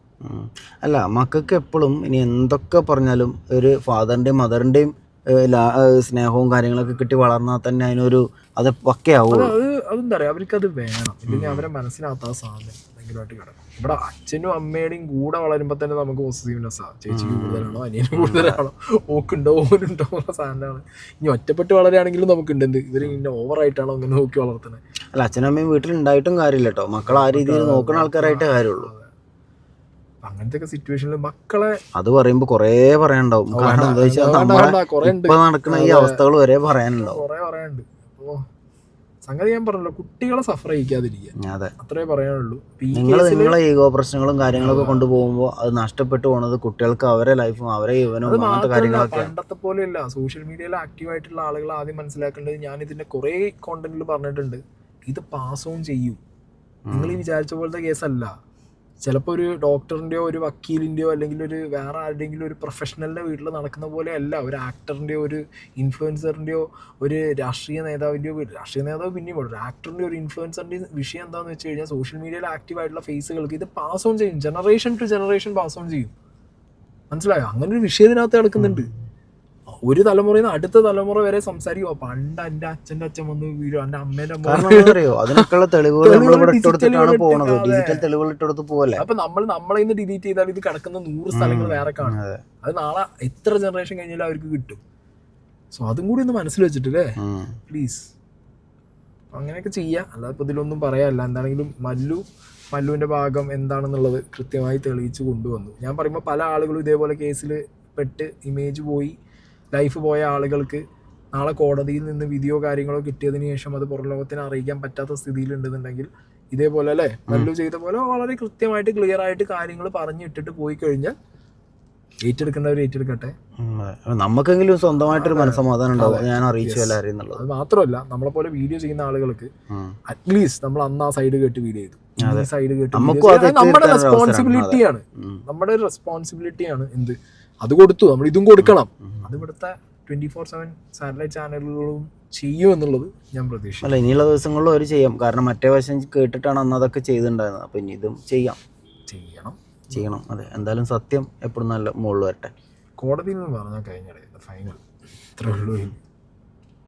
അല്ല, മക്കൾക്ക് എപ്പോഴും ഇനി എന്തൊക്കെ പറഞ്ഞാലും ഒരു ഫാദറിൻ്റെയും മദറിൻ്റെയും സ്നേഹവും കാര്യങ്ങളൊക്കെ കിട്ടി വളർന്നാൽ തന്നെ അതിനൊരു അത് പക്കയാവും. അതെന്താ പറയുക, അവർക്കത് വേണം. ഇല്ലെങ്കിൽ അവരെ മനസ്സിനകത്ത് ആ സാധനം ഭയങ്കരമായിട്ട് കിടക്കും. ഇവിടെ അച്ഛനും അമ്മയുടെയും കൂടെ വളരുമ്പോൾ തന്നെ നമുക്ക് പോസിറ്റീവ്നെസ്സാണ്. ചേച്ചിക്ക് കൂടുതലാണോ അനിയന് കൂടുതലാണോ ഓക്കുണ്ടോ ഓനുണ്ടോ എന്നുള്ള സാധനമാണ്. ഇനി ഒറ്റപ്പെട്ട് വളരുകയാണെങ്കിലും നമുക്കുണ്ട് എന്ത് ഇവർ ഇങ്ങനെ ഓവറായിട്ടാണോ അങ്ങനെ നോക്കി വളർത്തുന്നത്. അല്ല, അച്ഛനും അമ്മയും വീട്ടിലുണ്ടായിട്ടും കാര്യമില്ല കേട്ടോ. മക്കൾ ആ രീതിയിൽ നോക്കുന്ന ആൾക്കാരായിട്ടേ കാര്യമുള്ളൂ. അങ്ങനത്തെ സിറ്റുവേഷനിൽ മക്കളെ അത് പറയുമ്പോ കൊറേ പറയാനുണ്ടാവും. കാരണം എന്താ വെച്ചാൽ ഇപ്പൊ നടക്കുന്ന ഈ അവസ്ഥകൾ വരെ പറയാനുണ്ടാവും. കൊറേ പറയാനുണ്ട്. അപ്പോ സംഗതി ഞാൻ പറഞ്ഞല്ലോ, കുട്ടികളെ സഫർ ചെയ്യിക്കാതിരിക്കുക, അത്രേ പറയാനുള്ളൂ. നിങ്ങളെ ഈഗോ പ്രശ്നങ്ങളും കാര്യങ്ങളൊക്കെ കൊണ്ടുപോകുമ്പോൾ അത് നഷ്ടപ്പെട്ടു പോകുന്നത് കുട്ടികൾക്ക് അവരെ ലൈഫും അവരെ ജീവനും അങ്ങനത്തെ കാര്യങ്ങളൊക്കെ. പണ്ടത്തെ പോലെയല്ല. സോഷ്യൽ മീഡിയയിൽ ആക്റ്റീവ് ആയിട്ടുള്ള ആളുകൾ ആദ്യം മനസ്സിലാക്കേണ്ടത്, ഞാൻ ഇതിന്റെ കുറെ കോണ്ടന്റിൽ പറഞ്ഞിട്ടുണ്ട്, ഇത് പാസ് ഓൺ ചെയ്യും. നിങ്ങൾ ഈ വിചാരിച്ച പോലത്തെ കേസല്ല. ചിലപ്പോൾ ഒരു ഡോക്ടറിൻ്റെയോ ഒരു വക്കീലിൻ്റെയോ അല്ലെങ്കിൽ ഒരു വേറെ ആരുടെയെങ്കിലും ഒരു പ്രൊഫഷണലിൻ്റെ വീട്ടിൽ നടക്കുന്ന പോലെ അല്ല ഒരു ആക്ടറിൻ്റെയോ ഒരു ഇൻഫ്ലുവൻസറിൻ്റെയോ ഒരു രാഷ്ട്രീയ നേതാവിൻ്റെയോ രാഷ്ട്രീയ നേതാവ് പിന്നെയും ഒരു ആക്ടറിൻ്റെ ഒരു ഇൻഫ്ലുവൻസറിൻ്റെ വിഷയം എന്താണെന്ന് വെച്ച് കഴിഞ്ഞാൽ സോഷ്യൽ മീഡിയയിൽ ആക്റ്റീവ് ആയിട്ടുള്ള ഫേസുകൾക്ക് ഇത് പാസ് ഓൺ ചെയ്യും. Generation to generation pass on ചെയ്യും. മനസ്സിലായോ? അങ്ങനെ ഒരു വിഷയത്തിനകത്ത് കിടക്കുന്നുണ്ട്. ഒരു തലമുറയിൽ നിന്ന് അടുത്ത തലമുറ വരെ സംസാരിക്കുമോ, പണ്ട് എൻ്റെ അച്ഛൻ്റെ അച്ഛൻ വന്ന് വീഴും, എൻ്റെ അമ്മേൻ്റെ അതിനൊക്കെയുള്ള തെളിവുകൾ ഡിജിറ്റൽ തെളിവുകൾ ഇട്ടെടുത്ത് പോലെ. അപ്പൊ നമ്മളെ ഇന്ന് ഡിലീറ്റ് ചെയ്താൽ ഇത് കിടക്കുന്ന 100 സ്ഥലങ്ങൾ വേറെ കാണും. അത് നാളെ എത്ര ജനറേഷൻ കഴിഞ്ഞാലും അവർക്ക് കിട്ടും. സോ അതും കൂടി ഒന്ന് മനസ്സിൽ വെച്ചിട്ടില്ലേ പ്ലീസ്. അങ്ങനെയൊക്കെ ചെയ്യാം. അല്ലാതെ ഇപ്പൊ ഇതിലൊന്നും പറയാല്ല. എന്താണെങ്കിലും മല്ലുവിന്റെ ഭാഗം എന്താണെന്നുള്ളത് കൃത്യമായി തെളിയിച്ചു കൊണ്ടുവന്നു. ഞാൻ പറയുമ്പോൾ പല ആളുകളും ഇതേപോലെ കേസിൽ പെട്ട് ഇമേജ് പോയി ലൈഫ് പോയ ആളുകൾക്ക് നാളെ കോടതിയിൽ നിന്ന് വിധിയോ കാര്യങ്ങളോ കിട്ടിയതിന് ശേഷം അത് പുറം ലോകത്തിനെ അറിയിക്കാൻ പറ്റാത്ത സ്ഥിതിയിലുണ്ടെന്നുണ്ടെങ്കിൽ ഇതേപോലെ അല്ലേ മല്ലു ചെയ്ത പോലെ വളരെ കൃത്യമായിട്ട് ക്ലിയർ ആയിട്ട് കാര്യങ്ങൾ പറഞ്ഞിട്ടിട്ട് പോയി കഴിഞ്ഞാൽ ഏറ്റെടുക്കേണ്ടവർ ഏറ്റെടുക്കട്ടെ. നമുക്കെങ്കിലും സ്വന്തമായിട്ടൊരു മനസ്സമാധാനം ഉണ്ടാവും, ഞാൻ അറിയിച്ചു എല്ലാവരും എന്നുള്ളത്. അത് മാത്രമല്ല, നമ്മളെ പോലെ വീഡിയോ ചെയ്യുന്ന ആളുകൾക്ക് അറ്റ്ലീസ്റ്റ് നമ്മൾ അന്ന് ആ സൈഡ് കേട്ട് വീഡിയോ ചെയ്തു, സൈഡ് കേട്ട് നമ്മുടെ റെസ്പോൺസിബിലിറ്റിയാണ്. നമ്മുടെ റെസ്പോൺസിബിലിറ്റിയാണ് എന്ത് അത് കൊടുത്തു, നമ്മൾ ഇതും കൊടുക്കണം. അത് ഇവിടുത്തെ 24/7 സാറ്റലൈറ്റ് ചാനലുകളും ചെയ്യും എന്നുള്ളത് ഞാൻ പ്രതീക്ഷിച്ചു. അല്ല, ഇനിയുള്ള ദിവസങ്ങളിലും അവർ ചെയ്യാം. കാരണം മറ്റേ വശം കേട്ടിട്ടാണ് അന്ന് അതൊക്കെ ചെയ്തിട്ടുണ്ടായിരുന്നത്. അപ്പം ഇനി ഇതും ചെയ്യണം. അതെ, എന്തായാലും സത്യം എപ്പോഴും നല്ല മുകളിൽ വരട്ടെ. കോടതിയിൽ നിന്ന് പറഞ്ഞാൽ കഴിഞ്ഞ ഫൈനൽ ഇത്രേ ഉള്ളൂ.